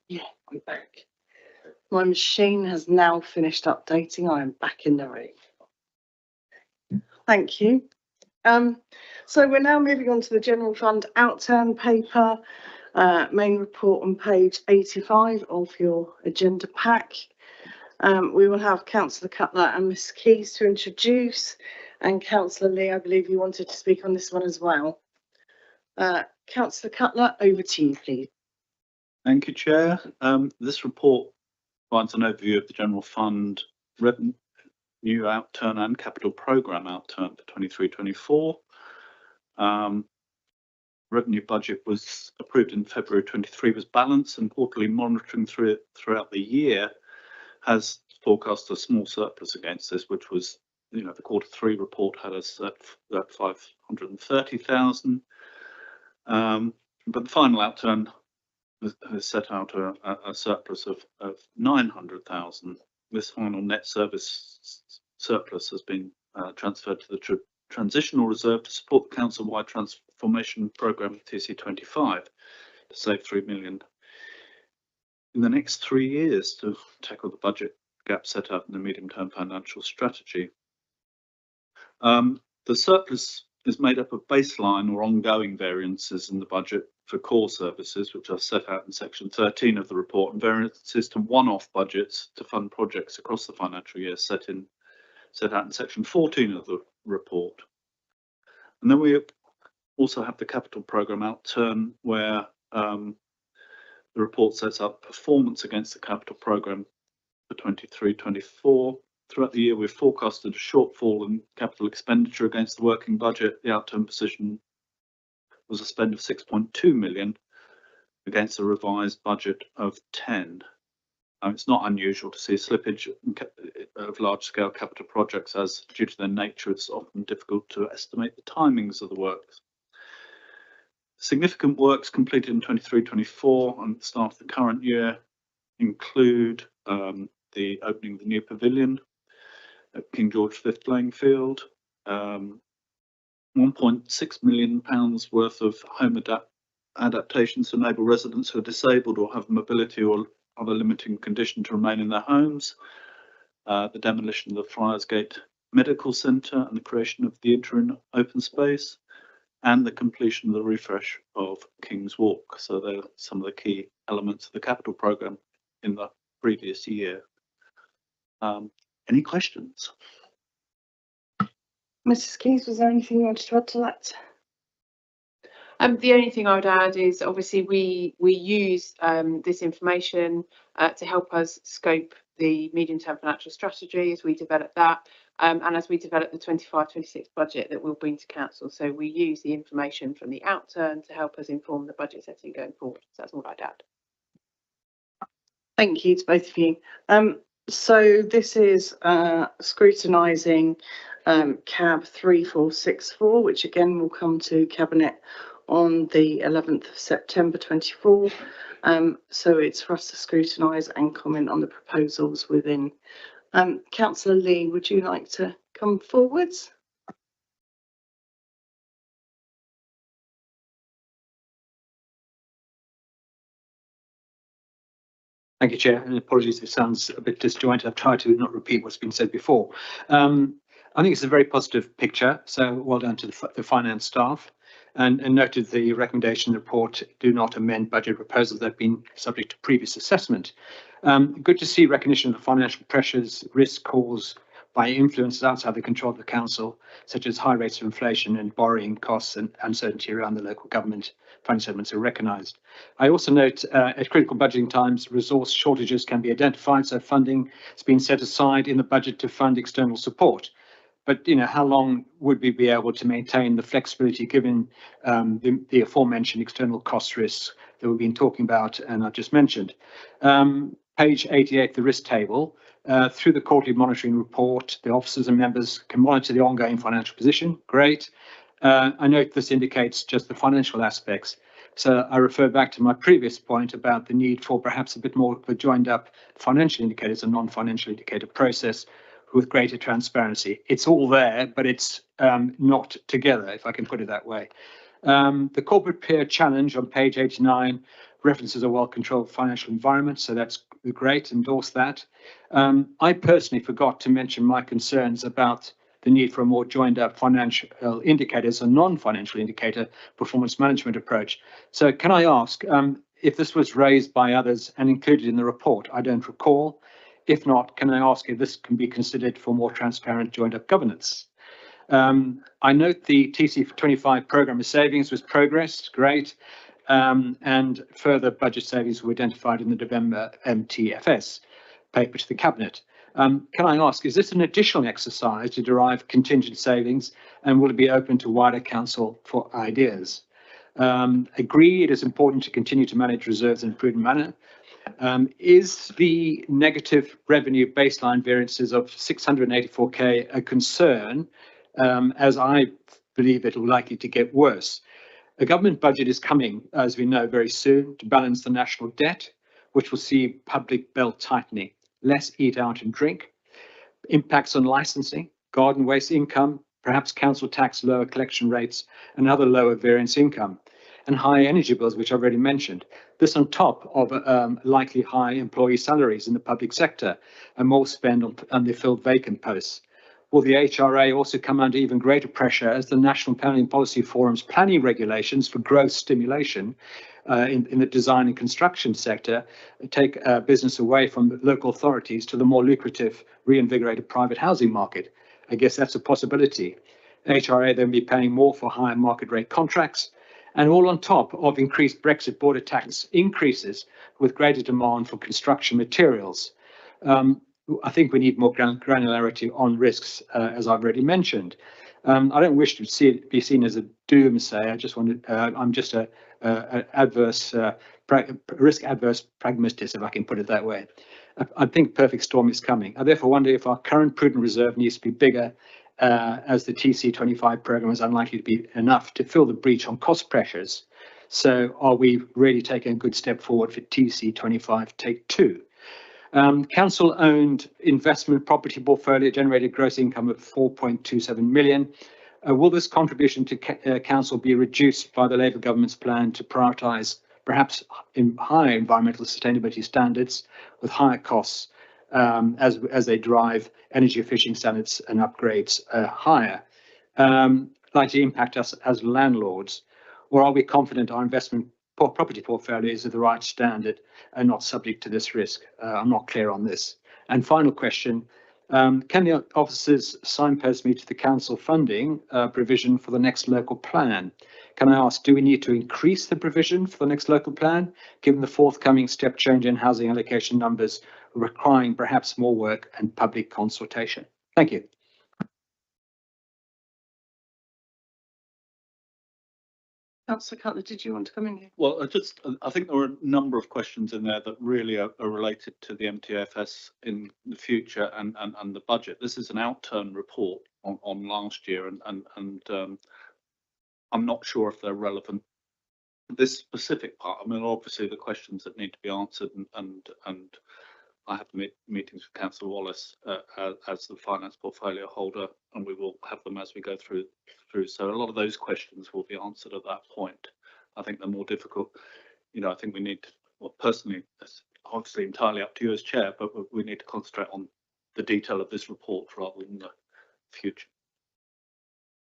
Yeah, I'm back. My machine has now finished updating. I am back in the room. Thank you. So we're now moving on to the general fund outturn paper, main report on page 85 of your agenda pack. We will have Councillor Cutler and Ms Keys to introduce, and Councillor Lee, I believe you wanted to speak on this one as well. Councillor Cutler, over to you, please. Thank you, Chair. This report provides an overview of the general fund revenue outturn and capital programme outturn for 23-24. Revenue budget was approved in February 23, was balanced, and quarterly monitoring throughout the year has forecast a small surplus against this, which was, the Q3 report had us at 530,000. But the final outturn has set out a surplus of 900,000. This final net service surplus has been transferred to the transitional reserve to support the council-wide transformation programme TC25 to save 3 million in the next 3 years to tackle the budget gap set out in the medium-term financial strategy. The surplus is made up of baseline or ongoing variances in the budget for core services, which are set out in section 13 of the report, and variances to one-off budgets to fund projects across the financial year set out in section 14 of the report. And then we also have the capital programme outturn, where the report sets out performance against the capital programme for 23-24. Throughout the year, we've forecasted a shortfall in capital expenditure against the working budget. The outturn position was a spend of 6.2 million against a revised budget of 10. It's not unusual to see a slippage of large-scale capital projects, as due to their nature, it's often difficult to estimate the timings of the works. Significant works completed in 23-24 and the start of the current year include the opening of the new pavilion at King George V playing field, £1.6 million worth of home adaptations to enable residents who are disabled or have mobility or other limiting condition to remain in their homes, the demolition of the Friars Gate Medical Centre and the creation of the interim open space, and the completion of the refresh of King's Walk. So they're some of the key elements of the capital programme in the previous year. Any questions? Mrs Keys, was there anything you wanted to add to that? The only thing I would add is obviously we use this information to help us scope the medium-term financial strategy as we develop that, and as we develop the 25-26 budget that we'll bring to council. So we use the information from the outturn to help us inform the budget setting going forward. So that's all I'd add. Thank you to both of you. So this is scrutinising CAB 3464, which again will come to Cabinet on the 11th of September 24. So it's for us to scrutinise and comment on the proposals within. Councillor Lee, would you like to come forwards? Thank you, Chair, and apologies if it sounds a bit disjointed. I've tried to not repeat what's been said before. I think it's a very positive picture, so well done to the finance staff, and noted the recommendation report do not amend budget proposals that have been subject to previous assessment. Good to see recognition of the financial pressures, risk caused by influences outside the control of the council, such as high rates of inflation and borrowing costs and uncertainty around the local government funding settlements are recognised. I also note at critical budgeting times, resource shortages can be identified, so funding has been set aside in the budget to fund external support. But how long would we be able to maintain the flexibility given the aforementioned external cost risks that we've been talking about and I've just mentioned? Page 88, the risk table. Through the quarterly monitoring report, the officers and members can monitor the ongoing financial position. Great. I note this indicates just the financial aspects. So I refer back to my previous point about the need for perhaps a bit more of a joined up financial indicators and non-financial indicator process with greater transparency. It's all there, but it's not together, if I can put it that way. The corporate peer challenge on page 89 references a well-controlled financial environment, so that's great, endorse that. I personally forgot to mention my concerns about the need for a more joined up financial indicators and non-financial indicator performance management approach. So can I ask if this was raised by others and included in the report? I don't recall. If not, can I ask if this can be considered for more transparent joined up governance? I note the TC25 program of savings was progressed, great, and further budget savings were identified in the November MTFS paper to the Cabinet. Can I ask, is this an additional exercise to derive contingent savings, and will it be open to wider council for ideas? Agree, it is important to continue to manage reserves in a prudent manner. Is the negative revenue baseline variances of 684k a concern, as I believe it will likely to get worse? A government budget is coming, as we know, very soon to balance the national debt, which will see public belt tightening, less eat out and drink, impacts on licensing, garden waste income, perhaps council tax lower collection rates and other lower variance income, and high energy bills, which I've already mentioned. This on top of likely high employee salaries in the public sector and more spend on the filled vacant posts. Will the HRA also come under even greater pressure as the National Planning Policy Forum's planning regulations for growth stimulation in the design and construction sector take business away from local authorities to the more lucrative reinvigorated private housing market? I guess that's a possibility. HRA then be paying more for higher market rate contracts, and all on top of increased Brexit border tax increases with greater demand for construction materials. I think we need more granularity on risks, as I've already mentioned. I don't wish to be seen as a doomsayer. I just want to, I'm just a risk adverse pragmatist, if I can put it that way. I think perfect storm is coming. I therefore wonder if our current prudent reserve needs to be bigger, as the TC25 program is unlikely to be enough to fill the breach on cost pressures. So are we really taking a good step forward for TC25 take 2? Council-owned investment property portfolio generated gross income of 4.27 million. Will this contribution to council be reduced by the Labour government's plan to prioritise perhaps higher environmental sustainability standards with higher costs as they drive energy efficiency standards and upgrades higher, likely to impact us as landlords? Or are we confident our investment property portfolio is of the right standard and not subject to this risk? I'm not clear on this. And final question, can the officers signpost me to the council funding provision for the next local plan? Can I ask, do we need to increase the provision for the next local plan, given the forthcoming step change in housing allocation numbers requiring perhaps more work and public consultation? Thank you. Councillor Cutler, did you want to come in here? Well, I think there were a number of questions in there that really are related to the MTFS in the future and the budget. This is an outturn report on last year, and I'm not sure if they're relevant. This specific part, I mean, obviously the questions that need to be answered, and I have meetings with Councillor Wallace as the finance portfolio holder, and we will have them as we go through. So a lot of those questions will be answered at that point. I think they're more difficult. You know, I think we need to, well, personally, it's obviously entirely up to you as chair, but we need to concentrate on the detail of this report rather than the future.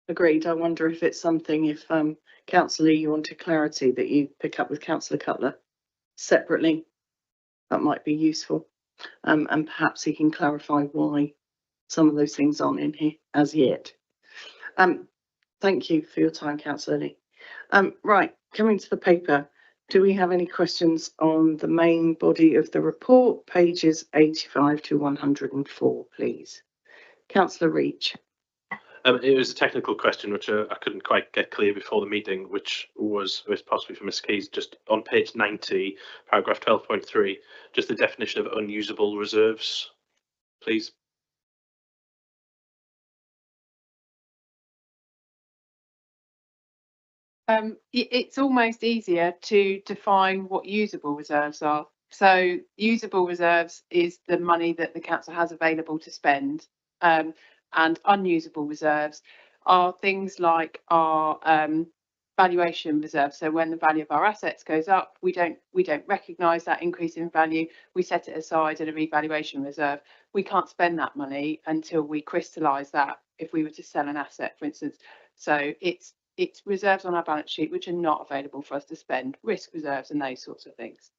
Agreed. I wonder if it's something, if Councillor, you wanted clarity, that you pick up with Councillor Cutler separately. That might be useful. And perhaps he can clarify why some of those things aren't in here as yet. Thank you for your time, Councillor Lee. Right, coming to the paper, do we have any questions on the main body of the report, pages 85 to 104, please? Councillor Reach. It was a technical question which I couldn't quite get clear before the meeting, which was possibly for Ms. Keys, just on page 90, paragraph 12.3, just the definition of unusable reserves, please. It's almost easier to define what usable reserves are. So usable reserves is the money that the council has available to spend, and unusable reserves are things like our valuation reserve. So when the value of our assets goes up, we don't recognise that increase in value. We set it aside in a revaluation reserve. We can't spend that money until we crystallise that if we were to sell an asset, for instance. So it's reserves on our balance sheet which are not available for us to spend, risk reserves and those sorts of things.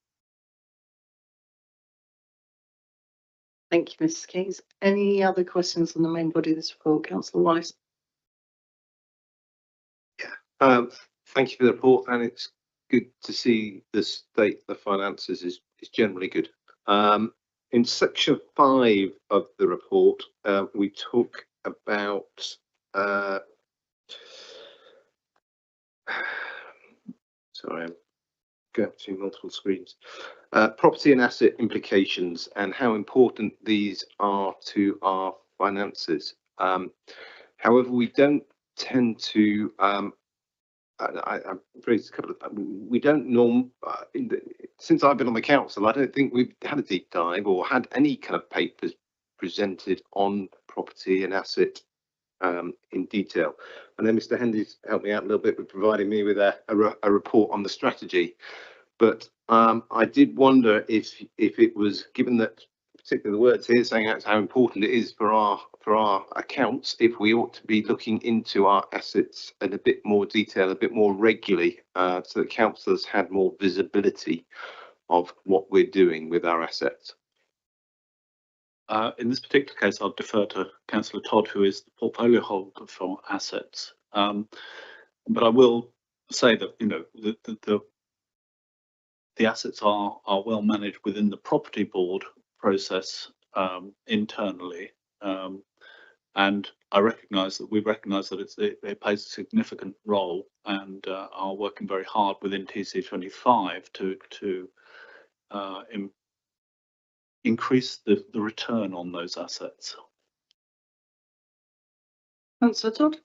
Thank you, Mrs. Keyes. Any other questions on the main body of this report, Councillor Wallace? Thank you for the report, and it's good to see the state of the finances is generally good. In section 5 of the report, we talk about sorry, I'm going between multiple screens. Property and asset implications and how important these are to our finances. However, we don't tend to I've raised a couple of. We don't since I've been on the council, I don't think we've had a deep dive or had any kind of papers presented on property and asset in detail. And then Mr. Hendy's helped me out a little bit with providing me with a report on the strategy. But I did wonder if it was, given that particularly the words here saying that's how important it is for our accounts, if we ought to be looking into our assets in a bit more detail, a bit more regularly, so that councillors had more visibility of what we're doing with our assets. In this particular case, I'll defer to Councillor Todd, who is the portfolio holder for assets. But I will say that, you know, the assets are well managed within the property board process internally, and we recognise that it plays a significant role, and are working very hard within TC25 to increase the return on those assets. Councillor Todd?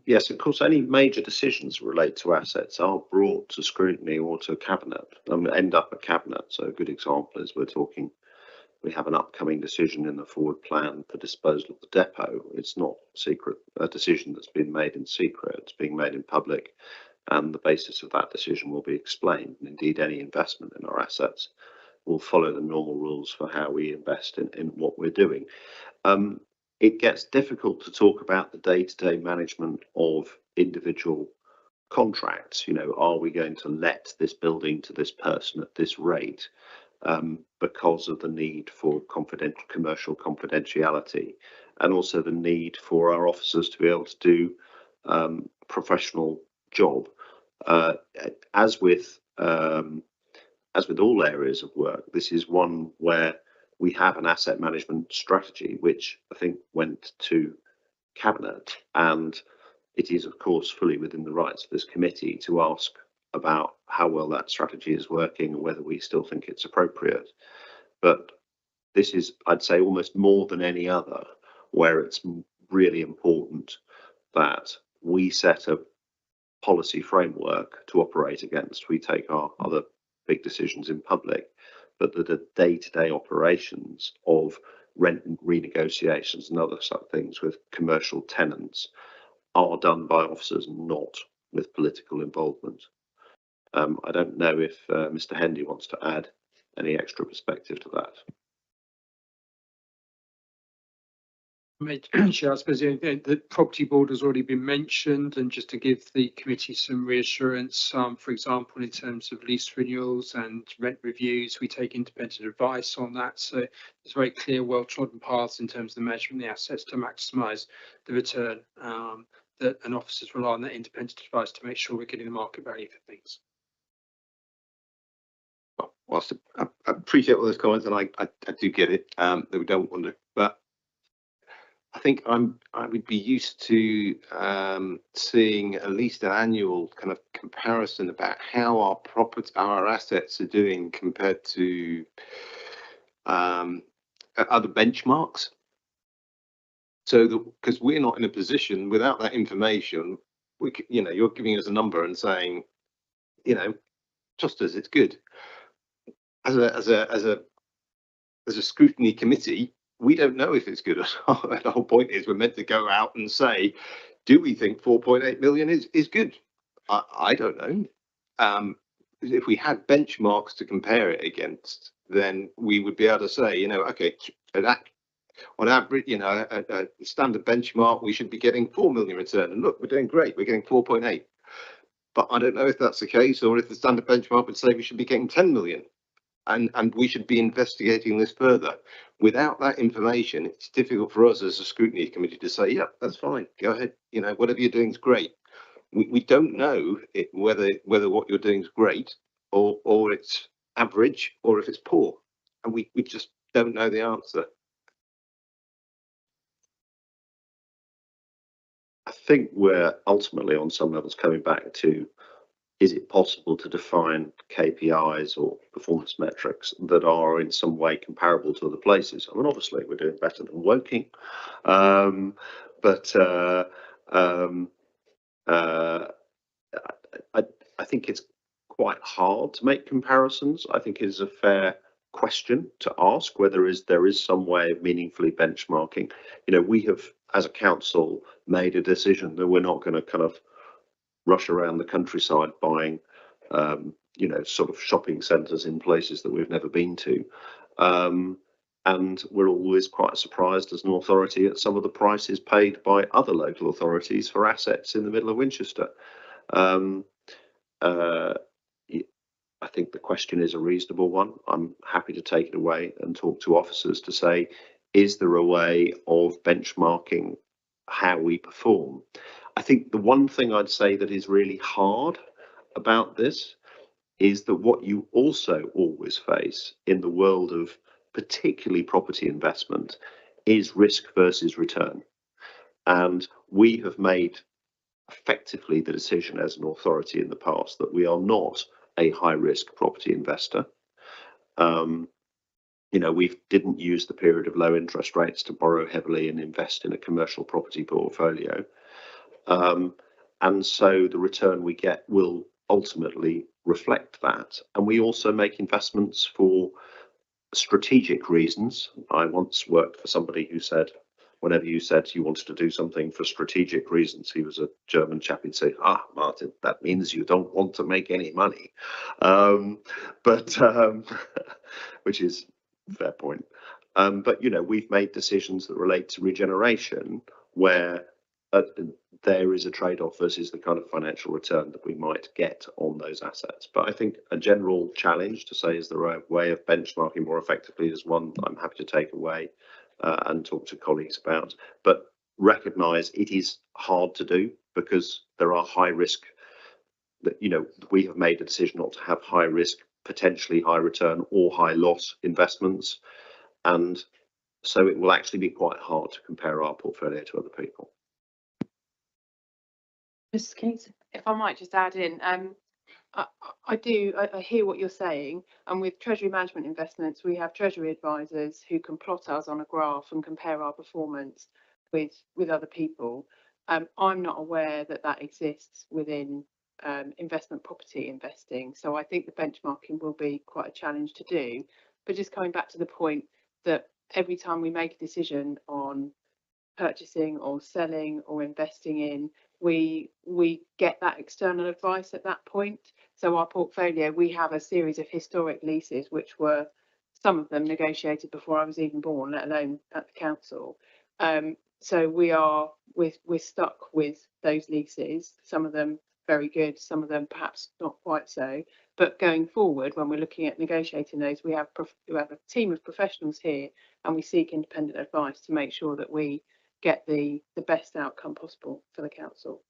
Yes, of course, any major decisions relate to assets are brought to scrutiny or to cabinet and end up at cabinet. So a good example is we have an upcoming decision in the forward plan for disposal of the depot. It's not secret, a decision that's been made in secret, it's being made in public, and the basis of that decision will be explained. And indeed, any investment in our assets will follow the normal rules for how we invest in what we're doing. It gets difficult to talk about the day-to-day management of individual contracts. You know, are we going to let this building to this person at this rate because of the need for commercial confidentiality, and also the need for our officers to be able to do professional job. As with all areas of work, this is one where we have an asset management strategy, which I think went to cabinet, and it is of course fully within the rights of this committee to ask about how well that strategy is working and whether we still think it's appropriate. But this is, I'd say, almost more than any other, where it's really important that we set a policy framework to operate against. We take our other big decisions in public, but that the day-to-day operations of rent renegotiations and other such things with commercial tenants are done by officers, not with political involvement. I don't know if Mr. Hendy wants to add any extra perspective to that. Chair, I suppose the property board has already been mentioned, and just to give the committee some reassurance, for example, in terms of lease renewals and rent reviews, we take independent advice on that. So there's very clear, well-trodden paths in terms of the management of the assets to maximise the return, and officers rely on that independent advice to make sure we're getting the market value for things. Whilst I appreciate all those comments, and I do get it, that we don't want to, but I think I would be used to seeing at least an annual kind of comparison about how our assets are doing compared to other benchmarks. So because we're not in a position without that information, you're giving us a number and saying, trust us, it's good. As a scrutiny committee, we don't know if it's good or not. The whole point is we're meant to go out and say, Do we think 4.8 million is good? I don't know. If we had benchmarks to compare it against, then we would be able to say, you know, okay, on average, you know, a standard benchmark, we should be getting 4 million return. And look, we're doing great. We're getting 4.8. But I don't know if that's the case, or if the standard benchmark would say we should be getting 10 million. And we should be investigating this further. Without that information, it's difficult for us as a scrutiny committee to say, yeah, that's fine, go ahead, you know, whatever you're doing is great. We don't know whether what you're doing is great or it's average or if it's poor, and we just don't know the answer. I think we're ultimately on some levels coming back to, is it possible to define KPIs or performance metrics that are in some way comparable to other places? I mean, obviously we're doing better than Woking, but I think it's quite hard to make comparisons. I think it is a fair question to ask whether there is some way of meaningfully benchmarking. You know, we have, as a council, made a decision that we're not going to kind of rush around the countryside buying, you know, sort of shopping centres in places that we've never been to. And we're always quite surprised as an authority at some of the prices paid by other local authorities for assets in the middle of Winchester. I think the question is a reasonable one. I'm happy to take it away and talk to officers to say, is there a way of benchmarking how we perform? I think the one thing I'd say that is really hard about this is that what you also always face in the world of particularly property investment is risk versus return. And we have made effectively the decision as an authority in the past that we are not a high risk property investor. You know, we didn't use the period of low interest rates to borrow heavily and invest in a commercial property portfolio. And so the return we get will ultimately reflect that. And we also make investments for strategic reasons. I once worked for somebody who said, whenever you said you wanted to do something for strategic reasons, he was a German chap, he'd say, Martin, that means you don't want to make any money. Which is a fair point. But, you know, we've made decisions that relate to regeneration where there is a trade-off versus the kind of financial return that we might get on those assets. But I think a general challenge to say, is there a way of benchmarking more effectively, is one I'm happy to take away and talk to colleagues about. But recognise it is hard to do because there are high risk, that, you know, we have made a decision not to have high risk, potentially high return or high loss investments. And so it will actually be quite hard to compare our portfolio to other people. Mrs. Keys? If I might just add in, I hear what you're saying, and with treasury management investments, we have treasury advisors who can plot us on a graph and compare our performance with other people. I'm not aware that exists within investment property investing, so I think the benchmarking will be quite a challenge to do. But just coming back to the point that every time we make a decision on purchasing or selling or investing in, we get that external advice at that point. So our portfolio, we have a series of historic leases, which were, some of them negotiated before I was even born, let alone at the council. So we're stuck with those leases, some of them very good, some of them perhaps not quite so. But going forward, when we're looking at negotiating those, we have a team of professionals here, and we seek independent advice to make sure that we get the best outcome possible for the council.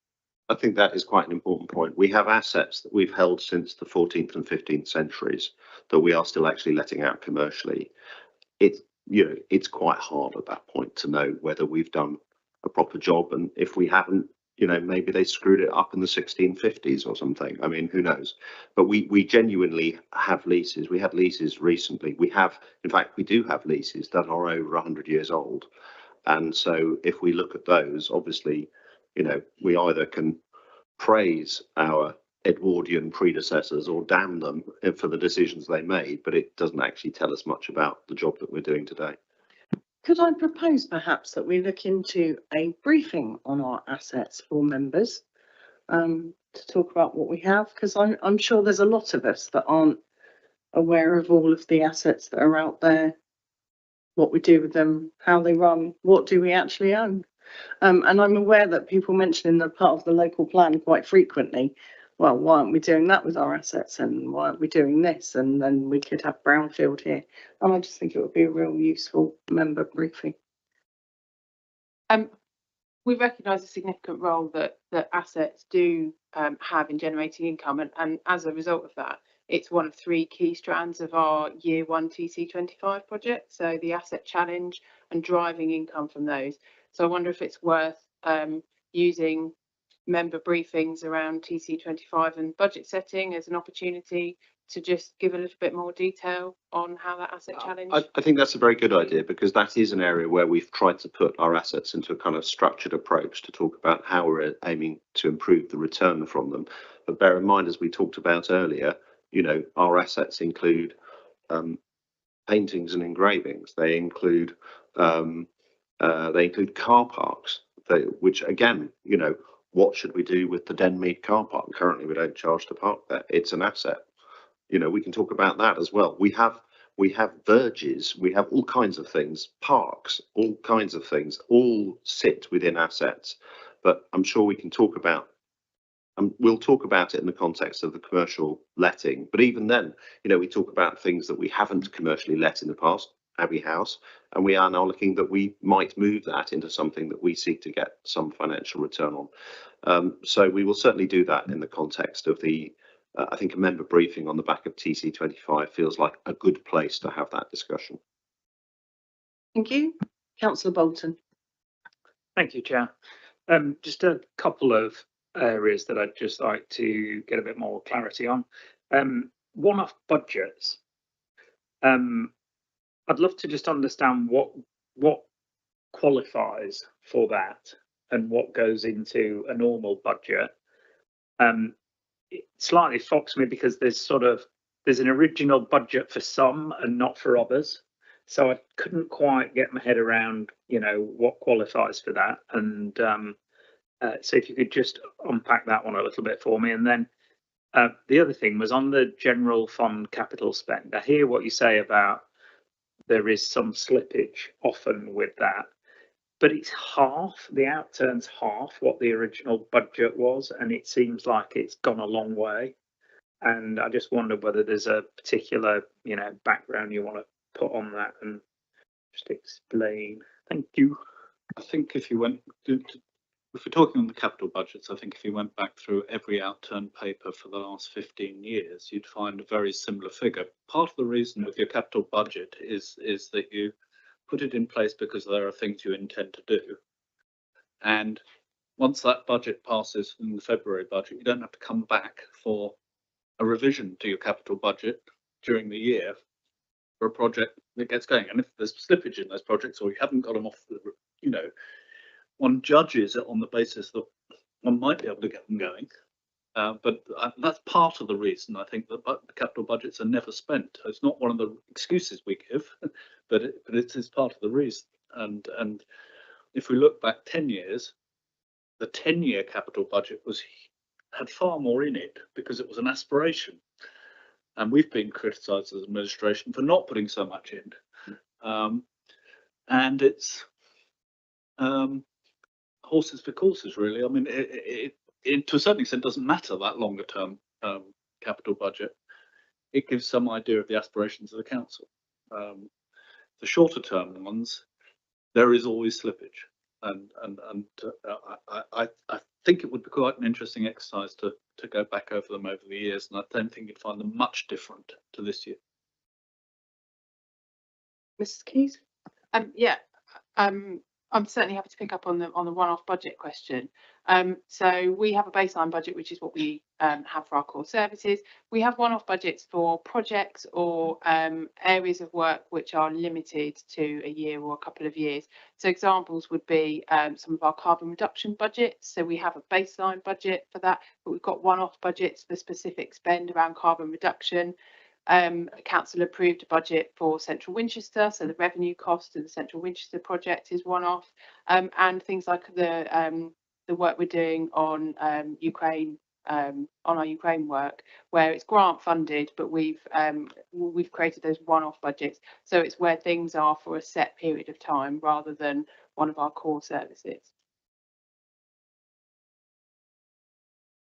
I think that is quite an important point. We have assets that we've held since the 14th and 15th centuries that we are still actually letting out commercially. It's quite hard at that point to know whether we've done a proper job, and if we haven't, you know, maybe they screwed it up in the 1650s or something. I mean, who knows? But we genuinely have leases. We had leases recently. In fact, we do have leases that are over 100 years old. And so if we look at those, obviously, you know, we either can praise our Edwardian predecessors or damn them for the decisions they made, but it doesn't actually tell us much about the job that we're doing today. Could I propose perhaps that we look into a briefing on our assets for members to talk about what we have? Because I'm sure there's a lot of us that aren't aware of all of the assets that are out there, what we do with them, how they run, what do we actually own? And I'm aware that people mention in the part of the local plan quite frequently, well, why aren't we doing that with our assets, and why aren't we doing this? And then we could have brownfield here. And I just think it would be a real useful member briefing. We recognise the significant role that assets do have in generating income, and as a result of that, it's one of 3 key strands of our year 1 TC25 project. So the asset challenge and driving income from those. So I wonder if it's worth using member briefings around TC25 and budget setting as an opportunity to just give a little bit more detail on how that asset challenge. I think that's a very good idea, because that is an area where we've tried to put our assets into a kind of structured approach to talk about how we're aiming to improve the return from them. But bear in mind, as we talked about earlier, you know, our assets include paintings and engravings. They include car parks, which again, you know, what should we do with the Denmead car park? Currently, we don't charge to park there. It's an asset. You know, we can talk about that as well. We have verges, we have all kinds of things, parks, all kinds of things, all sit within assets. But I'm sure we can talk about, we'll talk about it in the context of the commercial letting. But even then, you know, we talk about things that we haven't commercially let in the past, Abbey House, and we are now looking that we might move that into something that we seek to get some financial return on. So we will certainly do that in the context of the, I think a member briefing on the back of TC25 feels like a good place to have that discussion. Thank you. Councillor Bolton. Thank you, Chair. Just a couple of areas that I'd just like to get a bit more clarity on. One-off budgets. I'd love to just understand what qualifies for that and what goes into a normal budget. It slightly shocks me because there's an original budget for some and not for others. So I couldn't quite get my head around, you know, what qualifies for that. And so if you could just unpack that one a little bit for me. And then the other thing was on the general fund capital spend. I hear what you say about there is some slippage often with that, but it's half, the outturn's half what the original budget was, and it seems like it's gone a long way. And I just wondered whether there's a particular, you know, background you want to put on that and just explain. Thank you. I think if you went if we're talking on the capital budgets, I think if you went back through every outturn paper for the last 15 years, you'd find a very similar figure. Part of the reason with your capital budget is that you put it in place because there are things you intend to do. And once that budget passes in the February budget, you don't have to come back for a revision to your capital budget during the year for a project that gets going. And if there's slippage in those projects or you haven't got them off the, you know, one judges it on the basis that one might be able to get them going. But that's part of the reason I think that the capital budgets are never spent. It's not one of the excuses we give, but it is part of the reason. And if we look back 10 years, the 10-year capital budget had far more in it because it was an aspiration. And we've been criticised as administration for not putting so much in. And it's horses for courses, really. I mean, it to a certain extent doesn't matter, that longer term capital budget. It gives some idea of the aspirations of the council. The shorter term ones, there is always slippage, and I think it would be quite an interesting exercise to go back over them over the years, and I don't think you'd find them much different to this year. Mrs. Keys? Yeah. I'm certainly happy to pick up on the one-off budget question. So we have a baseline budget, which is what we have for our core services. We have one-off budgets for projects or areas of work which are limited to a year or a couple of years. So examples would be some of our carbon reduction budgets. So we have a baseline budget for that, but we've got one-off budgets for specific spend around carbon reduction. Council approved a budget for Central Winchester, so the revenue cost of the Central Winchester project is one off, and things like the work we're doing on Ukraine, on our Ukraine work, where it's grant funded, but we've created those one-off budgets, so it's where things are for a set period of time rather than one of our core services.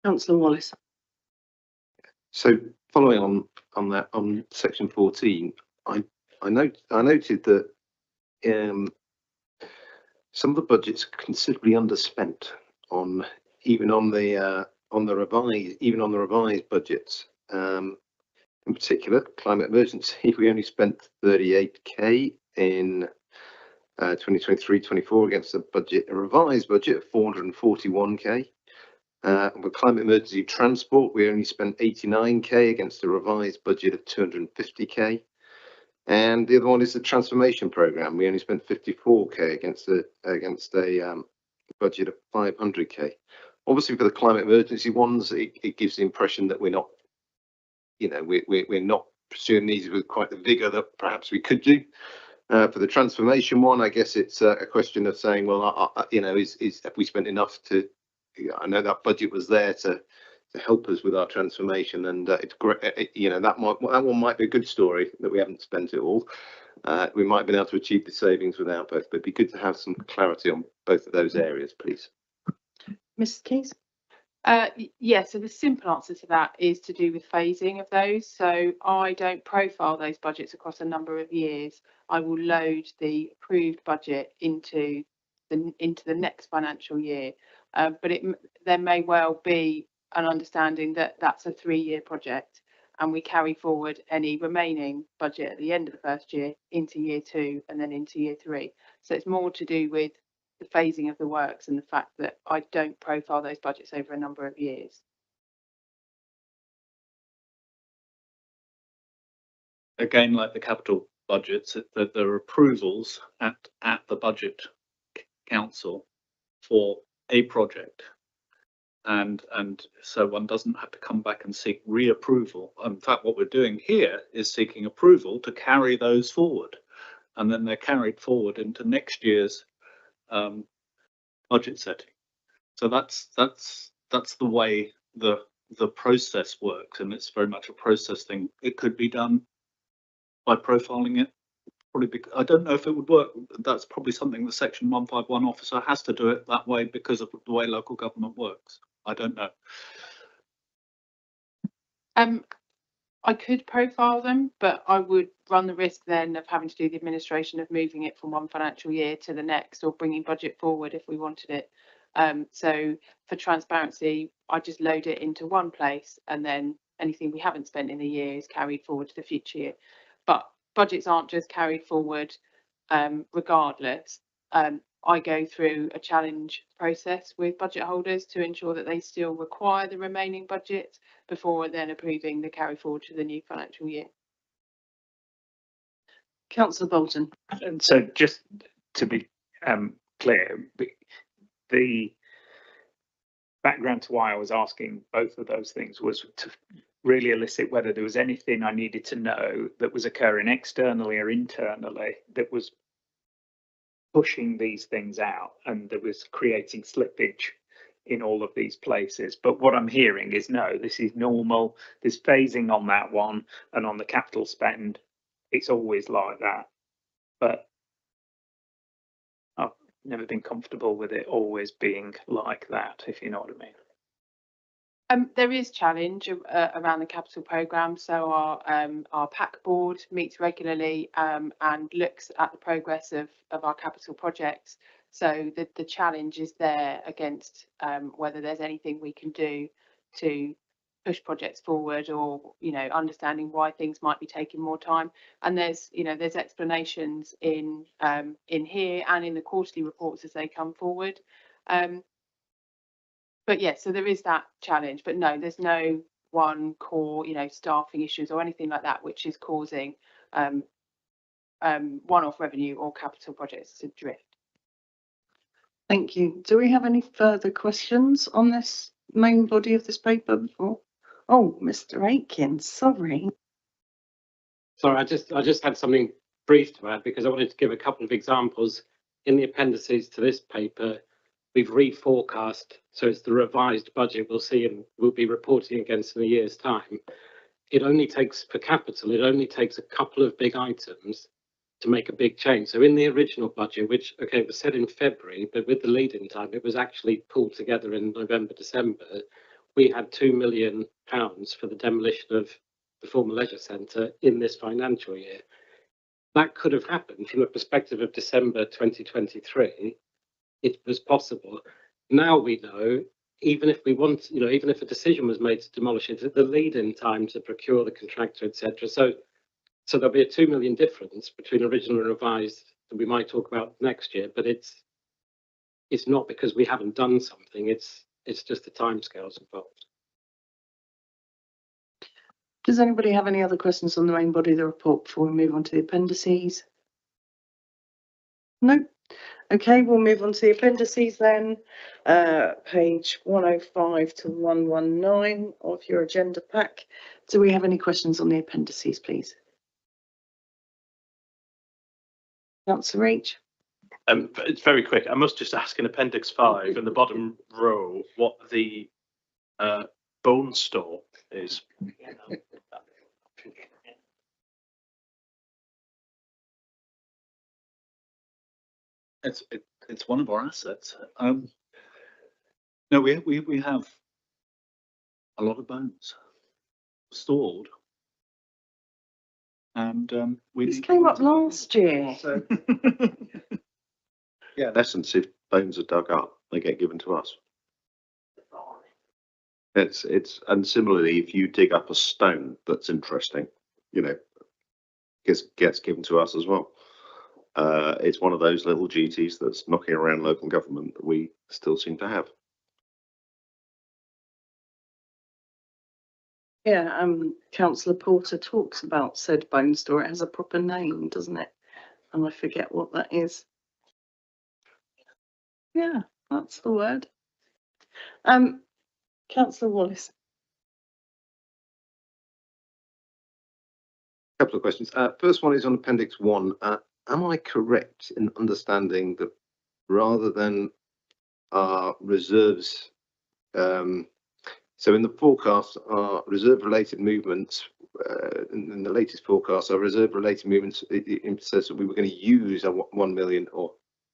Councillor Wallace. So following on that, on section 14, I noted that some of the budgets are considerably underspent on the revised budgets. In particular, climate emergency, we only spent 38k in 2023-24 against a revised budget of 441k. With climate emergency transport, we only spent 89k against a revised budget of 250k. And the other one is the transformation program. We only spent 54k against a budget of 500k. Obviously, for the climate emergency ones, it gives the impression that we're not, we're not pursuing these with quite the vigour that perhaps we could do. For the transformation one, I guess it's a question of saying, well, have we spent enough to? I know that budget was there to help us with our transformation, and it's great. That one might be a good story that we haven't spent it all. We might have been able to achieve the savings without both, but it'd be good to have some clarity on both of those areas, please. Mrs. Keys. Yeah, so the simple answer to that is to do with phasing of those. So I don't profile those budgets across a number of years. I will load the approved budget into the next financial year. But there may well be an understanding that that's a 3-year project, and we carry forward any remaining budget at the end of the first year into year 2 and then into year 3. So it's more to do with the phasing of the works and the fact that I don't profile those budgets over a number of years. Again, like the capital budgets, that there are approvals at the budget council for a project, and so one doesn't have to come back and seek reapproval. In fact, what we're doing here is seeking approval to carry those forward, and then they're carried forward into next year's budget setting. So that's the way the process works, and it's very much a process thing. It could be done by profiling it. I don't know if it would work. That's probably something the Section 151 officer has to do it that way because of the way local government works. I don't know. I could profile them, but I would run the risk then of having to do the administration of moving it from one financial year to the next, or bringing budget forward if we wanted it. So for transparency, I just load it into one place, and then anything we haven't spent in a year is carried forward to the future year. But budgets aren't just carried forward regardless. I go through a challenge process with budget holders to ensure that they still require the remaining budget before then approving the carry forward to the new financial year. Councillor Bolton. And so just to be clear, the background to why I was asking both of those things was to really elicit whether there was anything I needed to know that was occurring externally or internally that was pushing these things out and that was creating slippage in all of these places. But what I'm hearing is no, this is normal. There's phasing on that one, and on the capital spend, it's always like that. But I've never been comfortable with it always being like that, if you know what I mean. There is challenge around the capital programme. So our PAC board meets regularly and looks at the progress of our capital projects. So the challenge is there against whether there's anything we can do to push projects forward, or understanding why things might be taking more time. And there's explanations in here and in the quarterly reports as they come forward. But yeah, so there is that challenge, but no, there's no one core, staffing issues or anything like that, which is causing one-off revenue or capital projects to drift. Thank you. Do we have any further questions on this main body of this paper before? Oh, Mr. Aitken, sorry. Sorry, I just had something brief to add because I wanted to give a couple of examples. In the appendices to this paper, we've reforecast, so it's the revised budget we'll see and we'll be reporting against in a year's time. It only takes, for capital, it only takes a couple of big items to make a big change. So in the original budget, which, okay, it was set in February, but with the lead-in time, it was actually pulled together in November, December. We had £2 million for the demolition of the former leisure centre in this financial year. That could have happened from the perspective of December 2023. It was possible. Now we know, even if we want, even if a decision was made to demolish it, the lead-in time to procure the contractor, etc. So there'll be a 2 million difference between original and revised that we might talk about next year, but it's not because we haven't done something. It's just the timescales involved. Does anybody have any other questions on the main body of the report before we move on to the appendices? No? Okay, we'll move on to the appendices then. Page 105 to 119 of your agenda pack. Do we have any questions on the appendices, please? Councillor Reach. It's very quick. I must just ask in Appendix 5 in the bottom row what the bone store is. It's one of our assets. No, we have a lot of bones stored, and This came up last year. So, yeah, in essence, if bones are dug up, they get given to us. And similarly, if you dig up a stone that's interesting, gets given to us as well. It's one of those little duties that's knocking around local government that we still seem to have. Yeah, Councillor Porter talks about said bone store. It has a proper name, doesn't it? And I forget what that is. Yeah, that's the word. Councillor Wallace. A couple of questions. First one is on Appendix 1. Am I correct in understanding that rather than our reserves, so in the forecast, our reserve-related movements, in the latest forecast, our reserve-related movements, it says that we were going to use 1 million or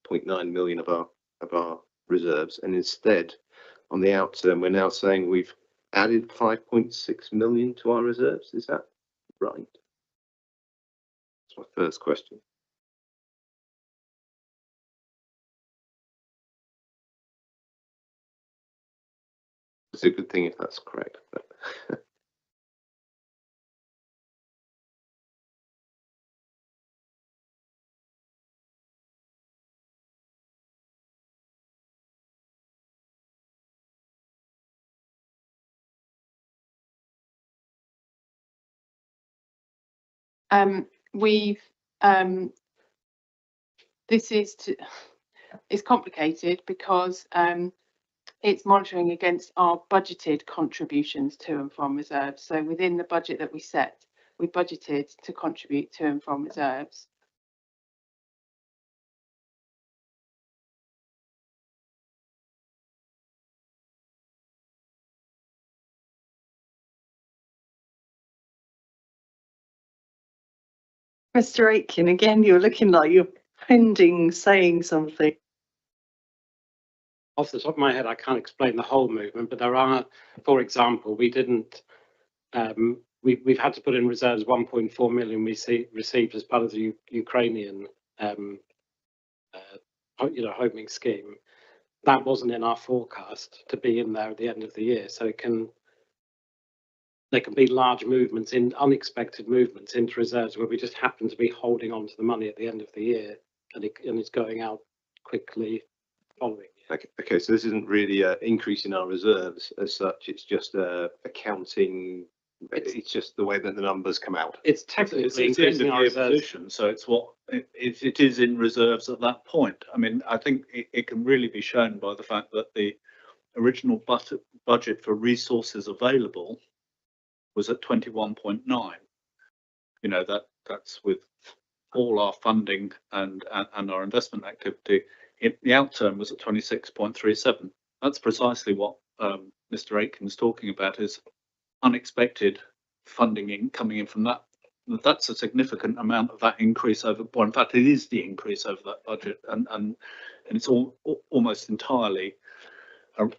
0.9 million of our reserves, and instead, on the outturn, we're now saying we've added 5.6 million to our reserves. Is that right? That's my first question. It's a good thing if that's correct. It's complicated because it's monitoring against our budgeted contributions to and from reserves. So within the budget that we set, we budgeted to contribute to and from reserves. Mr. Aitken, again, you're looking like you're pending saying something. Off the top of my head, I can't explain the whole movement, but there are, for example, we didn't, we've had to put in reserves 1.4 million we received as part of the Ukrainian, homing scheme. That wasn't in our forecast to be in there at the end of the year. So there can be large movements, in unexpected movements into reserves where we just happen to be holding on to the money at the end of the year, and it's going out quickly following. Okay, so this isn't really an increase in our reserves as such. It's just accounting. It's just the way that the numbers come out. It's technically it's the end of increasing our year reserves. position, so it's what if it is in reserves at that point. I mean, I think it can really be shown by the fact that the original budget for resources available was at 21.9, you know, that's with all our funding and our investment activity. The outturn was at 26.37. That's precisely what Mr. Aitken's talking about, is unexpected funding coming in from that. That's a significant amount of that increase over, well, in fact, it is the increase over that budget, and it's almost entirely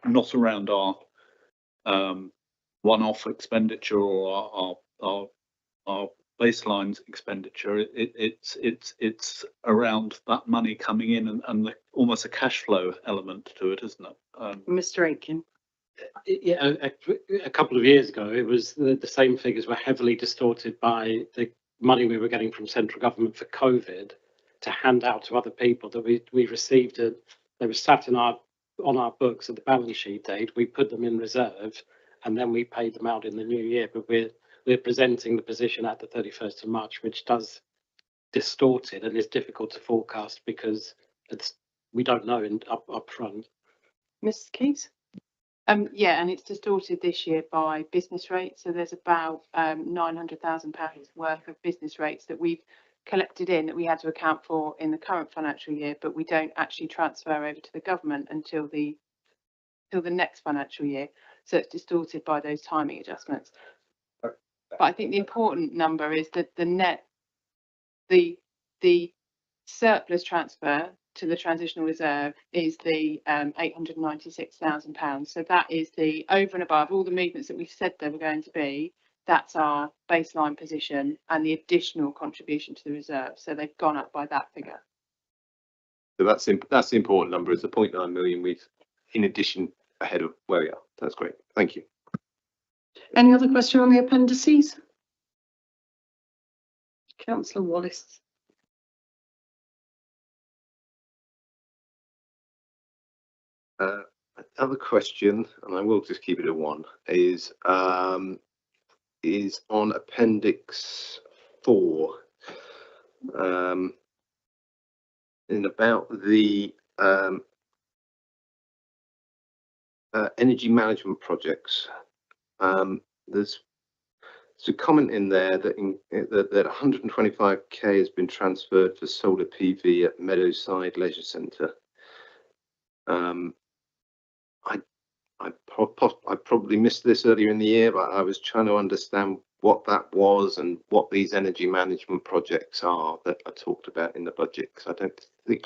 not around our one-off expenditure or our baseline expenditure. It's around that money coming in and almost a cash flow element to it, isn't it? Mr. Aitken. Yeah, a couple of years ago, it was the same figures were heavily distorted by the money we were getting from central government for COVID to hand out to other people that we received it. They were sat on our books at the balance sheet date. We put them in reserve and then we paid them out in the new year. But we're presenting the position at the 31st of March, which does distort it and is difficult to forecast because we don't know up front. Mrs. Keys? Yeah, and it's distorted this year by business rates. So there's about £900,000 worth of business rates that we've collected in that we had to account for in the current financial year, but we don't actually transfer over to the government until the next financial year. So it's distorted by those timing adjustments. But I think the important number is that the surplus transfer to the transitional reserve is the £896,000. So that is the over and above all the movements that we've said they were going to be. That's our baseline position and the additional contribution to the reserve. So they've gone up by that figure. So that's the important number, is the 0.9 million we've in addition ahead of where we are. That's great. Thank you. Any other question on the appendices? Councillor Wallace. Another question, and I will just keep it at one, is on Appendix 4, in about the energy management projects. There's a comment in there that that 125k has been transferred for solar PV at Meadowside Leisure Centre. I probably missed this earlier in the year, but I was trying to understand what that was and what these energy management projects are that I talked about in the budget, because I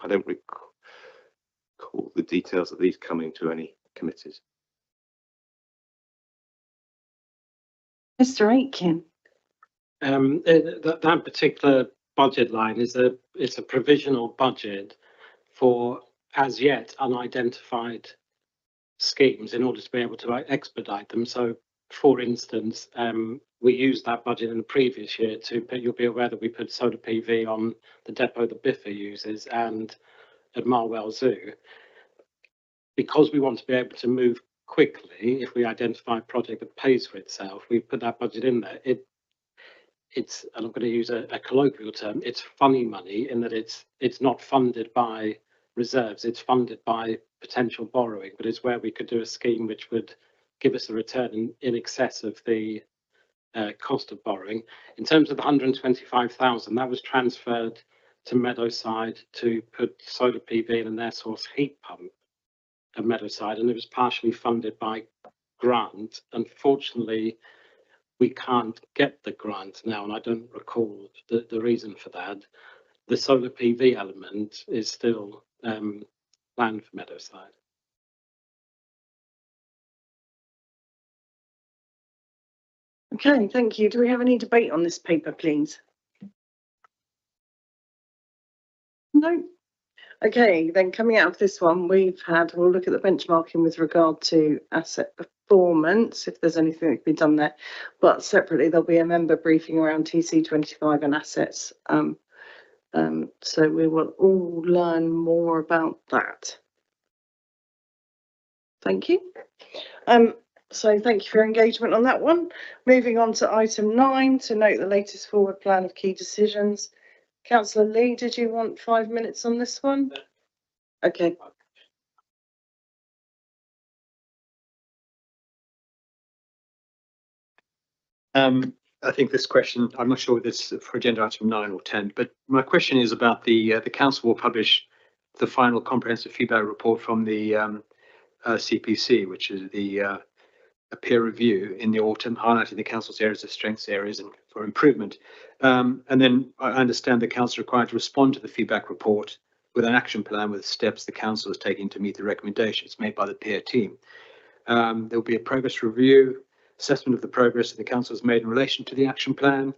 don't recall the details of these coming to any committees. Mr. Aitken. That particular budget line is a provisional budget for as yet unidentified schemes in order to be able to expedite them. So, for instance, we used that budget in the previous year you'll be aware that we put solar PV on the depot that Biffa uses and at Marwell Zoo. Because we want to be able to move quickly, if we identify a project that pays for itself, we put that budget in there. It's, and I'm going to use a colloquial term, it's funny money in that it's not funded by reserves, it's funded by potential borrowing, but it's where we could do a scheme which would give us a return in excess of the cost of borrowing. In terms of the 125,000, that was transferred to Meadowside to put solar PV in an air source heat pump at Meadowside, and it was partially funded by grant. Unfortunately, we can't get the grant now, and I don't recall the reason for that. The solar PV element is still planned for Meadowside. Okay, thank you. Do we have any debate on this paper, please? No. Okay, then coming out of this one, we'll look at the benchmarking with regard to asset performance, if there's anything that can be done there. But separately, there'll be a member briefing around TC25 and assets. So we will all learn more about that. Thank you. So thank you for your engagement on that one. Moving on to item 9, to note the latest forward plan of key decisions. Councillor Lee, did you want 5 minutes on this one? Okay. I think this question, I'm not sure whether it's for agenda item 9 or 10, but my question is about the council will publish the final comprehensive feedback report from the CPC, which is a peer review in the autumn, highlighting the council's areas of strengths, areas and for improvement. And then I understand the council is required to respond to the feedback report with an action plan with steps the council is taking to meet the recommendations made by the peer team. There will be a progress review, assessment of the progress that the council has made in relation to the action plan,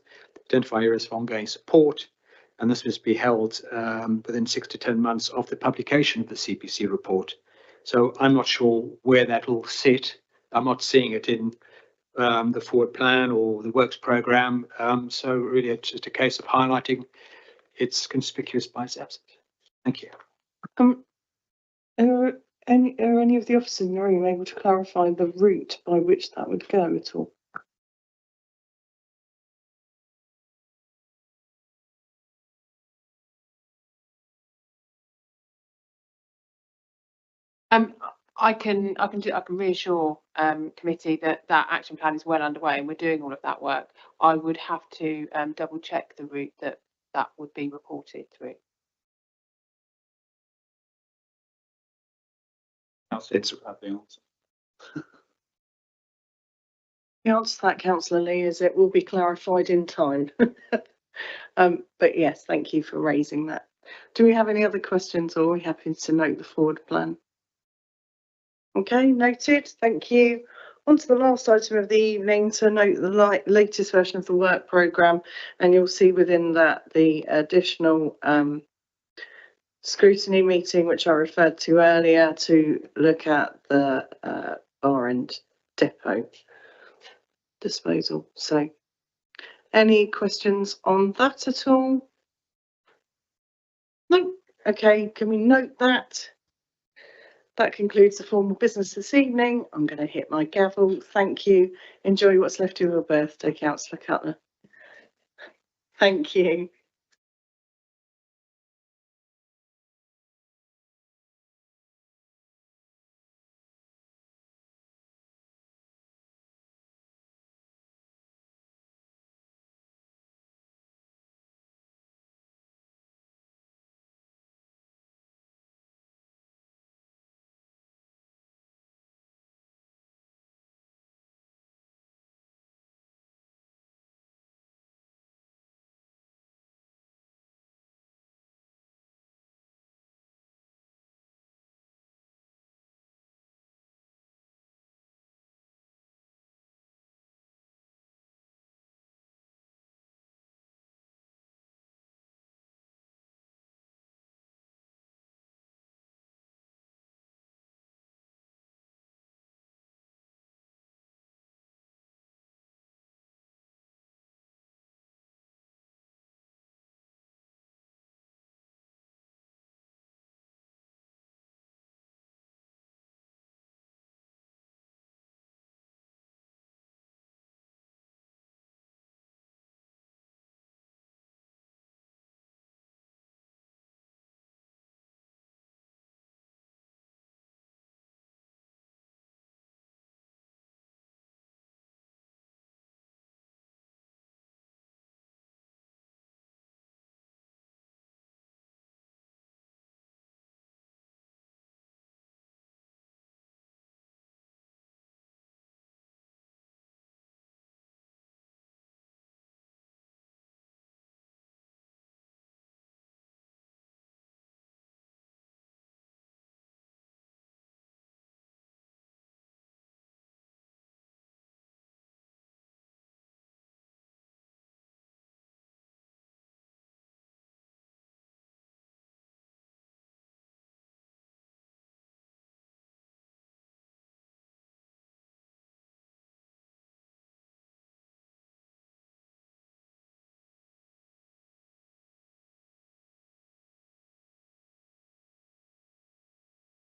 identify areas for ongoing support, and this must be held within 6 to 10 months of the publication of the CPC report. So I'm not sure where that will sit. I'm not seeing it in the forward plan or the works program. So really it's just a case of highlighting it's conspicuous by its absence. Thank you. Are any of the officers in the room able to clarify the route by which that would go at all? I can reassure committee that that action plan is well underway and we're doing all of that work. I would have to double check the route that would be reported through. It's The answer to that, Councillor Lee, is it will be clarified in time. But yes, thank you for raising that. Do we have any other questions or are we happy to note the forward plan? Okay, noted. Thank you. On to the last item of the evening, to note the latest version of the work programme, and you'll see within that the additional scrutiny meeting which I referred to earlier to look at the bar end depot disposal. So any questions on that at all? No. Okay, can we note that? That concludes the formal business this evening. I'm going to hit my gavel. Thank you. Enjoy what's left of your birthday, Councillor Cutler. Thank you.